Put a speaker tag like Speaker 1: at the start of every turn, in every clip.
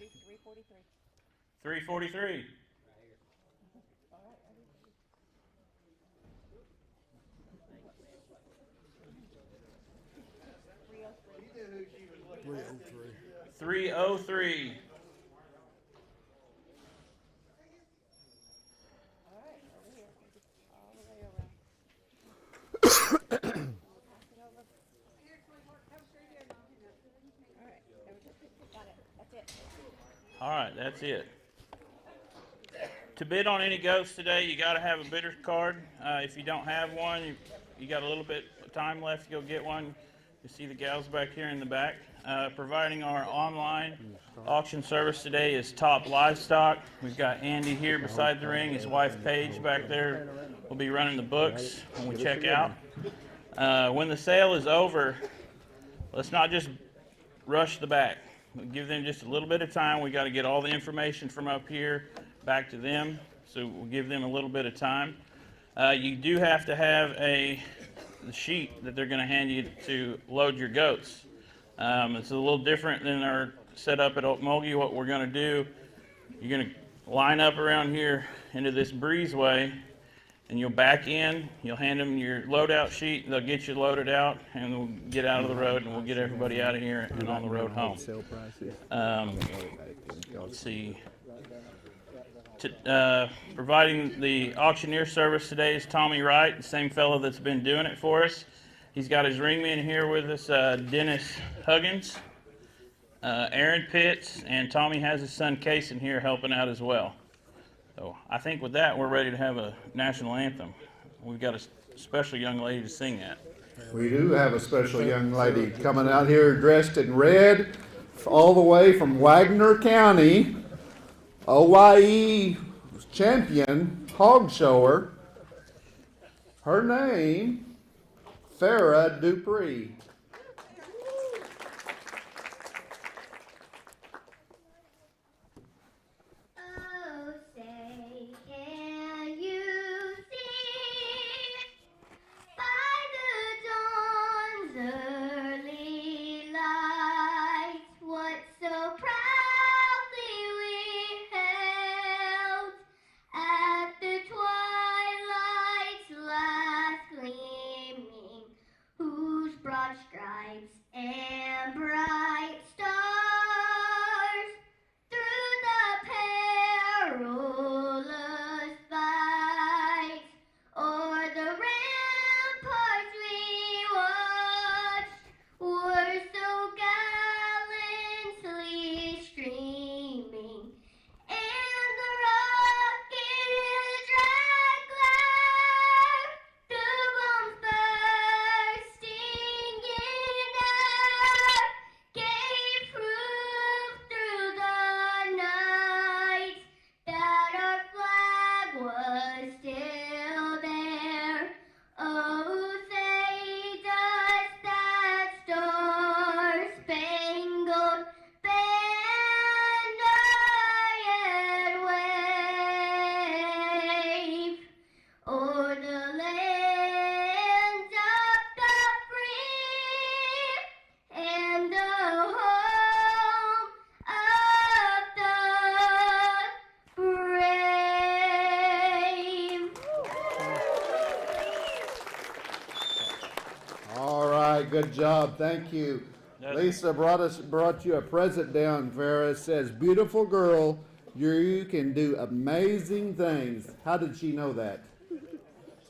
Speaker 1: 343.
Speaker 2: 343.
Speaker 1: All right. 303.
Speaker 3: 303.
Speaker 2: 303.
Speaker 1: All right, over here. All the way around. Pass it over. All right, there we go. Got it. That's it.
Speaker 2: All right, that's it. To bid on any goats today, you got to have a bidder's card. If you don't have one, you got a little bit of time left to go get one. You see the gals back here in the back. Providing our online auction service today is Top Livestock. We've got Andy here beside the ring. His wife Paige back there will be running the books when we check out. When the sale is over, let's not just rush the back. We'll give them just a little bit of time. We got to get all the information from up here back to them, so we'll give them a little bit of time. You do have to have the sheet that they're going to hand you to load your goats. It's a little different than our setup at Okmulgee. What we're going to do, you're going to line up around here into this breezeway, and you'll back in. You'll hand them your loadout sheet. They'll get you loaded out, and we'll get out of the road, and we'll get everybody out of here and on the road home. Let's see. Providing the auctioneer service today is Tommy Wright, the same fellow that's been doing it for us. He's got his ringman here with us, Dennis Huggins, Aaron Pitts, and Tommy has his son Case in here helping out as well. So I think with that, we're ready to have a national anthem. We've got a special young lady to sing that.
Speaker 4: We do have a special young lady coming out here dressed in red, all the way from Wagner County, OYE champion, hog shower. Her name, Farah Dupree. Good job, thank you. Lisa brought you a present down, Farah. It says, beautiful girl, you can do amazing things. How did she know that?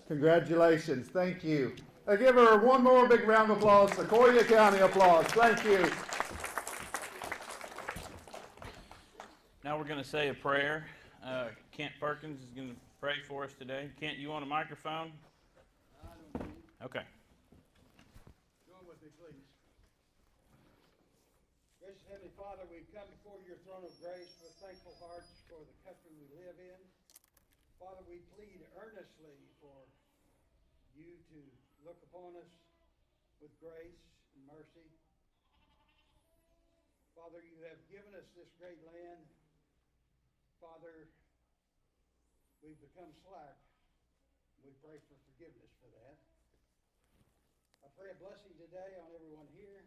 Speaker 4: Congratulations, thank you. I give her one more big round of applause, Sequoia County applause. Thank you.
Speaker 2: Now we're going to say a prayer. Kent Perkins is going to pray for us today. Kent, you want a microphone? Okay.
Speaker 5: Gracious Heavenly Father, we come before your throne of grace with thankful hearts for the country we live in. Father, we plead earnestly for you to look upon us with grace and mercy. Father, you have given us this great land. Father, we've become slack. We pray for forgiveness for that. I pray a blessing today on everyone here.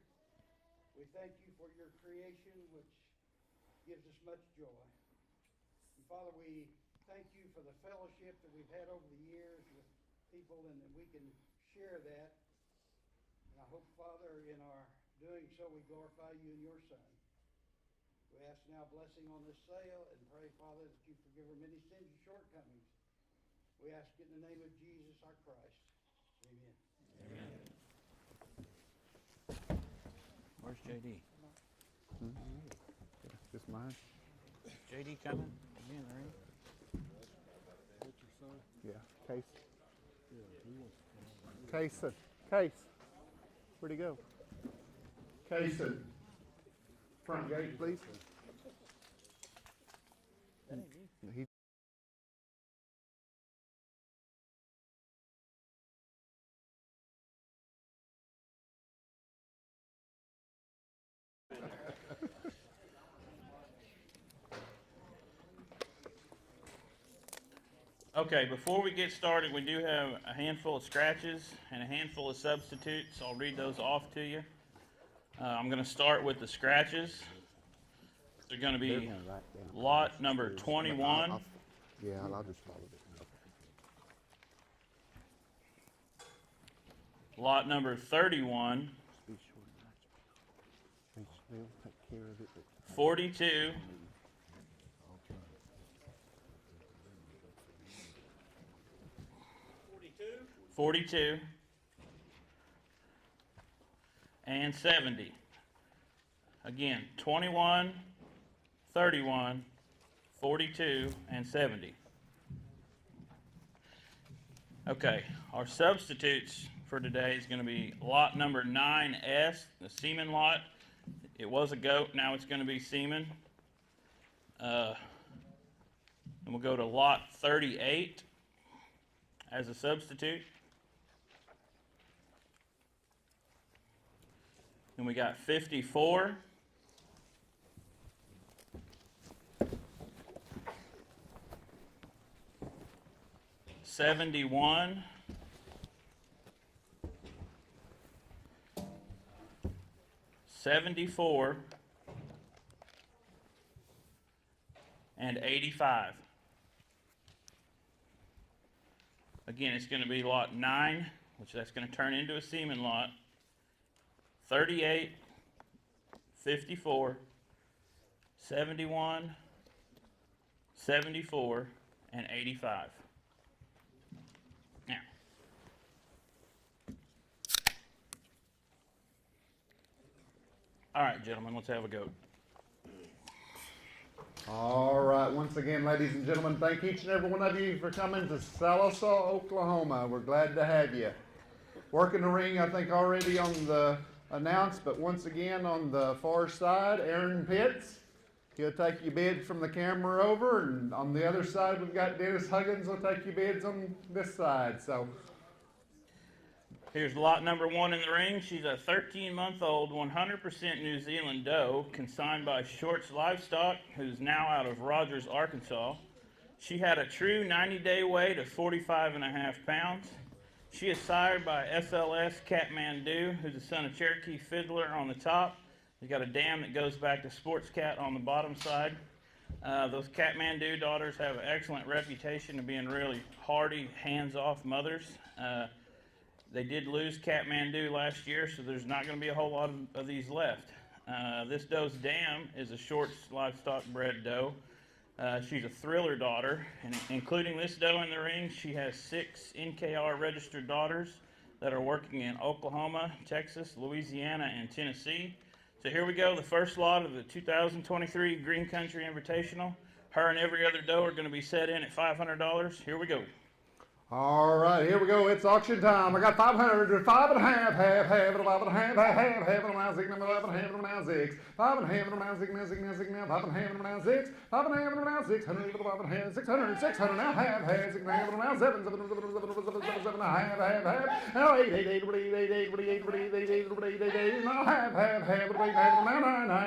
Speaker 5: We thank you for your creation, which gives us much joy. And Father, we thank you for the fellowship that we've had over the years with people, and that we can share that. And I hope, Father, in our doing so, we glorify you and your Son. We ask now blessing on this sale and pray, Father, that you forgive our many sins and shortcomings. We ask it in the name of Jesus, our Christ. Amen.
Speaker 2: Where's JD?
Speaker 4: Just mine?
Speaker 2: JD coming? Is he in the ring?
Speaker 4: Yeah. Case. Case. Where'd he go? Case. Front gate, please. He
Speaker 2: Okay, before we get started, we do have a handful of scratches and a handful of substitutes. I'll read those off to you. I'm going to start with the scratches. They're going to be lot number 21.
Speaker 4: Yeah, I'll just follow it.
Speaker 2: Lot number 31,
Speaker 4: Be sure they'll take care of it.
Speaker 2: 42, 42, and 70. Again, 21, 31, 42, and 70. Okay, our substitutes for today is going to be lot number 9S, the semen lot. It was a goat, now it's going to be semen. And we'll go to lot 38 as a substitute. And we got 54. 71. 74. And 85. Again, it's going to be lot 9, which that's going to turn into a semen lot. 38, 54, 71, 74, and 85. Now, all right, gentlemen, let's have a go.
Speaker 4: All right, once again, ladies and gentlemen, thank each and every one of you for coming to Sallisaw, Oklahoma. We're glad to have you. Working the ring, I think, already on the announced, but once again, on the far side, Aaron Pitts. He'll take your bids from the camera over, and on the other side, we've got Dennis Huggins. He'll take your bids on this side. So,
Speaker 2: here's lot number 1 in the ring. She's a 13-month-old, 100% New Zealand doe, consigned by Shorts Livestock, who's now out of Rogers, Arkansas. She had a true 90-day weight of 45.5 pounds. She is sired by SLS Catmandu, who's the son of Cherokee Fiddler on the top. He's got a dam that goes back to Sports Cat on the bottom side. Those Catmandu daughters have an excellent reputation of being really hardy, hands-off mothers. They did lose Catmandu last year, so there's not going to be a whole lot of these left. This doe's dam is a Shorts Livestock bred doe. She's a thriller daughter, and including this doe in the ring, she has 6 NKR registered daughters that are working in Oklahoma, Texas, Louisiana, and Tennessee. So here we go, the first lot of the 2023 Green Country Invitational. Her and every other doe are going to be set in at $500. Here we go.
Speaker 4: all right, here we go. It's auction time. I got 500, 5.5, half, 5.5, 5.5, 6, 5.5, 6, 5.5, 6, 5.5, 600, 600, now half, 6, 7, 7, half, now 8, 8, 8, 8, 8, 8, 8, 8, 8, now half, 9, 9, 9,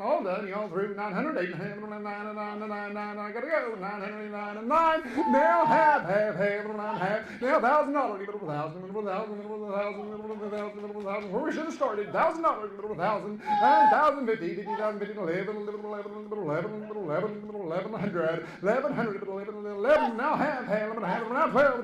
Speaker 4: all done, y'all through 900, 8, 9, 9, 9, 9, 9, I gotta go, 999, now half, half, now $1,000, $1,000, where we should have started, $1,000, $1,000, $1,050, $1,050, $1,100, now half, now 12, now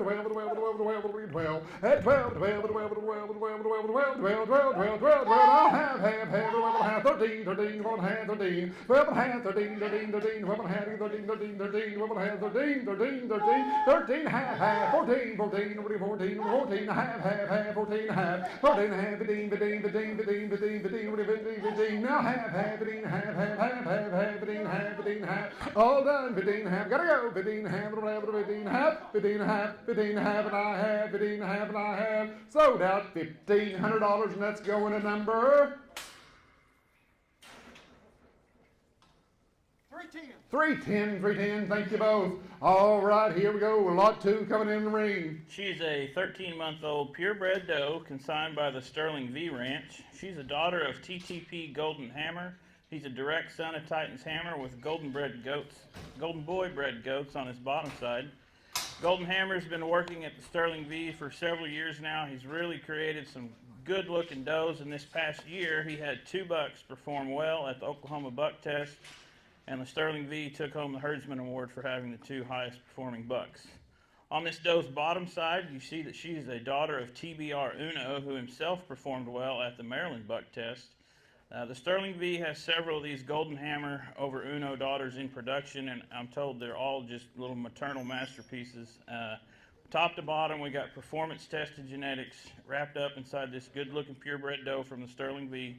Speaker 4: half, 13, 13, 12 and a half, 13, 12 and a half, 13, 13, 13, 12 and a half, 13, 13, 13, 12 and a half, 13, 13, 13, 13, half, 14, 14, 14, 14, half, 14, half, 14, half, 15, 15, 15, 15, 15, 15, 15, now half, 15, half, 15, half, 15, half, all done, 15, half, gotta go, 15, half, 15, half, 15, half, 15, half, and I have, 15, half, and I have, sold out $1,500, and that's going to number 310, 310, thank you both. All right, here we go, lot 2 coming in the ring.
Speaker 2: She's a 13-month-old purebred doe consigned by the Sterling V Ranch. She's a daughter of TTP Golden Hammer. He's a direct son of Titan's Hammer with golden boy bred goats on his bottom side. Golden Hammer's been working at the Sterling V for several years now. He's really created some good-looking does, and this past year he had 2 bucks perform well at the Oklahoma Buck Test, and the Sterling V took home the Herdsman Award for having the 2 highest performing bucks. On this doe's bottom side, you see that she is a daughter of TBR Uno, who himself performed well at the Maryland Buck Test. The Sterling V has several of these Golden Hammer over Uno daughters in production, and I'm told they're all just little maternal masterpieces. Top to bottom, we got performance-tested genetics wrapped up inside this good-looking purebred doe from the Sterling V.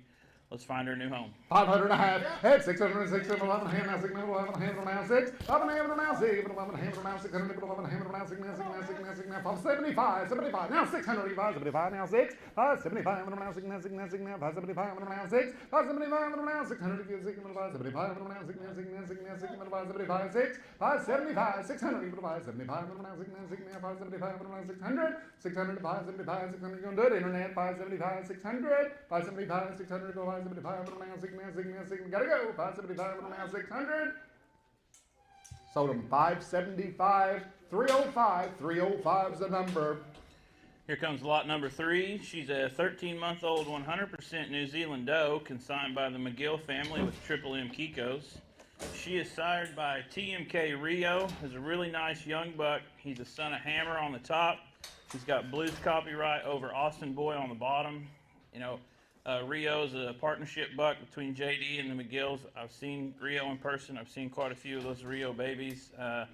Speaker 2: Let's find her new home.
Speaker 4: 500 and a half, head 600, 600, 11 hand, now 6, 11 hand, now 6, 11 hand, now 6, 11 hand, now 600, 11 hand, now 6, now 6, now 6, now 6, now 75, 75, now 675, 75, now 6, 575, now 6, now 6, now 6, now 575, now 6, 575, now 600, 675, 75, now 6, now 6, now 6, now 6, now 575, 6, 575, 600, 575, now 6, now 6, now 575, now 600, 600, 575, 600, you're going to do it, internet, 575, 600, 575, 600, go 575, now 6, now 6, now 6, gotta go, 575, now 600. Sold them 575, 305, 305's the number.
Speaker 2: Here comes lot number 3. She's a 13-month-old 100% New Zealand doe consigned by the McGill family with Triple M Kikos. She is sired by TMK Rio, who's a really nice young buck. He's a son of Hammer on the top. He's got Blues copyright over Austin Boy on the bottom. You know, Rio's a partnership buck between JD and the McGills. I've seen Rio in person. I've seen quite a few of those Rio babies. I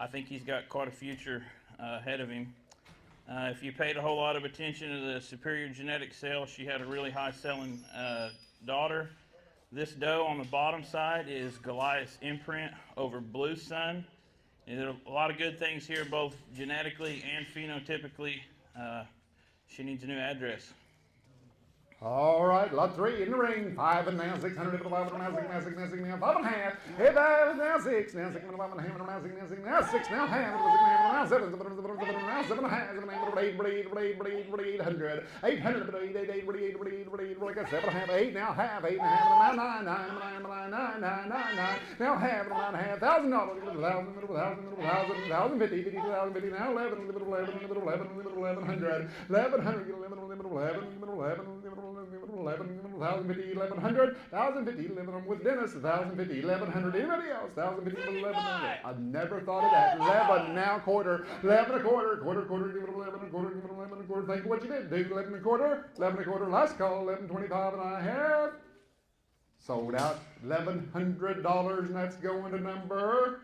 Speaker 2: think he's got quite a future ahead of him. If you paid a whole lot of attention to the Superior Genetics sale, she had a really high-selling daughter. This doe on the bottom side is Goliath's imprint over Blue Sun. And there are a lot of good things here, both genetically and phenotypically. She needs a new address.
Speaker 4: All right, lot 3 in the ring. 5 and now 600, 5 and now 6, now 6, now 6, now 5 and a half. 5 now 6, now 6, now 5 and a half, now 6, now 6, now 6, now half, now 7, now 7 and a half, 7 and 8, 800, 800, 8, like a 7 and a half, 8, now half, 8 and a half, now 9, 9, now half, now half, $1,000, $1,050, 50, now 11, 1100, 1,150, 1,100, 1,050, 11 with Dennis, 1,050, 1,100, anybody else, 1,050, 1,100. I never thought of that. 11, now quarter, 11 a quarter, give it 11 a quarter, give it 11 a quarter. Think of what you did. Do 11 a quarter, last call, 11.25, and I have sold out $1,100, and that's going to number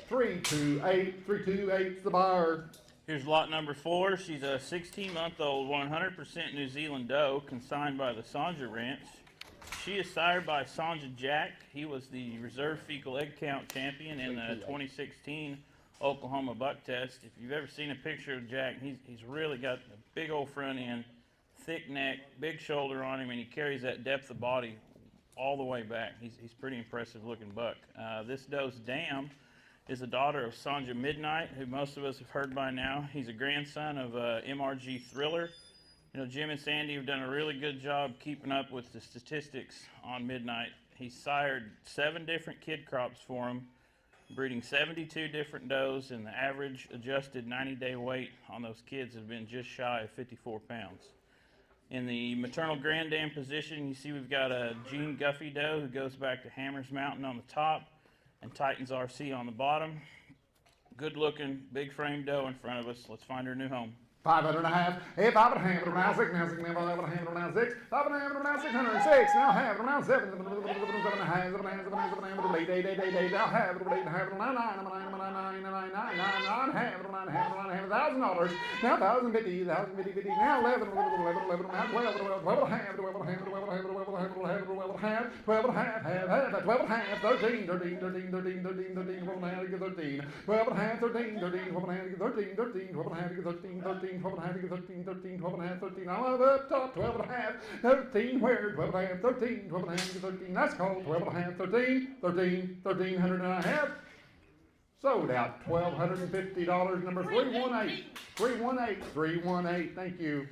Speaker 4: 328. 328's the buyer.
Speaker 2: Here's lot number 4. She's a 16-month-old 100% New Zealand doe consigned by the Sanja Ranch. She is sired by Sanja Jack. He was the reserve fecal egg count champion in the 2016 Oklahoma Buck Test. If you've ever seen a picture of Jack, he's really got a big old front end, thick neck, big shoulder on him, and he carries that depth of body all the way back. He's pretty impressive looking buck. This doe's dam is a daughter of Sanja Midnight, who most of us have heard by now. He's a grandson of MRG Thriller. You know, Jim and Sandy have done a really good job keeping up with the statistics on Midnight. He's sired 7 different kid crops for him. breeding 72 different does, and the average adjusted 90-day weight on those kids has been just shy of 54 pounds. In the maternal granddam position, you see we've got a Gene Guffey doe who goes back to Hammers Mountain on the top and Titans RC on the bottom. Good looking, big frame doe in front of us. Let's find her new home.
Speaker 4: 500 and a half. Hey, 5 and a half. Now 6. Now 6. Now 5 and a half. Now 6. 5 and a half. Now 606. Now half. Now 7. 7 and a half. 7 and a half. 7 and a half. 7 and a half. 8. 8. 8. 8. 8. Now half. 8 and a half. 9. 9. 9. 9. 9. 9. 9. 9. 9. 9. Half. 9 and a half. 9 and a half. $1,000. Now 1,050. 1,050. 50. Now 11. 11. 11. Now 12. 12. 12 and a half. 12 and a half. 12 and a half. 12 and a half. 12 and a half. 12 and a half. Half. Half. 12 and a half. 13. 13. 13. 13. 13. 13. 12 and a half. 13. 12 and a half. 13. 13. 12 and a half. 13. 13. 12 and a half. 13. 13. 12 and a half. 13. 13, 12 and a half, 13, I'm up top, 12 and a half, 13, where, 12 and a half, 13, 12 and a half, 13, that's called 12 and a half, 13, 13, 1,300 and a half, sold out, $1,250, number 318, 318, 318, thank you.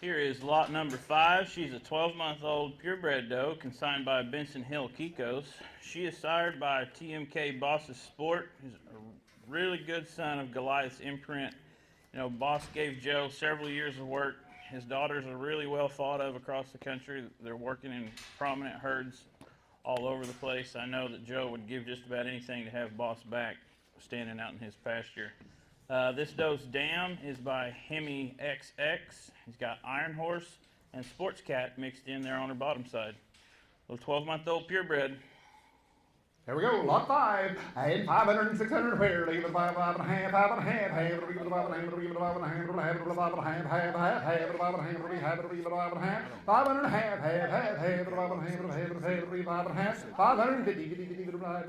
Speaker 2: Here is lot number 5. She's a 12-month-old purebred doe consigned by Benson Hill Kikos. She is sired by TMK Boss's Sport. He's a really good son of Goliath's imprint. You know, Boss gave Joe several years of work. His daughters are really well thought of across the country. They're working in prominent herds all over the place. I know that Joe would give just about anything to have Boss back standing out in his pasture. This doe's dam is by Hemi XX. He's got Iron Horse and Sports Cat mixed in there on her bottom side. Little 12-month-old purebred.
Speaker 4: Here we go, lot 5, and 500 and 600, where, leave it 5, 5 and a half, 5 and a half, half, leave it 5 and a half, leave it 5 and a half, leave it 5 and a half, half, half, half, half, 5 and a half, leave it 5 and a half, 500 and a half, half, half, half, 5 and a half, leave 5 and a half, 550, 50, 50, 50, 5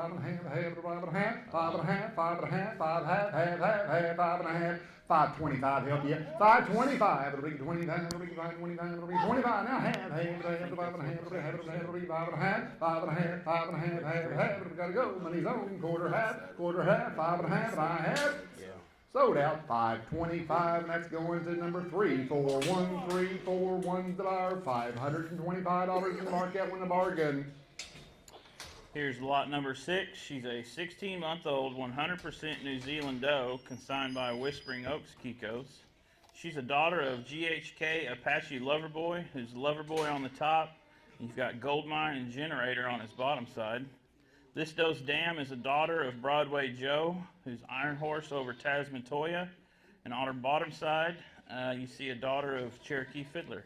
Speaker 4: and a half, half, 5 and a half, 5 and a half, 5 and a half, 5, half, half, half, half, 5 and a half, 525, help you. 525, it'll be 25, it'll be 525, it'll be 25. Now half, 5 and a half, 5 and a half, 5 and a half, 5 and a half, 5 and a half, 5 and a half, half. We gotta go. Money's on. Quarter half, 5 and a half, I have. Sold out 525, and that's going to number 341, 341's the bar, $525 in the market with a bargain.
Speaker 2: Here's lot number 6. She's a 16-month-old, 100% New Zealand doe, consigned by Whispering Oaks Kikos. She's a daughter of GHK Apache Loverboy, who's Loverboy on the top. You've got Goldmine and Generator on his bottom side. This doe's dam is a daughter of Broadway Joe, who's Iron Horse over Tasman Toya. And on her bottom side, you see a daughter of Cherokee Fiddler.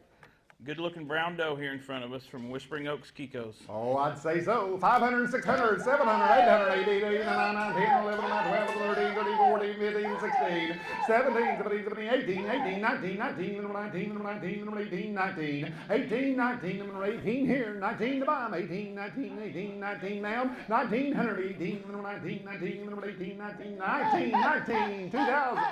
Speaker 2: Good looking brown doe here in front of us from Whispering Oaks Kikos.
Speaker 4: Oh, I'd say so. 500, 600, 700, 800, 8, 8, 8, 9, 9, 10, 11, 12, 13, 13, 14, 15, 16, 17, 17, 17, 18, 18, 19, 19, 19, 19, 18, 19, 18, 19, 18 here, 19 to bomb, 18, 19, 18, 19 now, 1900, 18, 19, 19, 18, 19, 19, 19, 2000.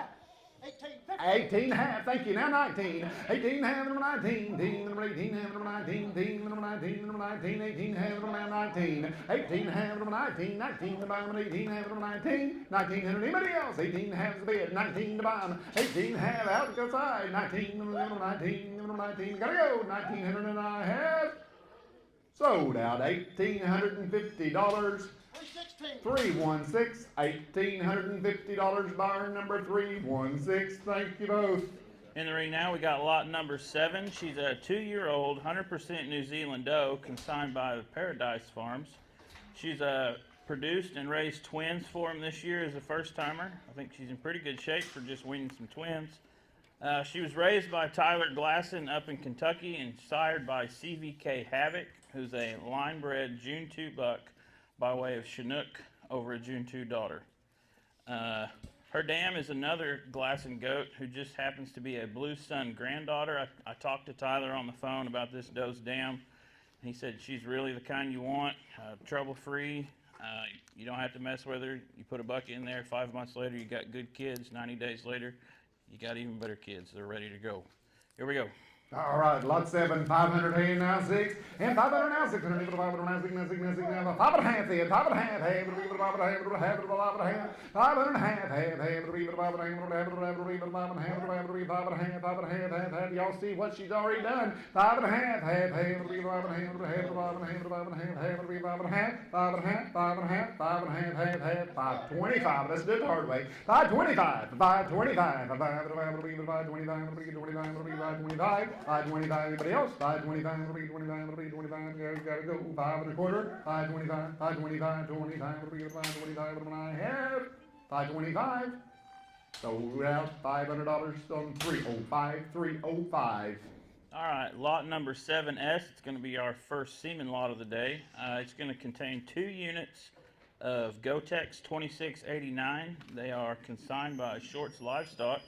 Speaker 4: 18 and a half, thank you, now 19, 18 and a half, number 19, 18 and a half, number 19, 18 and a half, number 19, 18 and a half, number 19, 18 and a half, number 19, 19 to bomb, 18 and a half, number 19, 1900, anybody else, 18 and a half is the bid, 19 to bomb, 18 and a half out to the side, 19, number 19, number 19, gotta go, 1900 and a half, sold out, $1,850. 316, $1,850, bar number 316. Thank you both.
Speaker 2: In the ring now, we got lot number 7. She's a 2-year-old, 100% New Zealand doe, consigned by the Paradise Farms. She's produced and raised twins for him this year as a first-timer. I think she's in pretty good shape for just winning some twins. She was raised by Tyler Glasson up in Kentucky and sired by CVK Havoc, who's a line-bred June 2 buck by way of Chinook over a June 2 daughter. Her dam is another Glasson goat who just happens to be a Blue Sun granddaughter. I talked to Tyler on the phone about this doe's dam. He said she's really the kind you want, trouble-free. You don't have to mess with her. You put a buck in there, 5 months later you got good kids. 90 days later, you got even better kids. They're ready to go. Here we go.
Speaker 4: All right, lot 7, 500 hand now 6, and 500 now 600, 500 now 6, now 6, now 6, now 5 and a half head, 5 and a half head, 5 and a half, 5 and a half, 5 and a half head, 5 and a half, 5 and a half, 5 and a half, 5 and a half, y'all see what she's already done, 5 and a half, 5 and a half, 5 and a half, 5 and a half, 5 and a half, 5 and a half, 5 and a half, 5 and a half, 5 and a half, 525, let's do it the hard way, 525, 525, 525, 525, anybody else? 525, 525, gotta go. 5 and a quarter, 525, 525, 25, 525, what do I have? 525. So we're out $500 on 305, 305.
Speaker 2: All right, lot number 7S. It's going to be our first semen lot of the day. It's going to contain 2 units of Gotex 2689. They are consigned by Shorts Livestock,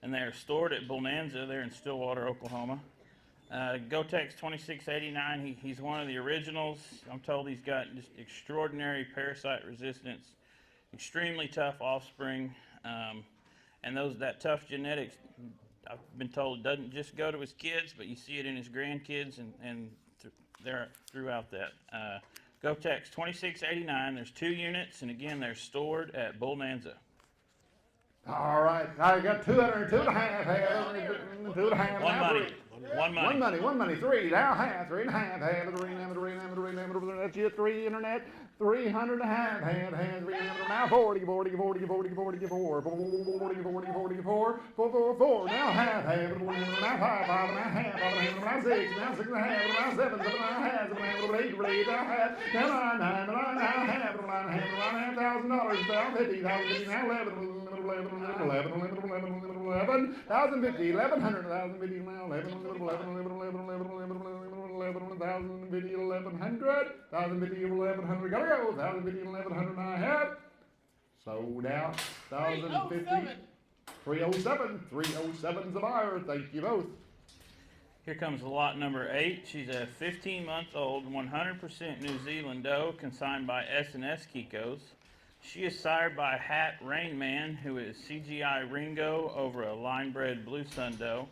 Speaker 2: and they are stored at Bonanza there in Stillwater, Oklahoma. Gotex 2689, he's one of the originals. I'm told he's got just extraordinary parasite resistance, extremely tough offspring, and that tough genetics, I've been told, doesn't just go to his kids, but you see it in his grandkids and there throughout that. Gotex 2689, there's 2 units, and again, they're stored at Bonanza.
Speaker 4: All right, I got 200, 2 and a half, 2 and a half. One money, 3, now half, 3 and a half, 3, that's you, 3 internet, 300 and a half, 3 now 40, 4, now half, now 5 and a half, now 6, now 6 and a half, now 7, 7 and a half, 7 and a half, now 9, now half, $1,000, now 50, now 11, 1,050, 1,100, 1,050, now 11, 1,050, 1,100, 1,050, 1,100, gotta go, 1,050, 1,100, I have. Sold out, 1,050, 307, 307's the buyer, thank you both.
Speaker 2: Here comes lot number 8. She's a 15-month-old, 100% New Zealand doe, consigned by S&S Kiko's. She is sired by Hat Rain Man, who is CGI Ringo over a line-bred Blue Sun doe.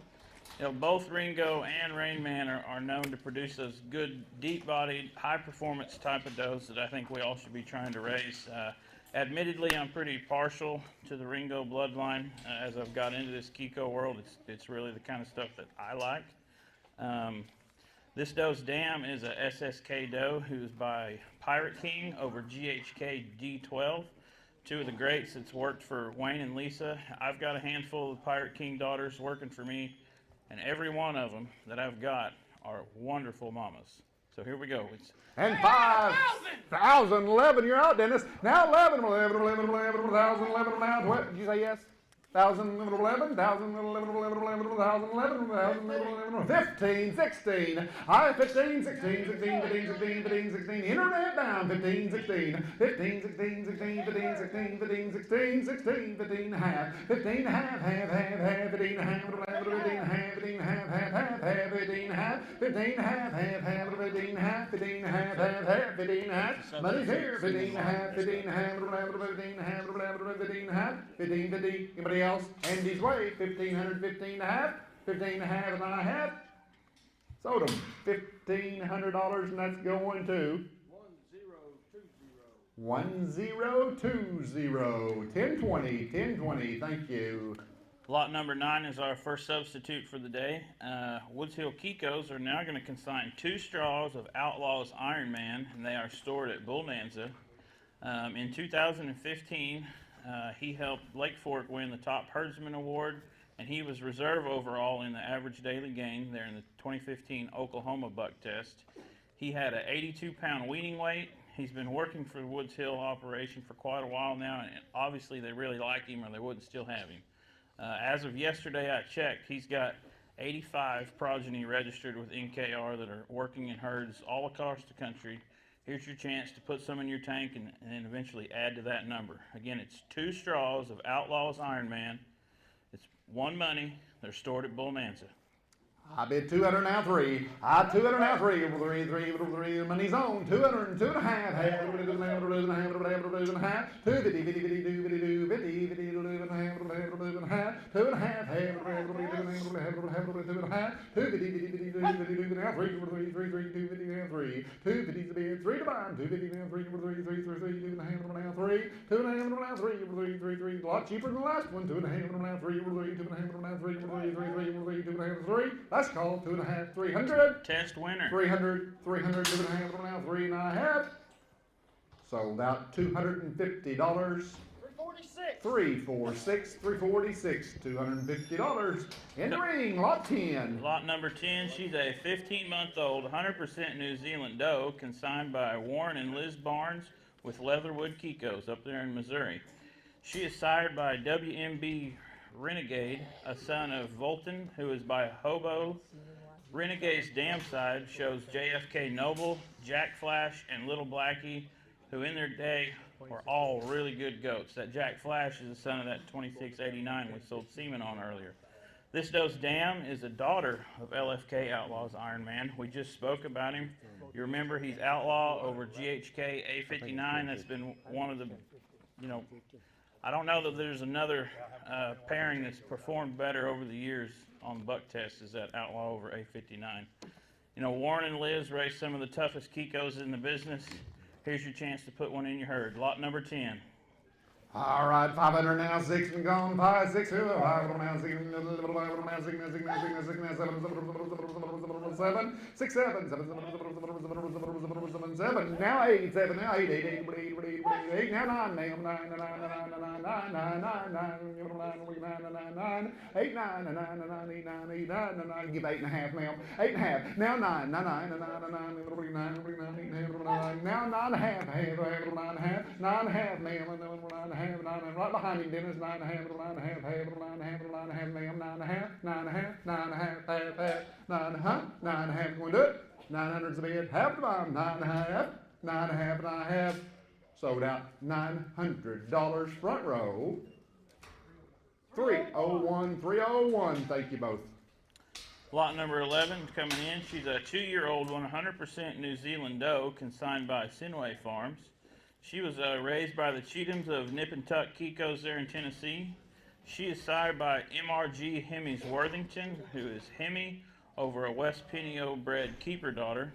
Speaker 2: You know, both Ringo and Rain Man are known to produce those good, deep-bodied, high-performance type of does that I think we all should be trying to raise. Admittedly, I'm pretty partial to the Ringo bloodline. As I've got into this Kiko world, it's really the kind of stuff that I like. This doe's dam is a SSK doe who's by Pirate King over GHK D12. 2 of the greats that's worked for Wayne and Lisa. I've got a handful of Pirate King daughters working for me, and every one of them that I've got are wonderful mamas. So here we go.
Speaker 4: And 5,000, 11, you're out, Dennis. Now 11, 11, 11, 11, 1,000, 11, now 12. Did you say yes? 1,000, 11, 1,000, 11, 11, 11, 1,000, 11, 1,000, 11, 15, 16. I 15, 16, 16, 15, 16, 15, 16. Internet down. 15, 16, 15, 16, 16, 15, 16, 15, 16, 16, 15 half, 15 half, half, half, half, 15 half, 15 half, 15 half, half, half, half, 15 half, 15 half, half, half, 15 half, 15 half, half, half, 15 half. Money's here. 15 half, 15 half, 15 half, 15 half, 15, 50. Anybody else? Andy's way, 1,500, 15 and a half, 15 and a half, and I have sold them $1,500, and that's going to 1020, 1020, 1020. Thank you.
Speaker 2: Lot number 9 is our first substitute for the day. Woods Hill Kikos are now going to consign 2 straws of Outlaws Iron Man, and they are stored at Bonanza. In 2015, he helped Lake Fork win the Top Herdsman Award, and he was reserve overall in the average daily gain there in the 2015 Oklahoma buck test. He had an 82-pound weaning weight. He's been working for the Woods Hill operation for quite a while now, and obviously they really like him or they wouldn't still have him. As of yesterday, I checked, he's got 85 progeny registered with NKR that are working in herds all across the country. Here's your chance to put some in your tank and then eventually add to that number. Again, it's 2 straws of Outlaws Iron Man. It's 1 money. They're stored at Bonanza.
Speaker 4: I bid 200 now 3. I 200 now 3. 3. Money's on. 200, 2 and a half. 250, 50, 50, 50, 50, 50, 2 and a half. 2 and a half. 2.5, 250 now, 3 250 now, 3, 250's a bid, 3 to buy, 250 now, 3 now, 3, 2.5 now, 3, a lot cheaper than the last one, 2.5 now, 3, 2.5 now, 3, 2.5, 3, let's call 2.5, 300.
Speaker 2: Test winner.
Speaker 4: 300, 2.5 now, 3.5. Sold out $250. 346, 346, $250. In the ring, lot 10.
Speaker 2: Lot number 10, she's a 15-month-old, 100% New Zealand doe, consigned by Warren and Liz Barnes with Leatherwood Kikos up there in Missouri. She is sired by WMB Renegade, a son of Volton, who is by Hobo. Renegade's dam side shows JFK Noble, Jack Flash, and Little Blackie, who in their day were all really good goats. That Jack Flash is the son of that 2689 we sold semen on earlier. This doe's dam is a daughter of LFK Outlaw's Iron Man. We just spoke about him. You remember he's outlaw over GHK A59. That's been one of the, I don't know that there's another pairing that's performed better over the years on the buck test is that outlaw over A59. Warren and Liz race some of the toughest Kikos in the business. Here's your chance to put one in your herd. Lot number 10.
Speaker 4: All right, 500 now, 6 and gone, 5, 6, 2, 5 now, 6, 7, 6, 7, 7, now 8, 7, now 8, 8, 8, 8, now 9, 9, 9, 9, 9, 8, 9, give 8.5 now, 8.5, now 9, 9, 9, 9, 9, now 9.5, 9.5, now, right behind him, Dennis, 9.5, 9.5, 9.5, ma'am, 9.5, 9.5, 9.5, going to do it. 900's a bid, half the bomb, 9.5, 9.5, and I have sold out $900 front row. 301, 301. Thank you both.
Speaker 2: Lot number 11 coming in. She's a 2-year-old 100% New Zealand doe consigned by Sinway Farms. She was raised by the Cheathams of Nip and Tuck Kikos there in Tennessee. She is sired by MRG Hemmy's Worthington, who is Hemmy over a West Pinio bred keeper daughter.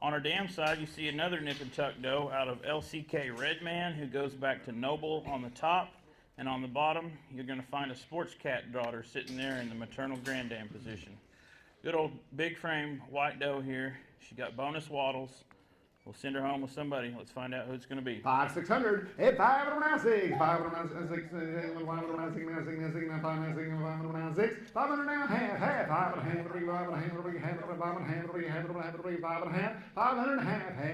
Speaker 2: On her dam side, you see another Nip and Tuck doe out of LCK Redman, who goes back to Noble on the top. And on the bottom, you're going to find a sports cat daughter sitting there in the maternal granddam position. Good old big frame white doe here. She got bonus wattles. We'll send her home with somebody. Let's find out who it's going to be.
Speaker 4: 5, 600. Hit 5, 6, 5, 6, 500 now, half, 5 and a half, 3, 5 and a half, 3, 5 and a half, 5 and a half, 3, 5 and a half, 5 and a half, 500 and a half, half, 5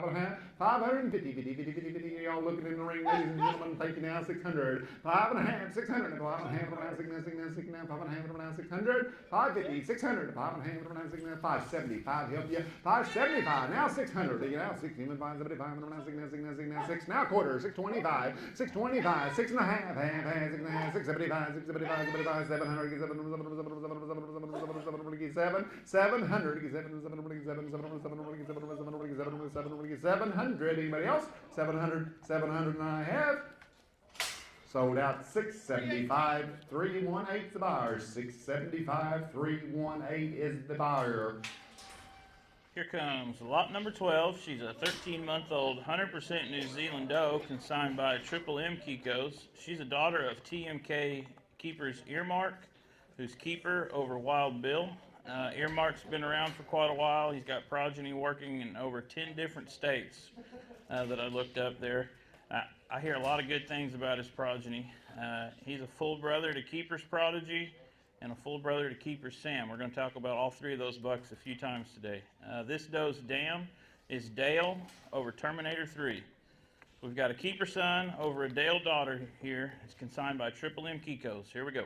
Speaker 4: and a half, 550, 50, 50, 50, 50, y'all looking in the ring, ladies and gentlemen, thank you now, 600, 5 and a half, 600, 5 and a half, 6 now, 5 and a half, 600, 550, 600, 5 and a half, 570. 5 help you. 575. Now 600. You know, 16 and 575. Now 6. Now quarter. 625. 625. 6 and a half. Half. 6 and a half. 675. 675. 700. 700. Anybody else? 700. 700 and I have. Sold out 675, 318 is the buyer. 675, 318 is the buyer.
Speaker 2: Here comes lot number 12. She's a 13-month-old, 100% New Zealand doe consigned by Triple M Kikos. She's a daughter of TMK Keeper's Earmark, who's keeper over Wild Bill. Earmark's been around for quite a while. He's got progeny working in over 10 different states that I looked up there. I hear a lot of good things about his progeny. He's a full brother to Keeper's Prodigy and a full brother to Keeper's Sam. We're going to talk about all three of those bucks a few times today. This doe's dam is Dale over Terminator 3. We've got a Keeper son over a Dale daughter here. It's consigned by Triple M Kikos. Here we go.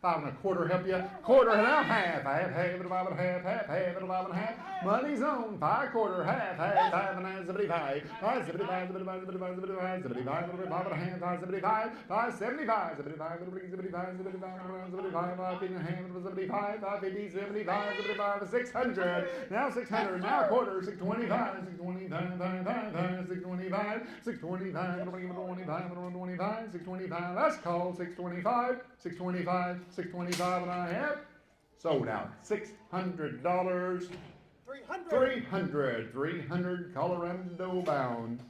Speaker 4: 5 and a quarter, help you. Quarter and a half. Money's on. 5 quarter, half and a half. 5 and 75. 5 75. 75. 75. 75. 75. 5 and a half. 5 75. 5 75. 75. 75. 75. 5 and a half. 75. 5 50. 75. 75. 600. Now 600. Now a quarter. 625. 625. 625. 625. 625. 625. Let's call 625. 625. 625 and a half. Sold out. $600. 300. Colorado bound.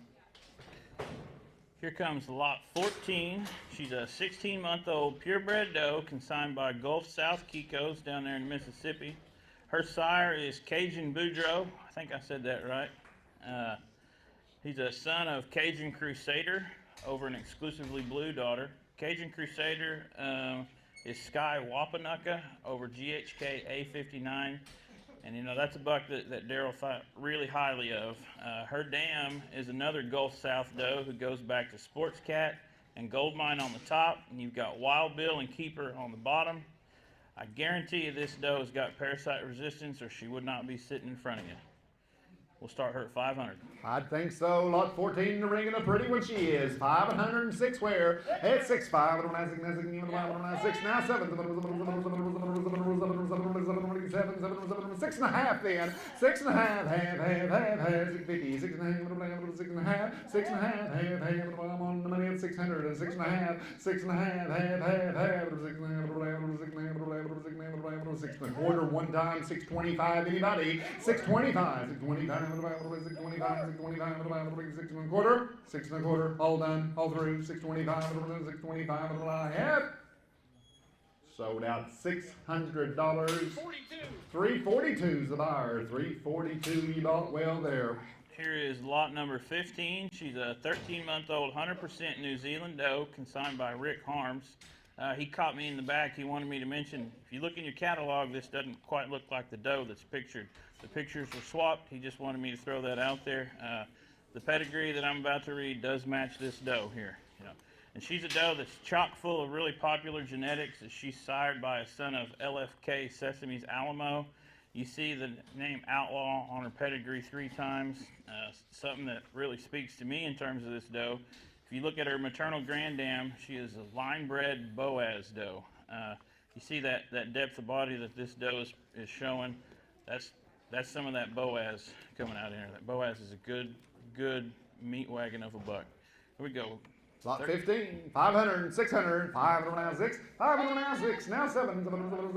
Speaker 2: Here comes lot 14. She's a 16-month-old purebred doe consigned by Gulf South Kiko's down there in Mississippi. Her sire is Cajun Boudreaux. I think I said that right. He's a son of Cajun Crusader over an exclusively blue daughter. Cajun Crusader is Sky Wapanaka over GHK A59. And you know, that's a buck that Daryl thought really highly of. Her dam is another Gulf South doe who goes back to Sports Cat and Goldmine on the top. And you've got Wild Bill and Keeper on the bottom. I guarantee you this doe has got parasite resistance or she would not be sitting in front of you. We'll start her at 500.
Speaker 4: I think so. Lot 14 in the ring and a pretty one she is. 506 where? At 6'5". 6 now 7. 6 and a half then. 6 and a half. Half. 650. 6 and a half. 6 and a half. 6 and a half. I'm on the money at 600. 6 and a half. 6 and a half. Half. 6 and a half. 6 and a quarter. One time. 625. Anybody? 625. 625. 625, 6 and a quarter, 6 and a quarter, all done, all through, 625, 625 and a half. Sold out $600. 342's the buyer. 342, you bought well there.
Speaker 2: Here is lot number 15. She's a 13-month-old 100% New Zealand doe consigned by Rick Harms. He caught me in the back. He wanted me to mention, if you look in your catalog, this doesn't quite look like the doe that's pictured. The pictures were swapped. He just wanted me to throw that out there. The pedigree that I'm about to read does match this doe here. You know. And she's a doe that's chock full of really popular genetics. She's sired by a son of LFK Sesame's Alamo. You see the name Outlaw on her pedigree 3 times. Something that really speaks to me in terms of this doe. If you look at her maternal granddam, she is a line-bred Boaz doe. You see that depth of body that this doe is showing? That's some of that Boaz coming out of here. That Boaz is a good meat wagon of a buck. Here we go.
Speaker 4: Lot 15, 500, 600, 500 now 6, 500 now 6, now 7, 700,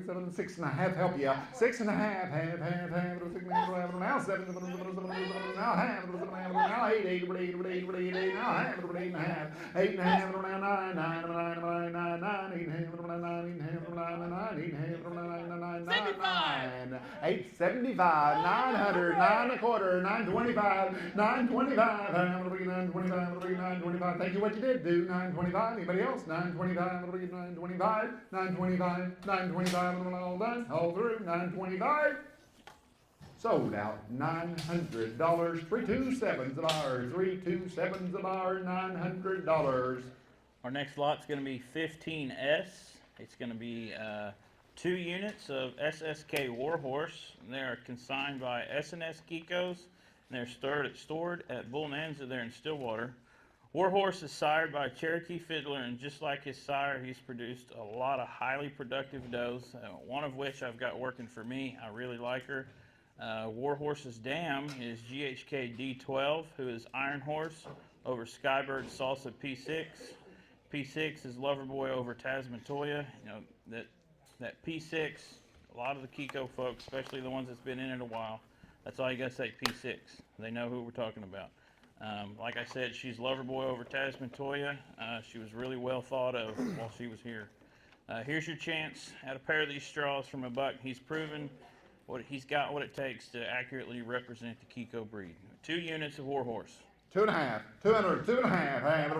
Speaker 4: 7, 6 and a half, help you, 6 and a half, half, now 7, now half, now 8, 8, now half, 8 and a half, 8 and a half, now 9, 9, 9, 8 and a half, 9, 8 and a half, 9, 875, 900, 9 and a quarter, 925, 925, 925. Thank you what you did do, 925. Anybody else? 925, 925, 925, 925, all done, all through, 925. Sold out, $900, 327s of ours, 327s of ours, $900.
Speaker 2: Our next lot's going to be 15S. It's going to be 2 units of SSK Warhorse. They are consigned by S&S Kikos, and they're stored at Bull Nanza there in Stillwater. Warhorse is sired by Cherokee Fiddler, and just like his sire, he's produced a lot of highly productive does, one of which I've got working for me. I really like her. Warhorse's dam is GHK D12, who is Iron Horse over Skybird Salsa P6. P6 is Loverboy over Tasmatoya. You know, that P6, a lot of the Kiko folks, especially the ones that's been in it a while, that's all you gotta say, P6. They know who we're talking about. Like I said, she's Loverboy over Tasmatoya. She was really well thought of while she was here. Here's your chance at a pair of these straws from a buck. He's proven he's got what it takes to accurately represent the Kiko breed. 2 units of Warhorse.
Speaker 4: 2 and a half, 200, 2 and a half, half,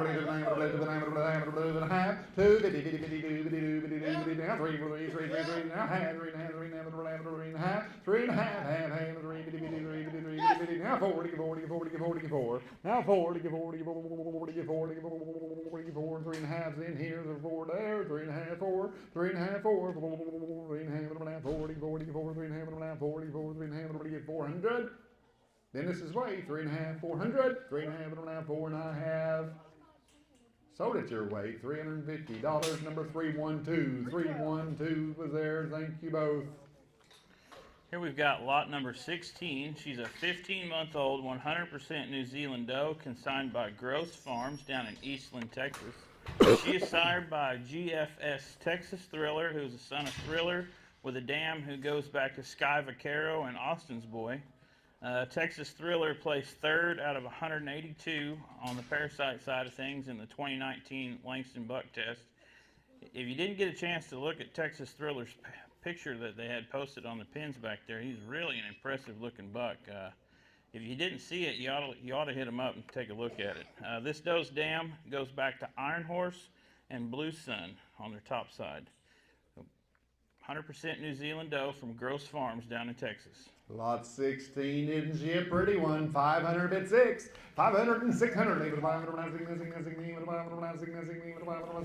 Speaker 4: 2, 50, 50, 50, 2, now 3, 3, 3, 3, 3, now half, 3 and a half, 3 and a half, 3 and a half, 3 and a half, half, half, 3, 3, 3, 3, now 40, 40, 40, 40, 4, now 40, 40, 40, 40, 40, 4, 3 and a half's in here, there's 4 there, 3 and a half, 4, 3 and a half, 4, 3 and a half, 40, 40, 4, 3 and a half, 40, 4, 3 and a half, 400. Then this is way, 3 and a half, 400, 3 and a half, 4 and a half. Sold it your way, $350, number 312. 312 was there, thank you both.
Speaker 2: Here we've got lot number 16. She's a 15-month-old, 100% New Zealand doe, consigned by Gross Farms down in Eastland, Texas. She is sired by GFS Texas Thriller, who's a son of Thriller, with a dam who goes back to Sky Vaquero and Austin's Boy. Texas Thriller placed 3rd out of 182 on the parasite side of things in the 2019 Langston Buck Test. If you didn't get a chance to look at Texas Thriller's picture that they had posted on the pins back there, he's really an impressive looking buck. If you didn't see it, you ought to hit him up and take a look at it. This doe's dam goes back to Iron Horse and Blue Sun on their top side. 100% New Zealand doe from Gross Farms down in Texas.
Speaker 4: Lot 16, isn't she a pretty one? 500 bit 6, 500 and 600,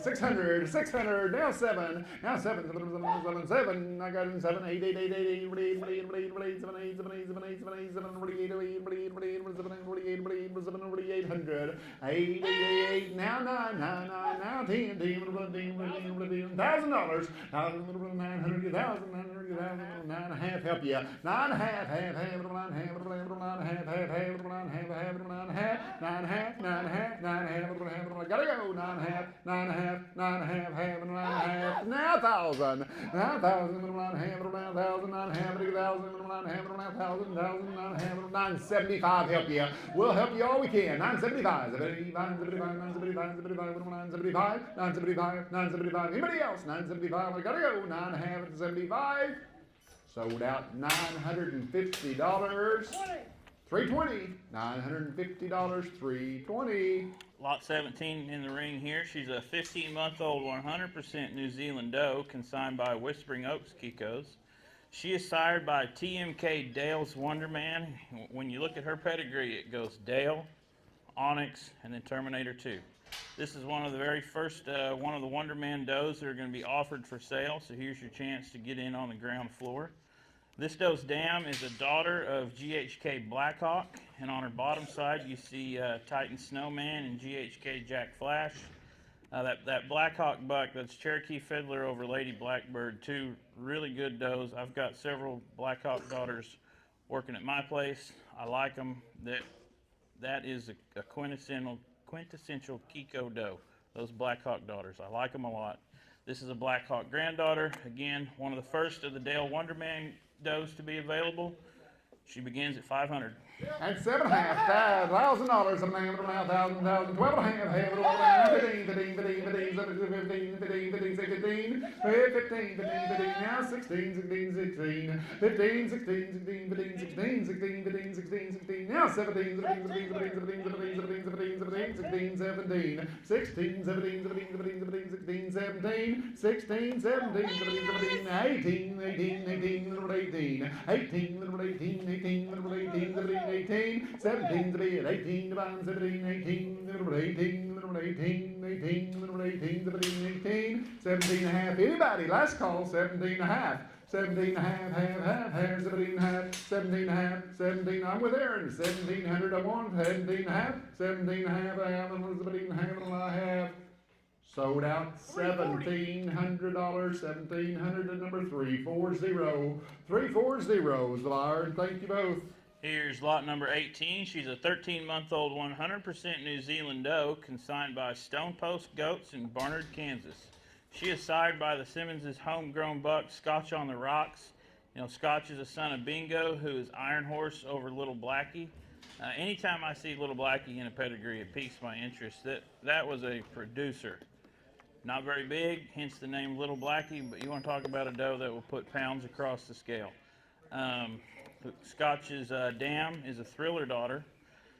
Speaker 4: 600, 600, now 7, now 7, 7, 7, I got in 7, 8, 8, 8, 8, 8, 8, 8, 8, 8, 8, 7, 8, 7, 8, 7, 8, 7, 8, 7, 8, 7, 48, 48, 48, 48, 800, 8, 8, 8, now 9, 9, 9, now 10, 10, $1,000, 900, 900, 9 and a half, help you, 9 and a half, half, half, 9 and a half, half, half, 9 and a half, 9 and a half, 9 and a half, 9 and a half, 9 and a half, gotta go, 9 and a half, 9 and a half, 9 and a half, half, 9 and a half, now 1,000, now 1,000, 9 and a half, 1,000, 9 and a half, 2,000, 9 and a half, 1,000, 1,000, 9 and a half, 975, help you, we'll help you all we can, 975, 975, 975, 975, 975, anybody else, 975, we gotta go, 9 and a half, 75. Sold out $950, 320, $950, 320.
Speaker 2: Lot 17 in the ring here. She's a 15-month-old, 100% New Zealand doe, consigned by Whispering Oaks Kikos. She is sired by TMK Dale's Wonderman. When you look at her pedigree, it goes Dale, Onyx, and then Terminator 2. This is one of the very first, one of the Wonderman does that are going to be offered for sale, so here's your chance to get in on the ground floor. This doe's dam is a daughter of GHK Blackhawk, and on her bottom side you see Titan Snowman and GHK Jack Flash. That Blackhawk buck, that's Cherokee Fiddler over Lady Blackbird, two really good does. I've got several Blackhawk daughters working at my place. I like them. That is a quintessential Kiko doe, those Blackhawk daughters. I like them a lot. This is a Blackhawk granddaughter. Again, one of the first of the Dale Wonderman does to be available. She begins at $500.
Speaker 4: And $7,500, $1,000, $1,000, $1,000, $12,500, $15, now 16, 16, 15, 16, 16, 16, 16, 16, 16, now 17, 17, 17, 17, 17, 17, 16, 17, 16, 17, 17, 17, 16, 17, 16, 17, 17, 18, 18, 18, 18, 18, 18, 18, 18, 18, 17 to be at 18 to bind 17, 18, 18, 18, 18, 18, 18, 17 and a half. Anybody? Last call, 17 and a half. 17 and a half, 17 and a half, 17 and a half, 17. I'm with Aaron. 1700 I want, 17 and a half, 17 and a half, I have, 17 and a half, I have. Sold out $1,700, $1,700 to number 340. 340 is the Lord. Thank you both.
Speaker 2: Here's lot number 18. She's a 13-month-old 100% New Zealand doe consigned by Stone Post Goats in Barnard, Kansas. She is sired by the Simmons' homegrown buck, Scotch on the Rocks. You know, Scotch is a son of Bingo, who is Iron Horse over Little Blackie. Anytime I see Little Blackie in a pedigree, it piques my interest. That was a producer. Not very big, hence the name Little Blackie, but you want to talk about a doe that will put pounds across the scale. Scotch's dam is a Thriller daughter.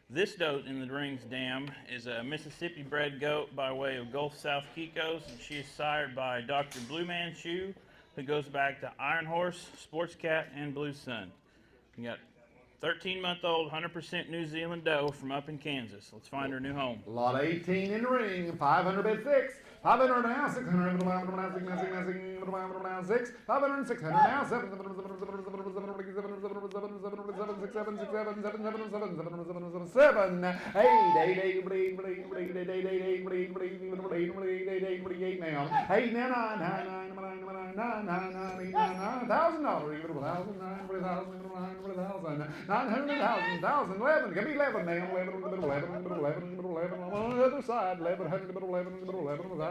Speaker 2: This doe in the ring's dam is a Mississippi-bred goat by way of Gulf South Kikos, and she is sired by Dr. Blue Man Shoe, who goes back to Iron Horse, Sports Cat, and Blue Sun. You got 13-month-old, 100% New Zealand doe from up in Kansas. Let's find her new home.
Speaker 4: Lot 18 in the ring, 500 bid 6. 500 now, 600 now, 6, 500, 600 now, 7,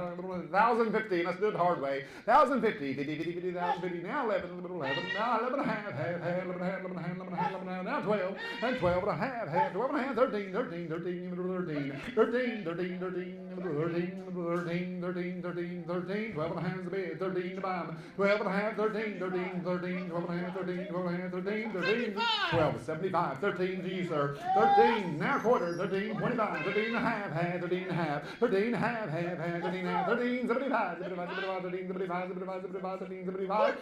Speaker 4: 1,050, let's do it the hard way. 1,050, 50, 50, 50, 1,050, now 11, 11, now 11 and a half, 11 and a half, 11 and a half, 11 and a half, 11 and a half, now 12, and 12 and a half, 12 and a half, 13, 13, 13, 13, 13, 13, 13, 13, 13, 13, 13, 12 and a half is the bid, 13 to bomb, 12 and a half, 13, 13, 13, 12 and a half, 13, 12 and a half, 13, 13, 12, 75, 13 to you, sir, 13, now quarter, 13, 25, 13 and a half, 13 and a half, 13 and a half, 13 and a half, 13, 75, 75, 75, 13, 75, 75, 75, 13, 75,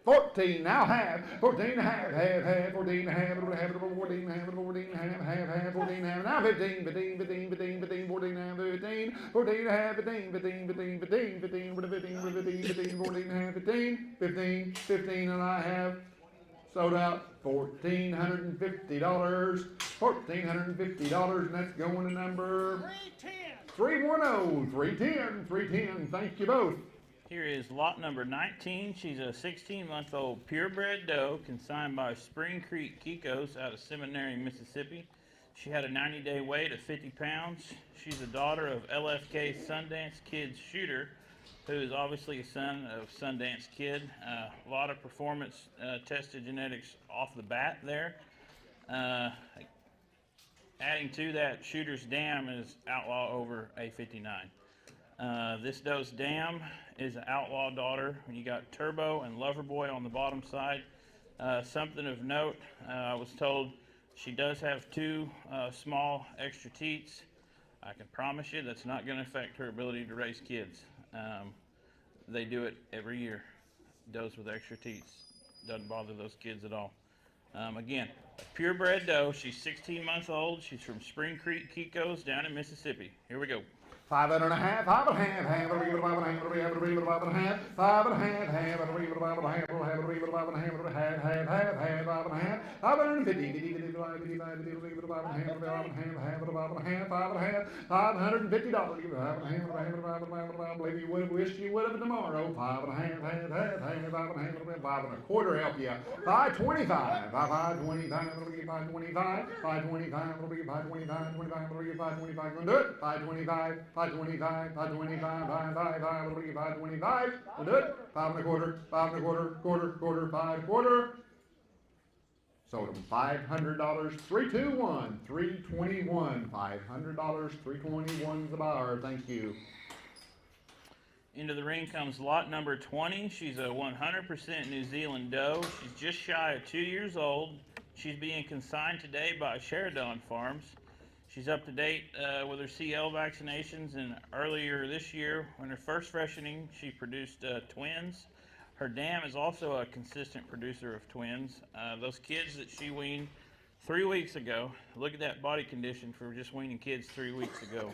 Speaker 4: 14, now half, 14 and a half, 14 and a half, 14 and a half, 14 and a half, 14 and a half, now 15, 15, 15, 15, 15, 14 and a half, 15, 14 and a half, 15, 15, 15, 15, 15, 15, 15, 14 and a half, 15, 15, 15 and I have sold out $1,450, $1,450, and that's going to number 310, 310, 310. Thank you both.
Speaker 2: Here is lot number 19. She's a 16-month-old purebred doe consigned by Spring Creek Kikos out of Seminary, Mississippi. She had a 90-day weight of 50 pounds. She's a daughter of LFK Sundance Kid's shooter, who is obviously a son of Sundance Kid. A lot of performance tested genetics off the bat there. Adding to that, Shooter's dam is outlaw over A59. This doe's dam is an outlaw daughter. You got Turbo and Loverboy on the bottom side. Something of note, I was told she does have two small extra teats. I can promise you that's not going to affect her ability to raise kids. They do it every year. Does with extra teats. Doesn't bother those kids at all. Again, a purebred doe. She's 16 months old. She's from Spring Creek Kikos down in Mississippi. Here we go.
Speaker 4: 5 and a half, 5 and a half, half, 5 and a half, 5 and a half, 5 and a half, 5 and a half, half, 5 and a half, 5 and a half, 5 and a half, 550, 550 dollars. I believe you would have wished you would have tomorrow. 5 and a half, half, 5 and a quarter help you. 525, 525, 525, 525, 525, 525, gonna do it. 525, 525, 525, 525, we'll do it. 5 and a quarter, 5 and a quarter, quarter, 5 quarter. Sold them $500, 321, 321, $500, 321's the bar. Thank you.
Speaker 2: Into the ring comes lot number 20. She's a 100% New Zealand doe. She's just shy of 2 years old. She's being consigned today by Sheridan Farms. She's up to date with her CL vaccinations, and earlier this year, when her first freshening, she produced twins. Her dam is also a consistent producer of twins. Those kids that she weaned 3 weeks ago, look at that body condition for just weaning kids 3 weeks ago.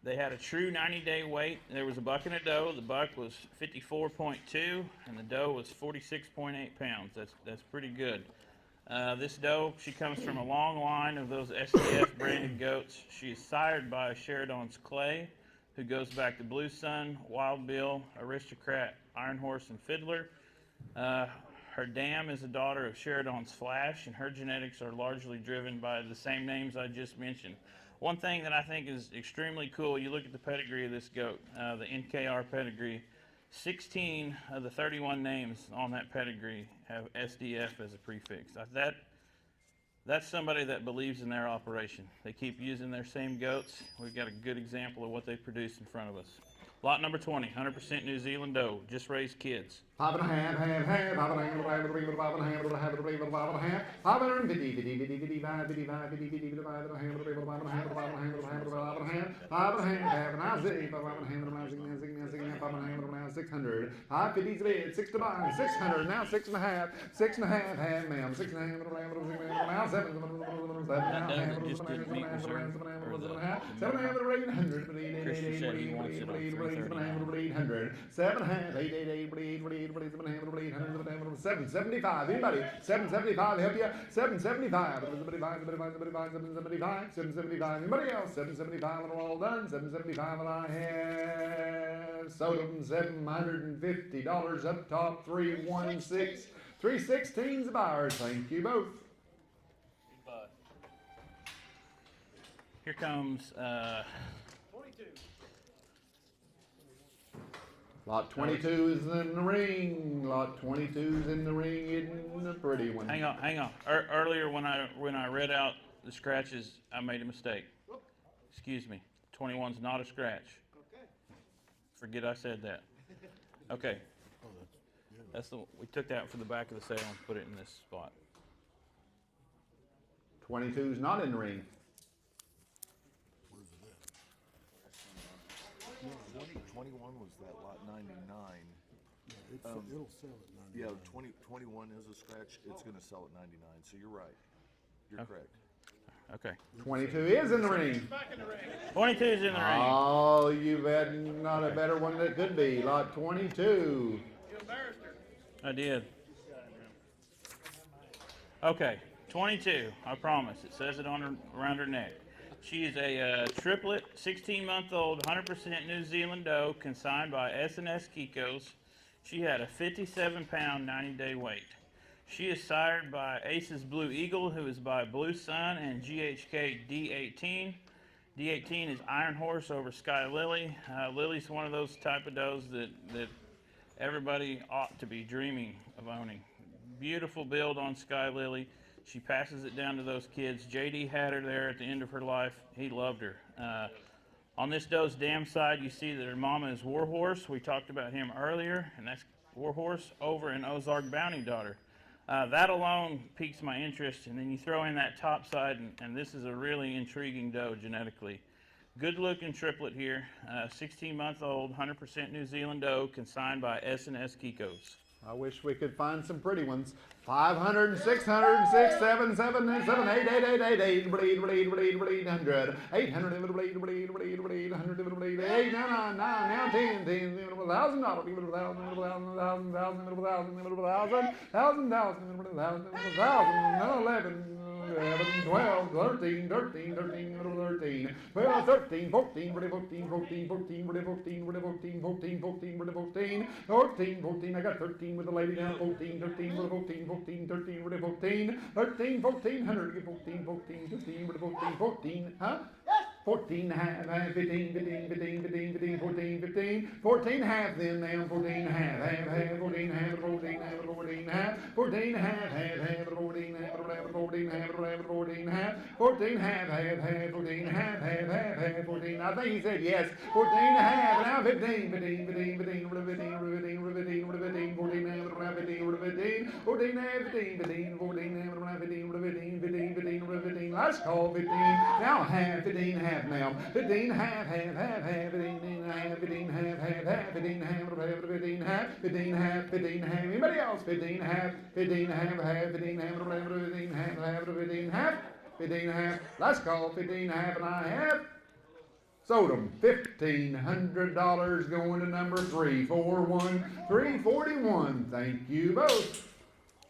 Speaker 2: They had a true 90-day weight. There was a buck and a doe. The buck was 54.2, and the doe was 46.8 pounds. That's pretty good. This doe, she comes from a long line of those SDF branded goats. She is sired by Sheridan's Clay, who goes back to Blue Sun, Wild Bill, Aristocrat, Iron Horse, and Fiddler. Her dam is a daughter of Sheridan's Flash, and her genetics are largely driven by the same names I just mentioned. One thing that I think is extremely cool, you look at the pedigree of this goat, the NKR pedigree. 16 of the 31 names on that pedigree have SDF as a prefix. That's somebody that believes in their operation. They keep using their same goats. We've got a good example of what they produce in front of us. Lot number 20, 100% New Zealand doe, just raised kids.
Speaker 4: 5 and a half, 5 and a half, 5 and a half, 5 and a half, 550, 55, 55, 55, 5 and a half, 5 and a half, 5 and a half, 5 and a half, 5 and a half, and I say 5 and a half, 5 and a half, 600, 550, 6 to buy, 600, now 6 and a half, 6 and a half, half, ma'am, 6 and a half, now 7, 7 and a half, 7 and a half, 7 and a half, 800, 800, 7 and a half, 8, 775. Anybody? 775. Help you? 775. 775. Anybody else? 775. And we're all done. 775. And I have sold them $750 up top. 316. 316's the buyers. Thank you both.
Speaker 2: Goodbye. Here comes
Speaker 5: 22.
Speaker 4: Lot 22 is in the ring. Lot 22 is in the ring. Isn't a pretty one.
Speaker 2: Hang on. Earlier when I read out the scratches, I made a mistake. Excuse me. 21's not a scratch.
Speaker 5: Okay.
Speaker 2: Forget I said that. Okay. We took that from the back of the sale and put it in this spot.
Speaker 4: 22's not in the ring.
Speaker 3: Where's it at? 21 was that lot 99.
Speaker 6: Yeah, it'll sell at 99.
Speaker 3: Yeah, 21 is a scratch. It's going to sell at 99. So you're right. You're correct.
Speaker 2: Okay.
Speaker 4: 22 is in the ring.
Speaker 2: 22's in the ring.
Speaker 4: Oh, you've had not a better one that could be. Lot 22.
Speaker 5: You embarrassed her.
Speaker 2: I did. Okay, 22. I promise. It says it on her around her neck. She is a triplet, 16-month-old, 100% New Zealand doe, consigned by S&S Kiko's. She had a 57-pound, 90-day weight. She is sired by Ace's Blue Eagle, who is by Blue Sun, and GHK D18. D18 is Iron Horse over Sky Lily. Lily's one of those type of does that everybody ought to be dreaming of owning. Beautiful build on Sky Lily. She passes it down to those kids. JD had her there at the end of her life. He loved her. On this doe's dam side, you see that her mama is Warhorse. We talked about him earlier, and that's Warhorse over an Ozark Bounty daughter. That alone piques my interest, and then you throw in that top side, and this is a really intriguing doe genetically. Good looking triplet here, 16-month-old, 100% New Zealand doe, consigned by S&S Kiko's.
Speaker 4: I wish we could find some pretty ones. 500 and 600 6 7 7 8 7 8 8 8 8 8 bleed 100 800 bleed 100 bleed 8 now 9 now 10 $1,000 now 11 12, 13, 13, 13, 13, 12, 13, 14, 14, 14, 14, 14, 14, 14, 14, 14, 14, I got 13 with the lady down, 14, 13, 14, 14, 13, 14, 13, 14, 100, 14, 14, 15, 14, 14, huh? 14 and a half, 15, 15, 15, 15, 15, 14, 15, 14 and a half, then down, 14 and a half, half, 14 and a half, 14 and a half, 14 and a half, 14 and a half, half, 14 and a half, 14 and a half, 14 and a half, 14 and a half, half, 14 and a half, half, 14, I think he said yes, 14 and a half, now 15, 15, 15, 15, 15, 15, 15, 14 and a half, 15, 15, 14 and a half, 15, 15, 14 and a half, 15, 15, 15, 15, 15, let's call 15, now half, 15 and a half now, 15 and a half, half, 15 and a half, 15 and a half, half, 15 and a half, 15 and a half, 15 and a half, 15 and a half, anybody else, 15 and a half, 15 and a half, half, 15 and a half, 15 and a half, half, 15 and a half, 15 and a half, let's call 15 and a half, and I have sold them. $1,500 going to number 341, 341. Thank you both.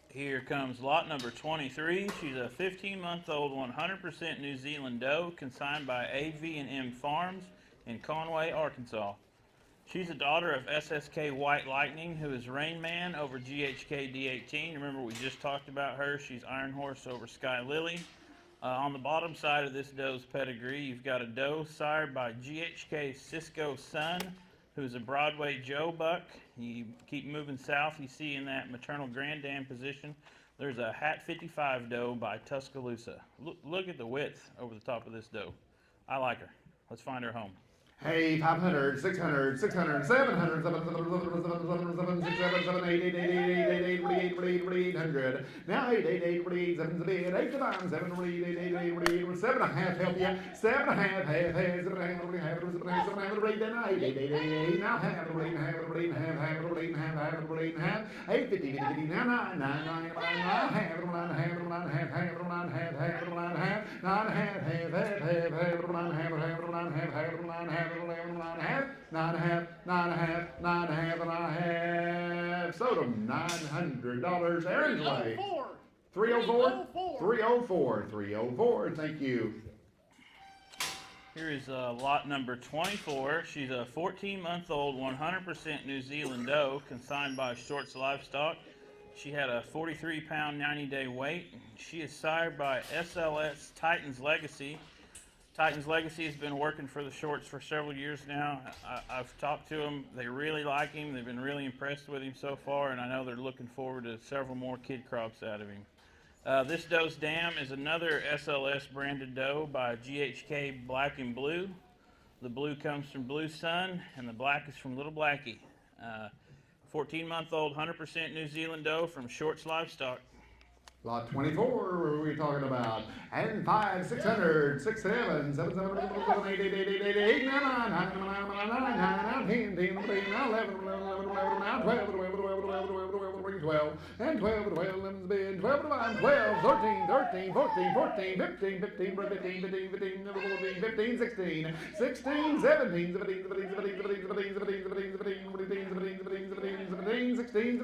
Speaker 2: Here comes lot number 23. She's a 15-month-old 100% New Zealand doe consigned by AV&M Farms in Conway, Arkansas. She's a daughter of SSK White Lightning, who is Rain Man over GHK D18. Remember, we just talked about her. She's Iron Horse over Sky Lily. On the bottom side of this doe's pedigree, you've got a doe sired by GHK Cisco Sun, who's a Broadway Joe buck. You keep moving south, you see in that maternal granddam position, there's a Hat 55 doe by Tuscaloosa. Look at the width over the top of this doe. I like her. Let's find her home.
Speaker 4: Hey, 500, 600, 600, 700, 800. Now 8, 7's a bid, 8 to 9, 7, 7 and a half, help ya, 7 and a half, half, 7 and a half, 7 and a half, 7 and a half, then 8, now half, 8 and a half, 8 and a half, half, 8 and a half, half, 8 and a half, 8, 50, 50, now 9, 9, 9, 9, half, 9 and a half, 9 and a half, half, 9 and a half, half, 9 and a half, 9 and a half, half, half, 9 and a half, 9 and a half, half, 9 and a half, 11 and a half, 9 and a half, 9 and a half, 9 and a half, and I have sold them $900 Aaron's way. 304, 304, 304, thank you.
Speaker 2: Here is lot number 24. She's a 14-month-old 100% New Zealand doe consigned by Shorts Livestock. She had a 43-pound 90-day weight. She is sired by SLS Titan's Legacy. Titan's Legacy has been working for the Shorts for several years now. I've talked to them. They really like him. They've been really impressed with him so far, and I know they're looking forward to several more kid crops out of him. This doe's dam is another SLS branded doe by GHK Black and Blue. The blue comes from Blue Sun, and the black is from Little Blackie. 14-month-old 100% New Zealand doe from Shorts Livestock.
Speaker 4: Lot 24, what are we talking about? And 5, 600, 6, 7, 7, 7, 8, 8, 8, 8, 8, 8, 9, 9, 9, 9, 9, 10, 10, 11, 11, 12, 12, and 12, 11's bid, 12, 12, 13, 13, 14, 14, 15, 15, 15, 15, 15, 14, 15, 16, 16, 17, 17, 17, 17, 17, 17, 17, 16, 17, 16,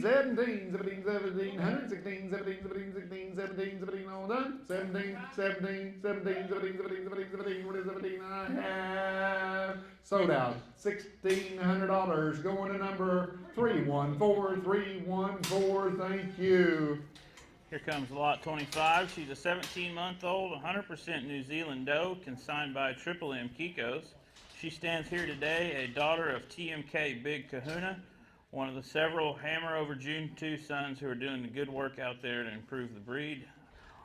Speaker 4: 17, 17, 100, 16, 17, 17, 16, 17, 17, all done. 17, 17, 17, 17, 17, 17, 17, 17, I have sold out. $1,600 going to number 314, 314, thank you.
Speaker 2: Here comes lot 25. She's a 17-month-old, 100% New Zealand doe consigned by Triple M Kiko's. She stands here today, a daughter of TMK Big Kahuna, one of the several Hammer over June 2 sons who are doing the good work out there to improve the breed.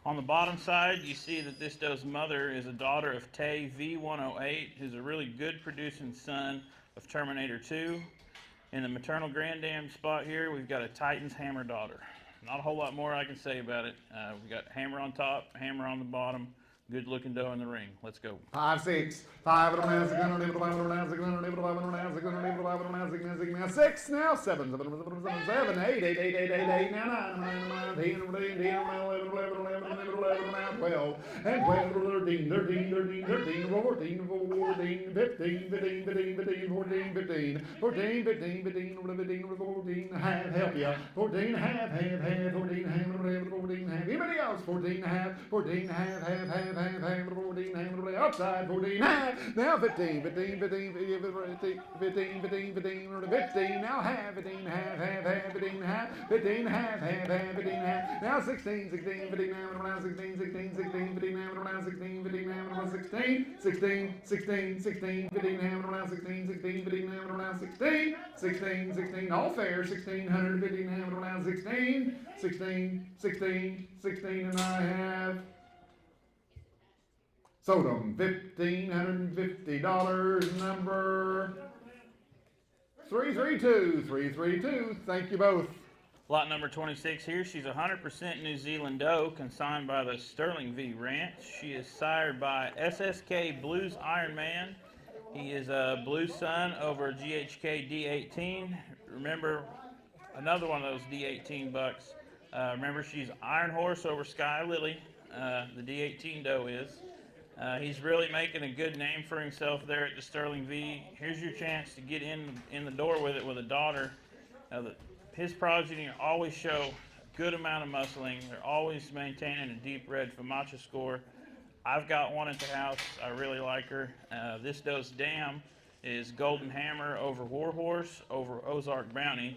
Speaker 2: On the bottom side, you see that this doe's mother is a daughter of Tay V108, who's a really good producing son of Terminator 2. In the maternal granddam spot here, we've got a Titan's Hammer daughter. Not a whole lot more I can say about it. We've got Hammer on top, Hammer on the bottom. Good looking doe in the ring. Let's go.
Speaker 4: 5, 6, 5, 6 now, 7, 8, now 9, 10, 12, and 12, 13, 14, half, help ya, 14, half, 14, anybody else, 14, half, 14, half, 14, outside, 14, half, now 15, 15, now half, 15, half, 15, half, 15, half, 15, half, now 16, 15, 15, 16, 15, 16, 16, all fair, 1600, 15, 16, and I have sold them $1,550, number 332. Thank you both.
Speaker 2: Lot number 26 here. She's 100% New Zealand doe, consigned by the Sterling V Ranch. She is sired by SSK Blues Iron Man. He is a Blue Sun over GHK D18. Remember, another one of those D18 bucks. Remember, she's Iron Horse over Sky Lily. The D18 doe is. He's really making a good name for himself there at the Sterling V. Here's your chance to get in the door with it with a daughter. His progeny always show a good amount of muscling. They're always maintaining a deep red FAMACHA score. I've got one at the house. I really like her. This doe's dam is Golden Hammer over Warhorse over Ozark Bounty.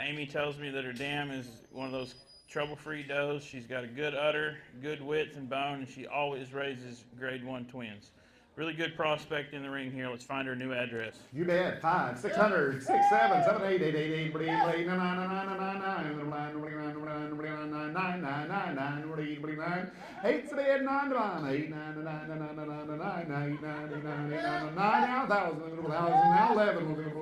Speaker 2: Amy tells me that her dam is one of those trouble-free does. She's got a good udder, good width and bone, and she always raises grade 1 twins. Really good prospect in the ring here. Let's find her new address.
Speaker 4: You bet. 5, 600, 6, 7, 7, 8, 8, 8, 8, 8, 8, 9, 9, 9, 9, 8, 7, 9, 9, 8, 9, 9, 9, 9, now 1,000, now 11, 11,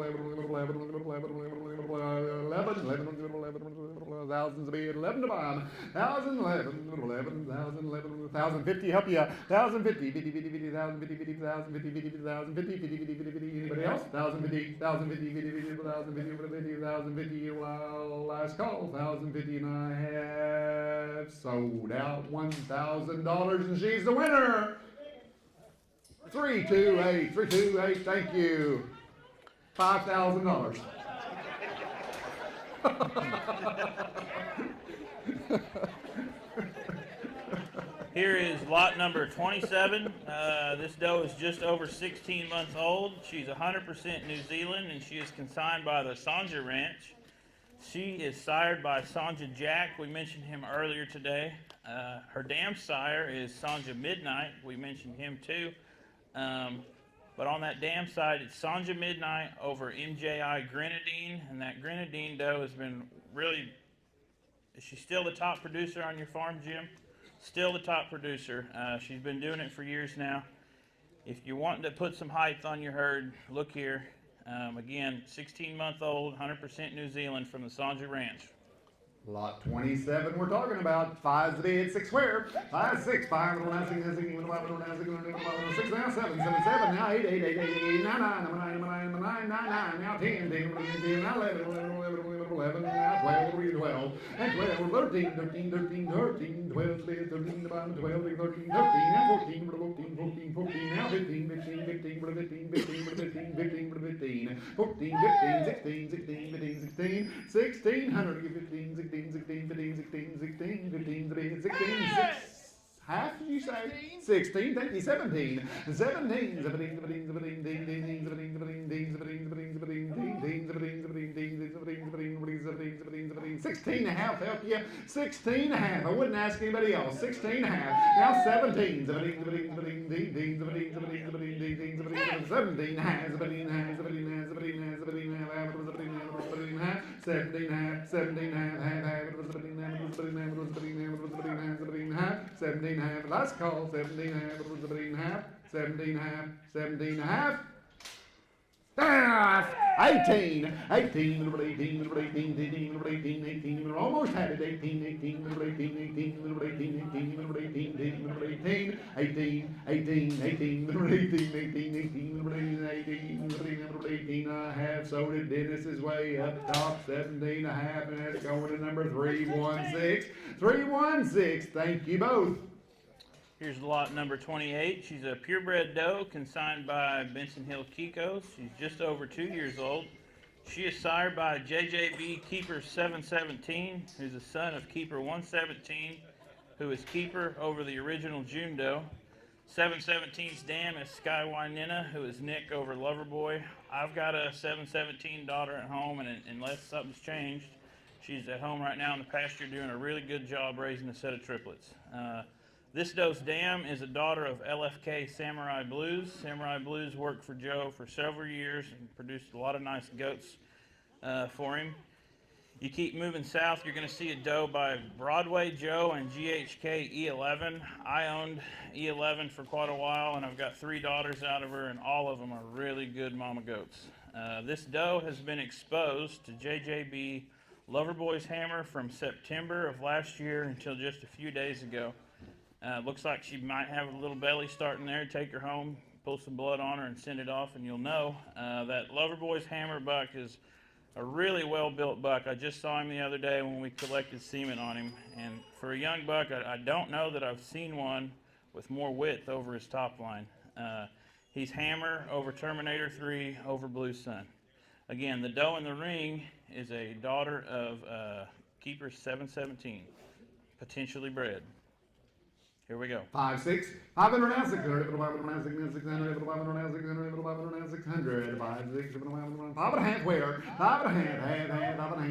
Speaker 4: 11 to bomb, 1,000, 1,050, help you, 1,050, 1,050, anybody else? 1,050, last call, 1,050, and I have sold out $1,000, and she's the winner. 328, thank you. $5,000.
Speaker 2: Here is lot number 27. This doe is just over 16 months old. She's 100% New Zealand, and she is consigned by the Sanja Ranch. She is sired by Sanja Jack. We mentioned him earlier today. Her dam sire is Sanja Midnight. We mentioned him too. But on that dam side, it's Sanja Midnight over MJI Grenadine, and that Grenadine doe has been really, is she still the top producer on your farm, Jim? Still the top producer. She's been doing it for years now. If you're wanting to put some height on your herd, look here. Again, 16-month-old, 100% New Zealand from the Sanja Ranch.
Speaker 4: Lot 27 we're talking about. 5's the bid, 6 square. 5, 6, 5, 6, 6, 6, 6, now 7, 7, 7, now 8, 8, 8, 8, 8, 9, 9, 9, 9, 9, 9, now 10, 10, 10, now 11, 11, now 12, 12, and 12, 13, 13, 13, 13, 12, 13, the bottom, 12, 13, 13, now 14, 14, 14, 14, now 15, 15, 15, 15, 15, 15, 15, 15, 14, 15, 16, 16, 15, 16, 1600, 15, 16, 16, 15, 16, 16, 15, 16, 6. Half did you say? 16, thank you, 17. 17, 16 and a half, help you. 16 and a half. I wouldn't ask anybody else. 16 and a half. Now 17. 17 and a half. 17 and a half, last call, 17 and a half, 17 and a half, 17 and a half, 17 and a half. 18, 18, little 18, little 18, 18, little 18, 18, almost had it, 18, 18, little 18, 18, little 18, 18, little 18, 18, little 18, 18, 18, 18, little 18, 18, 18, little 18, 18, little 18, I have, so did Dennis is way up top, 17 and a half, and that's going to number 316, 316, thank you both.
Speaker 2: Here's lot number 28. She's a purebred doe consigned by Benson Hill Kiko. She's just over 2 years old. She is sired by JJB Keeper 717, who's a son of Keeper 117, who is Keeper over the original June doe. 717's dam is Sky Wynina, who is Nick over Loverboy. I've got a 717 daughter at home, and unless something's changed, she's at home right now in the pasture doing a really good job raising a set of triplets. This doe's dam is a daughter of LFK Samurai Blues. Samurai Blues worked for Joe for several years and produced a lot of nice goats for him. You keep moving south, you're going to see a doe by Broadway Joe and GHK E11. I owned E11 for quite a while, and I've got 3 daughters out of her, and all of them are really good mama goats. This doe has been exposed to JJB Loverboy's hammer from September of last year until just a few days ago. Looks like she might have a little belly starting there. Take her home, pull some blood on her, and send it off, and you'll know. That Loverboy's hammer buck is a really well-built buck. I just saw him the other day when we collected semen on him, and for a young buck, I don't know that I've seen one with more width over his top line. He's hammer over Terminator 3 over Blue Sun. Again, the doe in the ring is a daughter of Keeper 717, potentially bred. Here we go.
Speaker 4: 5, 6, 500 now, 600, 500 600, 500 600, 500 600, 5, 6, 7, 5 and a half where? 5 and a half, half, 5 and a half, 5 and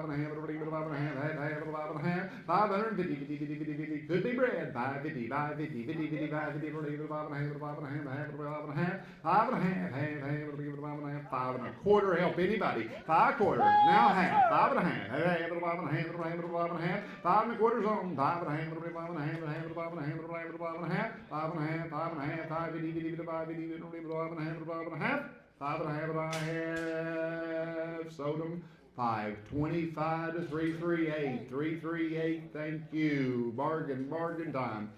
Speaker 4: a half, 550, 50, 50, 50, 50, could be bred, 550, 550, 50, 50, 550, 5 and a half, 5 and a half, 5 and a half, 5 and a half, half, 5 and a quarter, help anybody, 5 quarters, now half, 5 and a half, 5 and a half, 5 and a quarter zone, 5 and a half, 5 and a half, 5 and a half, 5 and a half, 5 and a half, 5 and a half, 5 and a half, 5 and a half, 5 and a half, 5 and a half, sold them 525 to 338, 338. Thank you. Bargain time.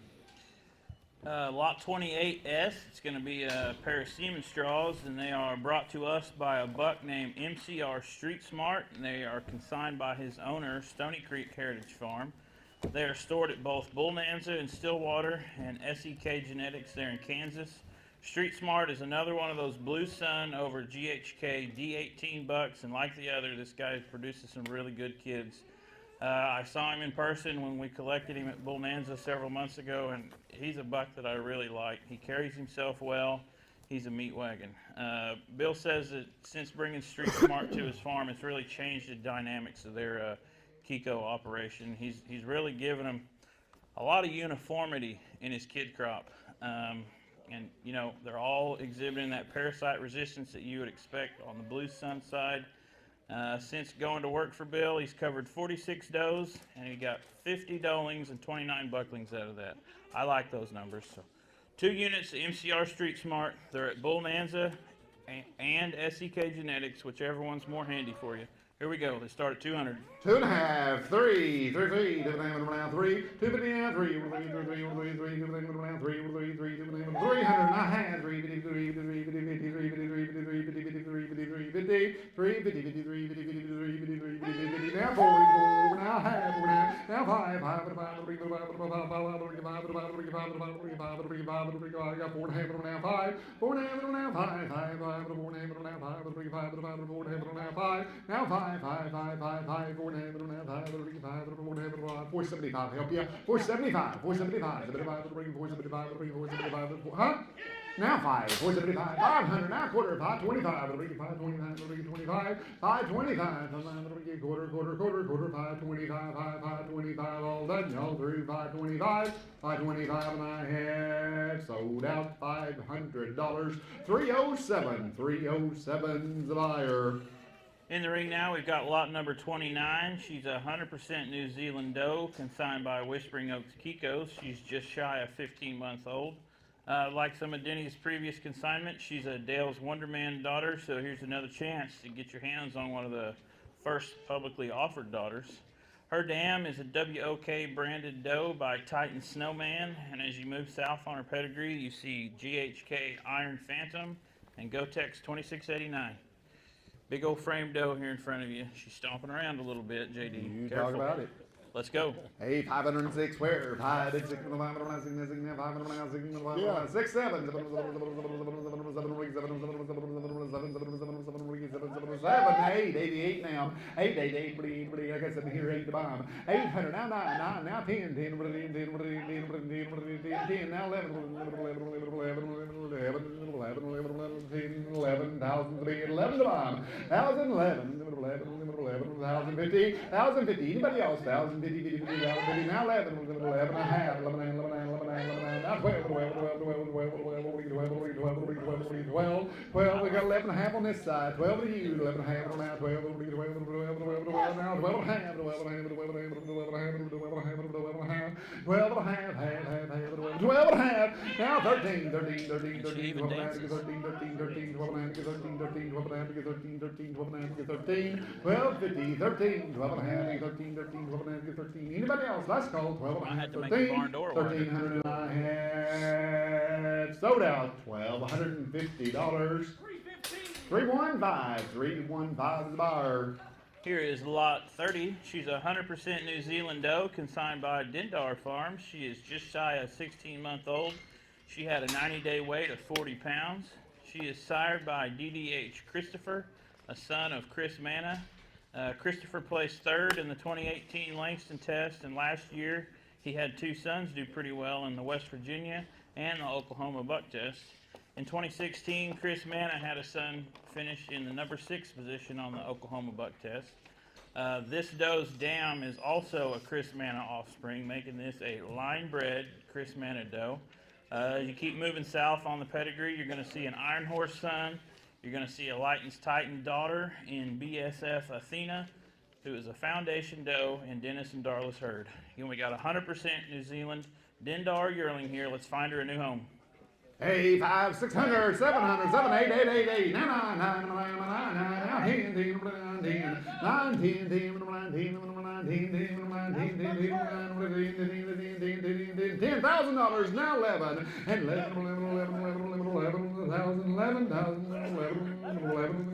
Speaker 2: Lot 28S, it's going to be a pair of semen straws, and they are brought to us by a buck named MCR Street Smart, and they are consigned by his owner, Stony Creek Heritage Farm. They are stored at both Bullnanza in Stillwater and SEK Genetics there in Kansas. Street Smart is another one of those Blue Sun over GHK D18 bucks, and like the other, this guy produces some really good kids. I saw him in person when we collected him at Bullnanza several months ago, and he's a buck that I really like. He carries himself well. He's a meat wagon. Bill says that since bringing Street Smart to his farm, it's really changed the dynamics of their Kiko operation. He's really given them a lot of uniformity in his kid crop. And you know, they're all exhibiting that parasite resistance that you would expect on the Blue Sun side. Since going to work for Bill, he's covered 46 does, and he got 50 doelings and 29 bucklings out of that. I like those numbers. So 2 units of MCR Street Smart. They're at Bullnanza and SEK Genetics, whichever one's more handy for you. Here we go. They start at 200.
Speaker 4: 2 and a half, 3, 3, 3, 2 and a half, around 3, 250 now, 3, 3, 3, 3, 3, 3, 2 around 3, 3, 3, 300, not half, 3, 50, 3, 50, 50, 50, 3, 50, 3, 50, 3, 50, 50, 3, 50, 3, 50, 3, 50, 50, 3, 50, 50, 3, 50, 3, 50, 50, now 4, now half, now 5, 5, 5, 3, 5, 5, 5, 5, 5, 5, I got 4 and a half, now 5, 4 and a half, now 5, 5, 5, 4 and a half, now 5, 3, 5, 5, 4 and a half, now 5, now 5, 5, 5, 5, 5, 4 and a half, now 5, 3, 5, 4 and a half, 475, help you, 475, 475, 475, 475, huh? Now 5, 475, 500, now quarter, 525, 525, 525, quarter, 525, 525, all done, y'all through 525, 525, and I have sold out $500, 307, 307's the buyer.
Speaker 2: In the ring now, we've got lot number 29. She's a 100% New Zealand doe, consigned by Whispering Oaks Kikos. She's just shy of 15 months old. Like some of Denny's previous consignments, she's a Dale's Wonderman daughter, so here's another chance to get your hands on one of the first publicly offered daughters. Her dam is a WOK branded doe by Titan Snowman, and as you move south on her pedigree, you see GHK Iron Phantom and Gotex 2689. Big old frame doe here in front of you. She's stomping around a little bit, JD.
Speaker 4: You
Speaker 2: Careful.
Speaker 4: talk about it.
Speaker 2: Let's go.
Speaker 4: Hey, 506 where? 506, 6, 7, 8, 88 now. 8, 8, 8, I guess I'm here, 8 to bomb. 800, now 9, now 10, 10, now 11, 11 to bomb. 1,011, 1,050, 1,050. Anybody else? 1,050, now 11, 11 and a half, 11 and 11 and 11 and 11 and now 12, 12. We got 11 and a half on this side, 12 to you, 11 and a half on that, 12 now, 12 and a half, 12 and a half, 12 and a half, 12 and a half, 12 and a half, now 13, 13, 13, 13, 12 and a half, 13, 13, 13, 12 and a half, 13, 13, 12 and a half, 13, 13, 12 and a half, 13, 12, 50, 13, 12 and a half, 13, 13, 12 and a half, 13. Anybody else? Last call, 12 and a half, 13, 1,300 and a half. Sold out, $1,250. 315, 315 is the bar.
Speaker 2: Here is lot 30. She's a 100% New Zealand doe consigned by Dindar Farm. She is just shy of 16-month-old. She had a 90-day weight of 40 pounds. She is sired by DDH Christopher, a son of Chris Manna. Christopher placed third in the 2018 Langston test, and last year he had two sons do pretty well in the West Virginia and the Oklahoma buck test. In 2016, Chris Manna had a son finish in the number 6 position on the Oklahoma buck test. This doe's dam is also a Chris Manna offspring, making this a line-bred Chris Manna doe. As you keep moving south on the pedigree, you're going to see an Iron Horse son. You're going to see a Lightens Titan daughter in BSF Athena, who is a foundation doe in Dennis and Darla's herd. Again, we got 100% New Zealand Dindar yearling here. Let's find her a new home.
Speaker 4: Hey, 5, 600, 700, 7, 8, 8, 8, 8, 9, 9, 9, 9, 9, 10, 10, 9, 10, 10, 10,000 now 11 and 11, 11, 11, 11, 11, 11, 11,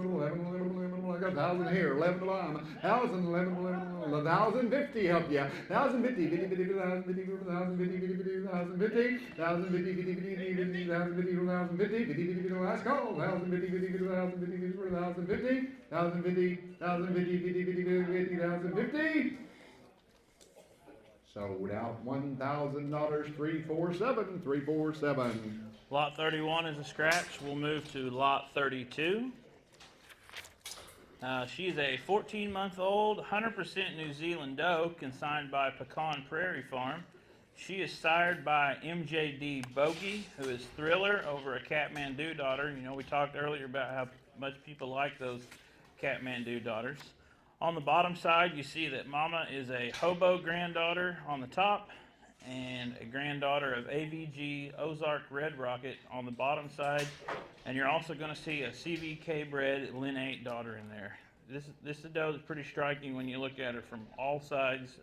Speaker 4: 1,000 here, 11 to 1, 1,000, 11, 11, 1,050 help you, 1,050, 50, 50, 1,050, 1,050, 1,050, 1,050, 50, 50, 1,050, 1,050, 50, 50, last call, 1,050, 50, 50, 1,050, 1,050, 1,050, 1,050, 50, 50, 50, 1,050. Sold out $1,000, 347, 347.
Speaker 2: Lot 31 is a scratch. We'll move to lot 32. She's a 14-month-old, 100% New Zealand doe consigned by Pecan Prairie Farm. She is sired by MJD Bogey, who is Thriller over a Kathmandu daughter. You know, we talked earlier about how much people like those Kathmandu daughters. On the bottom side, you see that Mama is a Hobo granddaughter on the top and a granddaughter of AVG Ozark Red Rocket on the bottom side. And you're also going to see a CVK bred Lin 8 daughter in there. This doe is pretty striking when you look at her from all sides.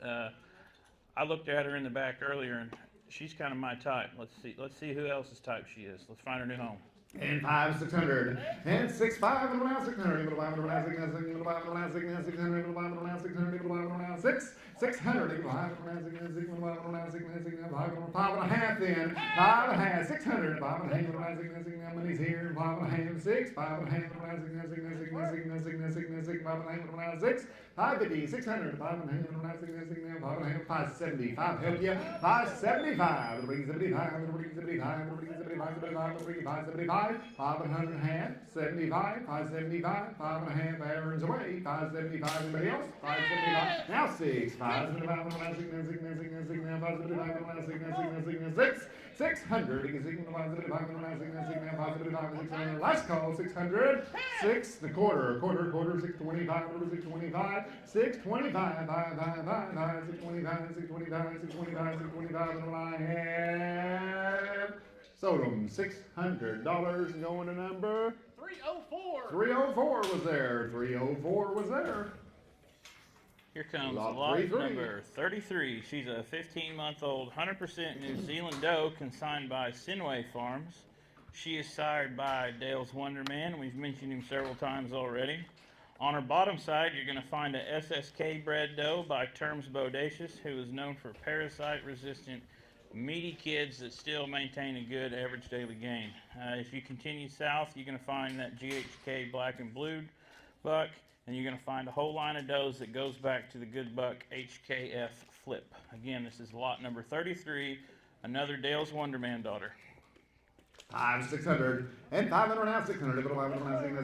Speaker 2: I looked at her in the back earlier, and she's kind of my type. Let's see who else's type she is. Let's find her new home.
Speaker 4: And 5, 600, and 6, 5, and around 600, 6, 600, 5 and a half then, 5 and a half, 600, 5 and a half, money's here, 5 and a half, 6, 5 and a half, 5 and a half, 6, 550, 600, 5 and a half, 575, help you, 575, 5 and a half, 75, 575, 5 and a half, Aaron's away, 575, anybody else? 575, now 6, 575, 600, last call, 600, 6, the quarter, 625, 625, 625, 625, 625, 625, 625, and I have Sold them $600 going to number
Speaker 2: 304.
Speaker 4: 304 was there. 304 was there.
Speaker 2: Here comes
Speaker 4: Lot
Speaker 2: lot
Speaker 4: 33.
Speaker 2: number 33. She's a 15-month-old, 100% New Zealand doe consigned by Sinway Farms. She is sired by Dale's Wonderman. We've mentioned him several times already. On her bottom side, you're going to find a SSK bred doe by Terms Bodacious, who is known for parasite-resistant, meaty kids that still maintain a good average daily gain. If you continue south, you're going to find that GHK black and blue buck, and you're going to find a whole line of does that goes back to the good buck HKF flip. Again, this is lot number 33, another Dale's Wonderman daughter.
Speaker 4: 600 and 500 now 600 500 500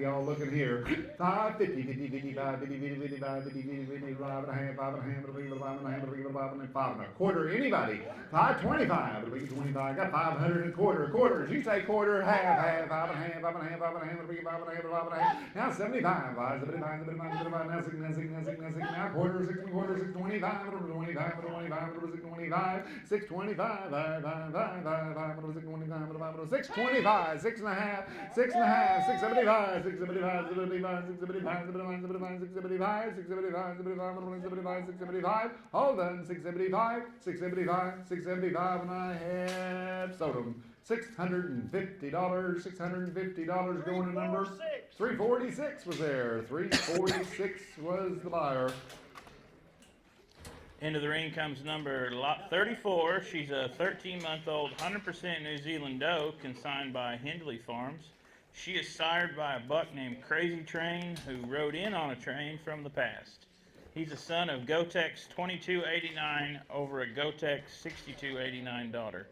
Speaker 4: y'all looking here 550 5 and a quarter anybody 525 got 500 and quarters you say quarter half 5 and a half now 75 now 625 now quarter 625 625 6 and a half 675 hold on 675 and I have sold them $650 going to number 346 was there. 346 was the buyer.
Speaker 2: Into the ring comes number lot 34. She's a 13-month-old, 100% New Zealand doe consigned by Hindley Farms. She is sired by a buck named Crazy Train, who rode in on a train from the past. He's a son of Gotex 2289 over a Gotex 6289 daughter.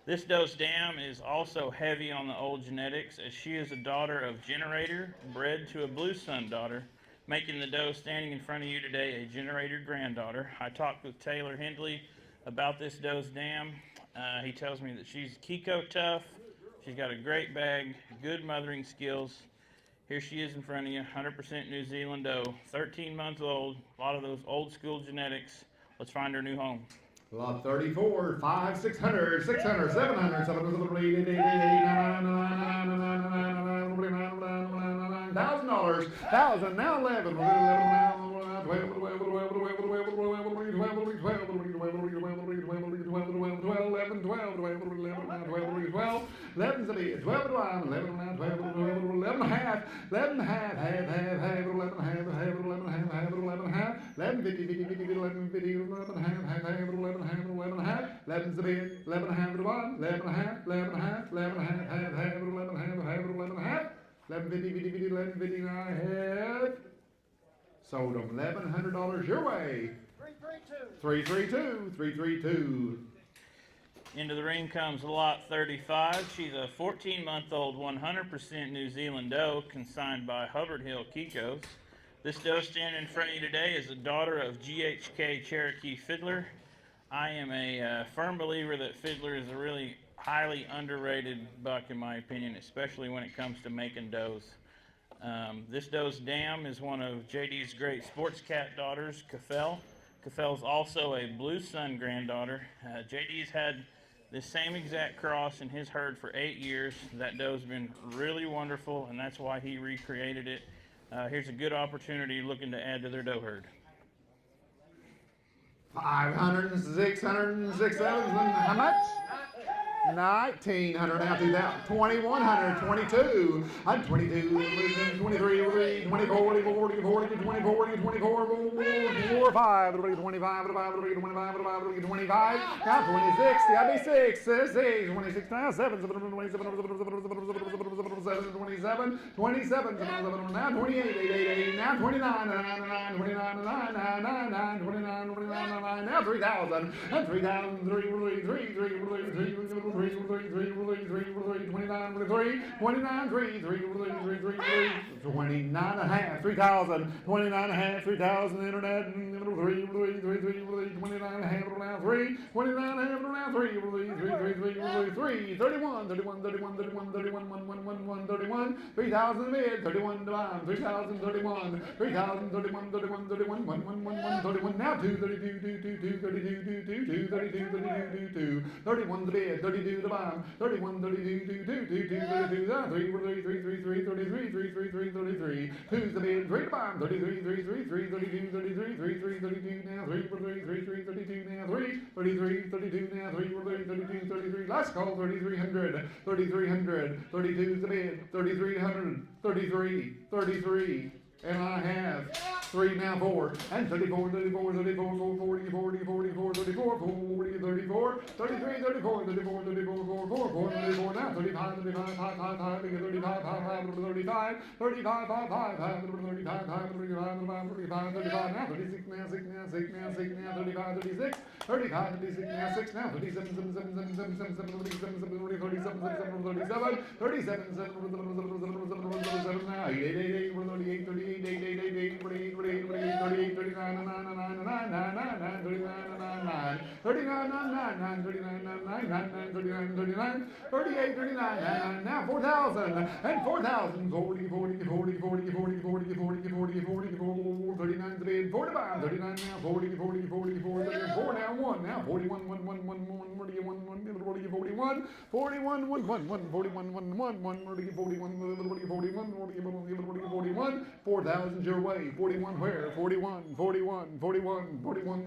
Speaker 2: This doe's dam is also heavy on the old genetics, as she is a daughter of Generator, bred to a Blue Sun daughter, making the doe standing in front of you today a Generator granddaughter. I talked with Taylor Hindley about this doe's dam. He tells me that she's Kiko tough, she's got a great bag, good mothering skills. Here she is in front of you, 100% New Zealand doe, 13 months old, a lot of those old school genetics. Let's find her new home.
Speaker 4: Lot 34, 5, 600, 600, 700, 700, $1,000, 1,000, now 11, 11's a bit, 12 to 1, 11 and a half, 11 and a half, 11 and a half, 11 and a half, 11 and a half, 11 and a half, 11 50, 50, 50, 11 50, 11 and a half, 11 and a half, 11 and a half, 11's a bit, 11 and a half to 1, 11 and a half, 11 and a half, 11 and a half, 11 and a half, 11 and a half, 11 50, 50, 50, 11 50, and I have sold them $1,100 your way. 332, 332.
Speaker 2: Into the ring comes lot 35. She's a 14-month-old, 100% New Zealand doe consigned by Hubbard Hill Kikos. This doe standing in front of you today is a daughter of GHK Cherokee Fiddler. I am a firm believer that Fiddler is a really highly underrated buck in my opinion, especially when it comes to making does. This doe's dam is one of JD's great sports cat daughters, Caffell. Caffell's also a Blue Sun granddaughter. JD's had this same exact cross in his herd for 8 years. That doe's been really wonderful, and that's why he recreated it. Here's a good opportunity looking to add to their doe herd.
Speaker 4: 500, 600, 600, how much? 1,900 now, 2,000, 2,100, 22, 22, 23, 24, 24, 24, 24, 5, 25, 25, now 26, gotta be 6, 26 now, 7, 27, 27, 27, now 28, 8, now 29, 29, now 3,000, and 3,000, 3, 29 and a half, 3,000, 29 and a half, 3,000, internet, 29 and a half, around 3, 29 and a half, around 3, 31, 31, 31, 31, 31, 1, 1, 1, 1, 31, 3,000 mid, 31 divine, 3,000, 31, 3,000, 31, 31, 31, 1, 1, 1, 1, 31, now 2, 32, 2, 2, 2, 32, 2, 2, 2, 32, 32, 2, 2, 31 the bid, 32 the bomb, 31, 32, 2, 2, 2, 2, 32, 3, 3, 3, 3, 3, 33, 3, 3, 3, 33, 2's the bid, 3 the bomb, 33, 3, 3, 3, 32, 33, 3, 3, 32, now 3, 3, 3, 3, 32, now 3, 33, 32, now 3, 32, 33, last call, 3,300, 3,300, 32's the bid, 3,300, 33, 33, and I have 3 now 4, and 34, 34, 34, 40, 40, 44, 34, 40, 34, 33, 34, 34, 34, 4, 4, 4, 34, now 35, 35, 5, 5, 5, 35, 5, 5, 35, 35, 5, 5, 5, 35, 5, 35, 35, 35, now 36, now 6, now 6, now 6, now 35, 36, 35, 36, now 6, now 37, 7, 7, 7, 7, 7, 7, 37, 7, 37, 7, 37, 37, 7, now 8, 8, 8, 38, 38, 8, 8, 8, 8, 48, 48, 48, 38, 39, 9, 9, 9, 9, 9, 9, 39, 9, 9, 39, 9, 9, 9, 39, 9, 9, 9, 9, 39, 39, 38, 39, 9, now 4,000, and 4,000, 40, 40, 40, 40, 40, 40, 40, 40, 40, 39 the bid, 45, 39 now, 40, 40, 40, 40, 4 now, 1, now 41, 1, 1, 1, 1, 41, 1, 41, 41, 1, 1, 1, 41, 1, 1, 1, 41, 41, 4,000 your way, 41 where, 41, 41, 41, 41, 41,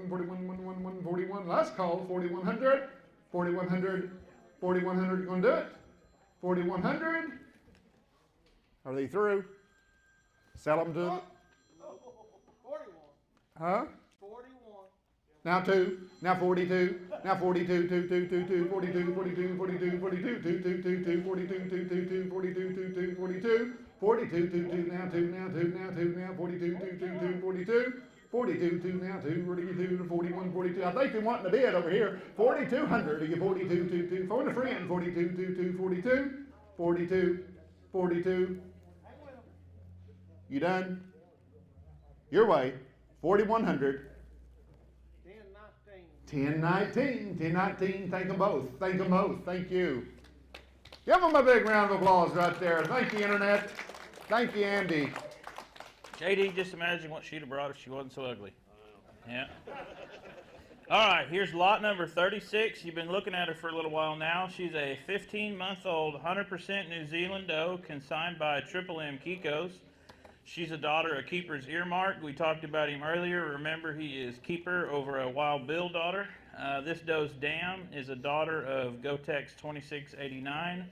Speaker 4: 41, 41, 41, last call, 4,100, 4,100, 4,100, you gonna do it? 4,100? Are they through? Sell them to them?
Speaker 5: 41.
Speaker 4: Huh?
Speaker 5: 41.
Speaker 4: Now 2, now 42, now 42, 2, 2, 2, 2, 42, 42, 42, 42, 2, 2, 2, 2, 42, 2, 2, 2, 42, 2, 2, 42, 42, 2, 2, now 2, now 2, now 2, now 42, 2, 2, 2, 42, 42, 2, now 2, 42, 41, 42. I think they want the bid over here. 4,200, you 42, 2, 2, phone a friend, 42, 2, 2, 42, 42, 42. You done? Your way, 4,100. 1019, 1019, thank them both, thank them both, thank you. Give them a big round of applause right there. Thank you, Internet. Thank you, Andy.
Speaker 2: JD, just imagine what she'd have brought if she wasn't so ugly. Yeah. All right, here's lot number 36. You've been looking at her for a little while now. She's a 15-month-old, 100% New Zealand doe, consigned by Triple M Kiko's. She's a daughter of Keeper's Earmark. We talked about him earlier. Remember, he is Keeper over a Wild Bill daughter. This doe's dam is a daughter of Gotex 2689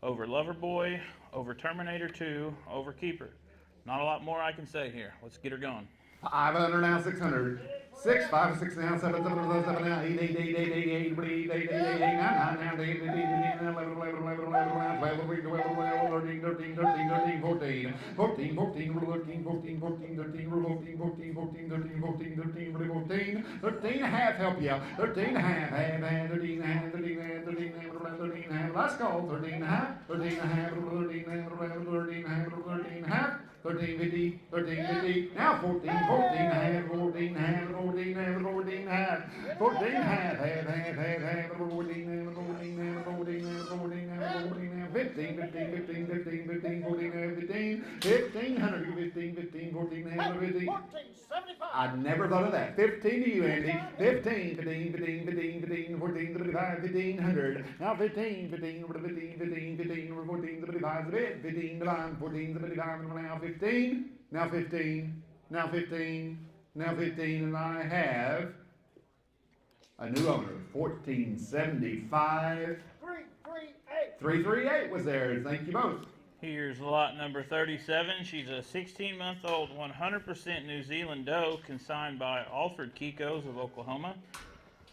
Speaker 2: over Loverboy, over Terminator 2, over Keeper. Not a lot more I can say here. Let's get her going.
Speaker 4: 500 now, 600. 6, 5, 6 now, 7, 7, 7 now, 8, 8, 8, 8, 8, 8, 8, 8, 8, 8, 8, 9, 9 now, 8, 8, 8, 8, 11, 11, 11, 11, 12, 13, 13, 13, 13, 14, 14, 14, 13, 14, 14, 13, 14, 14, 14, 13, 14, 13, 14, 13 and a half, help you out, 13 and a half, 13 and a half, 13 and a half, 13 and a half, 13 and a half, last call, 13 and a half, 13 and a half, 13 and a half, 13 and a half, 13 and a half, 1350, 1350, now 14, 14 and a half, 14 and a half, 14 and a half, 14 and a half, 14 and a half, half, 14 and a half, 14 and a half, 14 and a half, 14 and a half, 14 and a half, 15, 15, 15, 15, 15, 14 and a half, 15, 1500, 15, 15, 14 and a half, 15.
Speaker 5: 1475.
Speaker 4: I never thought of that. 15 to you, Andy. 15, 15, 15, 15, 15, 14, 35, 1500. Now 15, 15, 15, 15, 15, 14, 35, 15, 14, 35, now 15, now 15, now 15, now 15, and I have a new owner, 1475.
Speaker 5: 338.
Speaker 4: 338 was there. Thank you both.
Speaker 2: Here's lot number 37. She's a 16-month-old, 100% New Zealand doe, consigned by Alfred Kiko's of Oklahoma.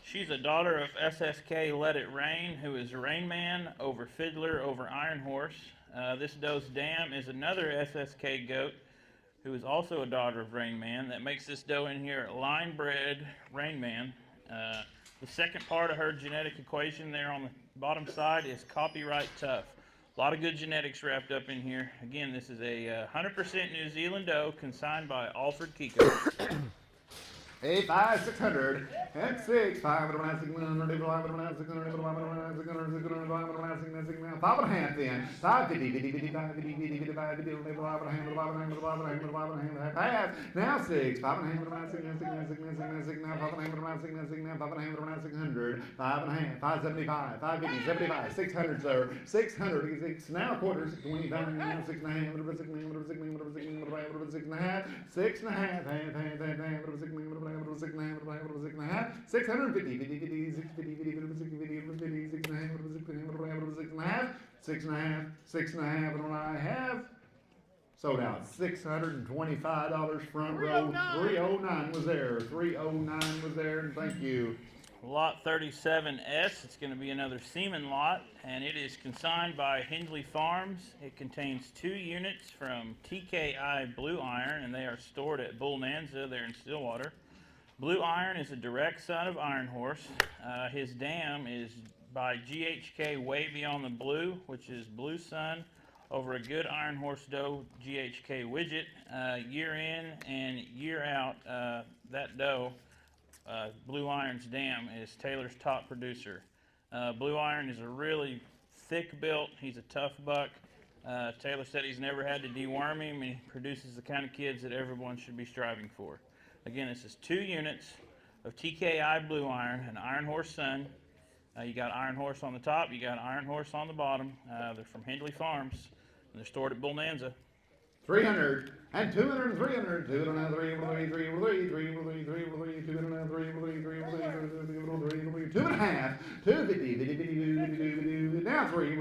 Speaker 2: She's a daughter of SSK Let It Rain, who is Rain Man over Fiddler over Iron Horse. This doe's dam is another SSK goat, who is also a daughter of Rain Man. That makes this doe in here line bred Rain Man. The second part of her genetic equation there on the bottom side is copyright tough. A lot of good genetics wrapped up in here. Again, this is a 100% New Zealand doe consigned by Alfred Kiko.
Speaker 4: 8, 5, 600, and 6, 5, 5 and a half then. 550, half. Now 6, 5 and a half, 6, now 5 and a half, 6, 600, 5 and a half, 575, 550, 75, 600, sir. 600, 6, now a quarter, 25, 6 and a half, 6 and a half, 6 and a half, 6 and a half, 650, 50, 50, 6, 50, 50, 50, 6 and a half, 6 and a half, 6 and a half, and I have sold out. $625 front row. 309 was there. 309 was there, and thank you.
Speaker 2: Lot 37S, it's going to be another semen lot, and it is consigned by Hindley Farms. It contains 2 units from TKI Blue Iron, and they are stored at Bonanza there in Stillwater. Blue Iron is a direct son of Iron Horse. His dam is by GHK Way Beyond the Blue, which is Blue Sun over a good Iron Horse doe GHK widget. Year in and year out, that doe, Blue Iron's dam, is Taylor's top producer. Blue Iron is a really thick built, he's a tough buck. Taylor said he's never had to deworm him, and he produces the kind of kids that everyone should be striving for. Again, this is 2 units of TKI Blue Iron, an Iron Horse son. You got Iron Horse on the top, you got Iron Horse on the bottom. They're from Hindley Farms, and they're stored at Bonanza.
Speaker 4: 300 and 200 and 300, 2 and a half, 3, 2 and a half, 2 and a half, 250, now 3,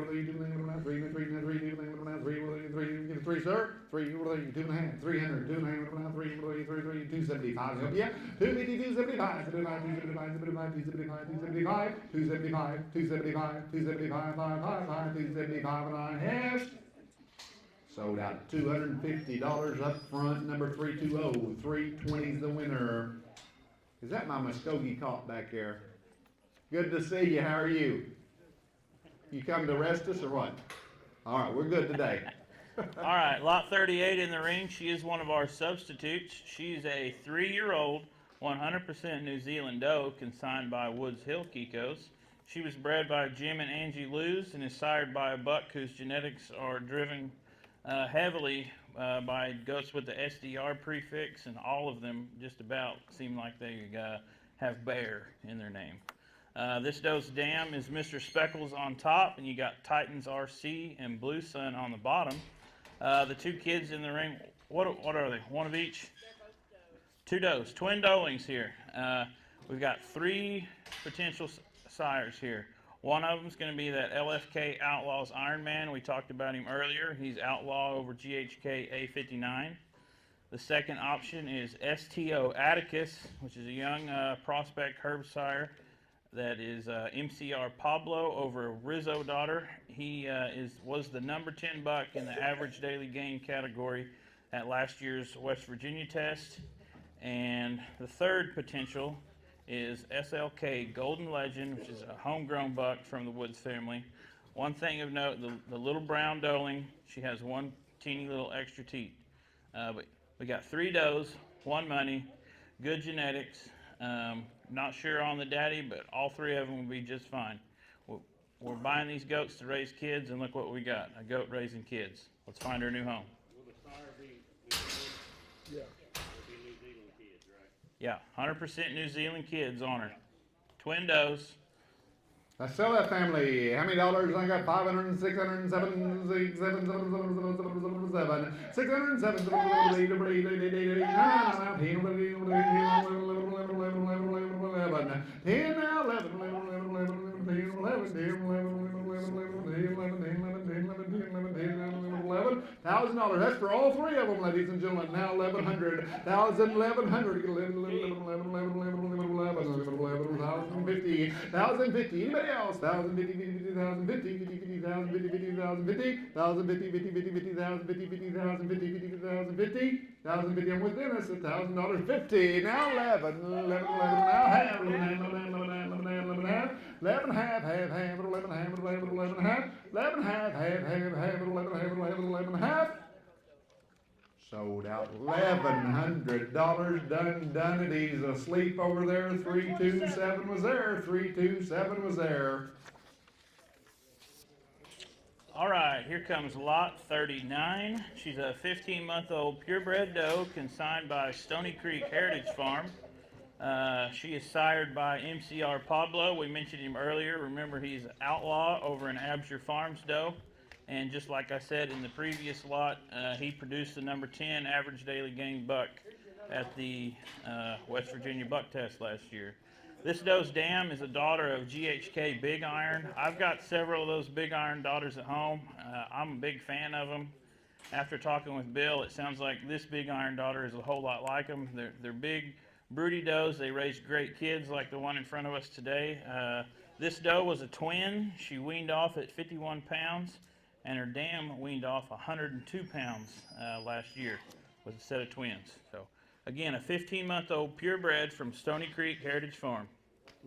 Speaker 4: 3, sir, 3, 2 and a half, 300, 2 and a half, 3, 275, yeah, 250, 275, 275, 275, and I have sold out. $250 up front, number 320. 320's the winner. Is that my Muskogee cock back there? Good to see you. How are you? You come to arrest us or what? All right, we're good today.
Speaker 2: All right, lot 38 in the ring. She is one of our substitutes. She's a 3-year-old, 100% New Zealand doe, consigned by Woods Hill Kikos. She was bred by Jim and Angie Lewis and is sired by a buck whose genetics are driven heavily by goats with the SDR prefix, and all of them just about seem like they have bear in their name. This doe's dam is Mr. Speckles on top, and you got Titans RC and Blue Sun on the bottom. The 2 kids in the ring, what are they? One of each? 2 does, twin doelings here. We've got 3 potential sires here. One of them is going to be that LFK Outlaws Iron Man. We talked about him earlier. He's Outlaw over GHK A59. The second option is STO Atticus, which is a young prospect herb sire that is MCR Pablo over Rizzo Daughter. He was the number 10 buck in the average daily gain category at last year's West Virginia test. And the third potential is SLK Golden Legend, which is a homegrown buck from the Woods family. One thing of note, the little brown doeling, she has 1 teeny little extra teeth. But we got 3 does, 1 money, good genetics. Not sure on the daddy, but all 3 of them will be just fine. We're buying these goats to raise kids, and look what we got, a goat raising kids. Let's find her new home.
Speaker 7: Will the sire be New Zealand?
Speaker 6: Yeah.
Speaker 7: Will be New Zealand kids, right?
Speaker 2: Yeah, 100% New Zealand kids on her. Twin does.
Speaker 4: Let's sell that family. How many dollars? I got 500, 607, 11,000 $1,000. That's for all three of them, ladies and gentlemen. Now 1,100, 1,000, 1,100, 1,050, 1,050. Anybody else? 1,050, 1,050, 1,050, 1,050, 1,050, 1,050. I'm within us, $1,000, 50. Now 11, 11, 11. Now half, 11 half, 11 half, half, half, 11 half, 11 half, 11 half, half, half, half, 11 half, 11 half. Sold out $1,100. Done it. He's asleep over there. 327 was there. 327 was there.
Speaker 2: All right, here comes lot 39. She's a 15-month-old purebred doe consigned by Stony Creek Heritage Farm. She is sired by MCR Pablo. We mentioned him earlier. Remember, he's outlaw over in Absher Farms doe. And just like I said in the previous lot, he produced the number 10 average daily gain buck at the West Virginia buck test last year. This doe's dam is a daughter of GHK Big Iron. I've got several of those Big Iron daughters at home. I'm a big fan of them. After talking with Bill, it sounds like this Big Iron daughter is a whole lot like them. They're big, broody does. They raise great kids like the one in front of us today. This doe was a twin. She weaned off at 51 pounds, and her dam weaned off 102 pounds last year with a set of twins. So again, a 15-month-old purebred from Stony Creek Heritage Farm.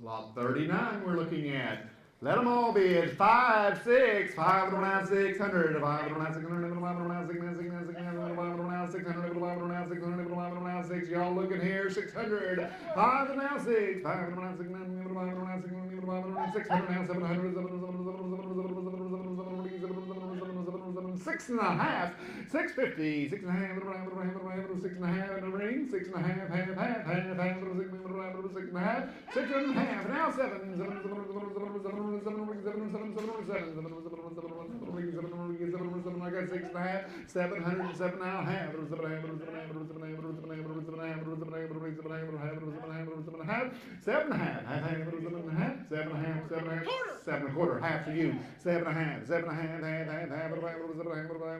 Speaker 4: Lot 39 we're looking at. Let them all bid. 5, 6, 5 around 600, 5 around 600, 5 around 600, 5 around 6. Y'all looking here, 600, 5 around 6, 5 around 6, 5 around 600 now, 700, 6.5, 650, 6.5, 6.5 in the ring, 6.5, half, 6.5, 6.5, now 7, 7, I got 6.5, 707 now, half, 7.25, half to you, 7.5, half,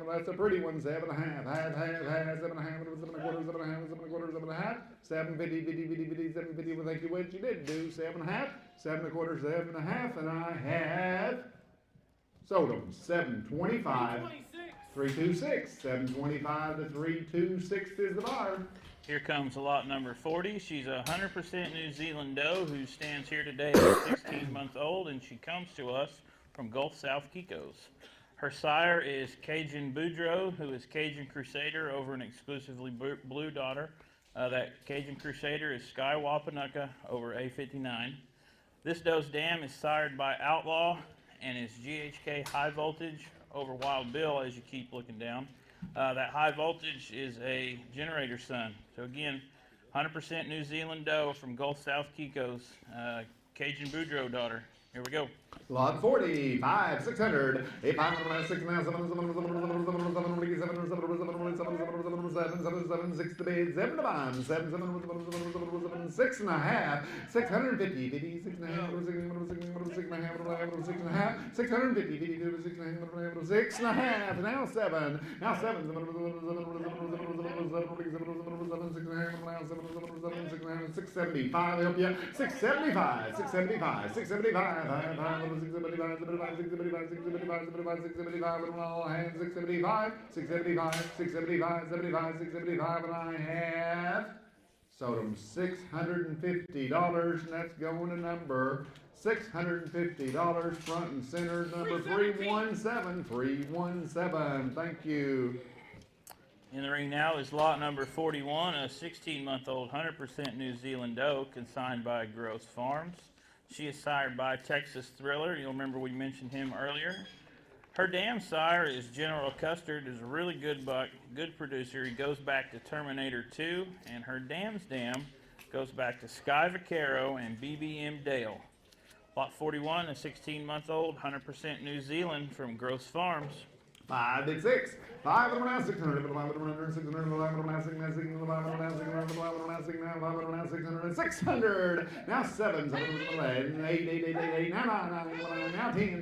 Speaker 4: that's a pretty one, 7.5, half, 7.5, 7.25, 750, 750, well, thank you, what you did do, 7.5, 7.25, 7.5, and I have sold them, 725, 326, 725 to 326 is the buyer.
Speaker 2: Here comes lot number 40. She's a 100% New Zealand doe who stands here today at 16 months old, and she comes to us from Gulf South Kiko's. Her sire is Cajun Boudreaux, who is Cajun Crusader over an exclusively blue daughter. That Cajun Crusader is Sky Wapanucka over A59. This doe's dam is sired by Outlaw and is GHK High Voltage over Wild Bill as you keep looking down. That High Voltage is a generator son. So again, 100% New Zealand doe from Gulf South Kiko's, Cajun Boudreaux daughter. Here we go.
Speaker 4: Lot 40, 5, 600, 8, 5, 6, 9, 7, 6 to bid, 7 to bond, 7, 6.5, 650, 50, 6.5, 650, 6.5, now 7, 675, help you, 675, 675, 675, 675, 675, and all hands, 675, 675, 675, 75, 675, and I have sold them $650, and that's going to number $650 front and center, number 317, 317. Thank you.
Speaker 2: In the ring now is lot number 41, a 16-month-old 100% New Zealand doe consigned by Gross Farms. She is sired by Texas Thriller. You'll remember we mentioned him earlier. Her dam sire is General Custard, is a really good buck, good producer. He goes back to Terminator 2, and her dam's dam goes back to Sky Vaquero and BBM Dale. Lot 41, a 16-month-old, 100% New Zealand from Gross Farms.
Speaker 4: 5 big 6. 5 of them now 600. 5 of them now 600. 5 of them now 600. 5 of them now 600. 5 of them now 600. 5 of them now 600. 600. Now 7. 7 of them 8. 8, 8, 8, 8, 8. Now 9, 9, now 10.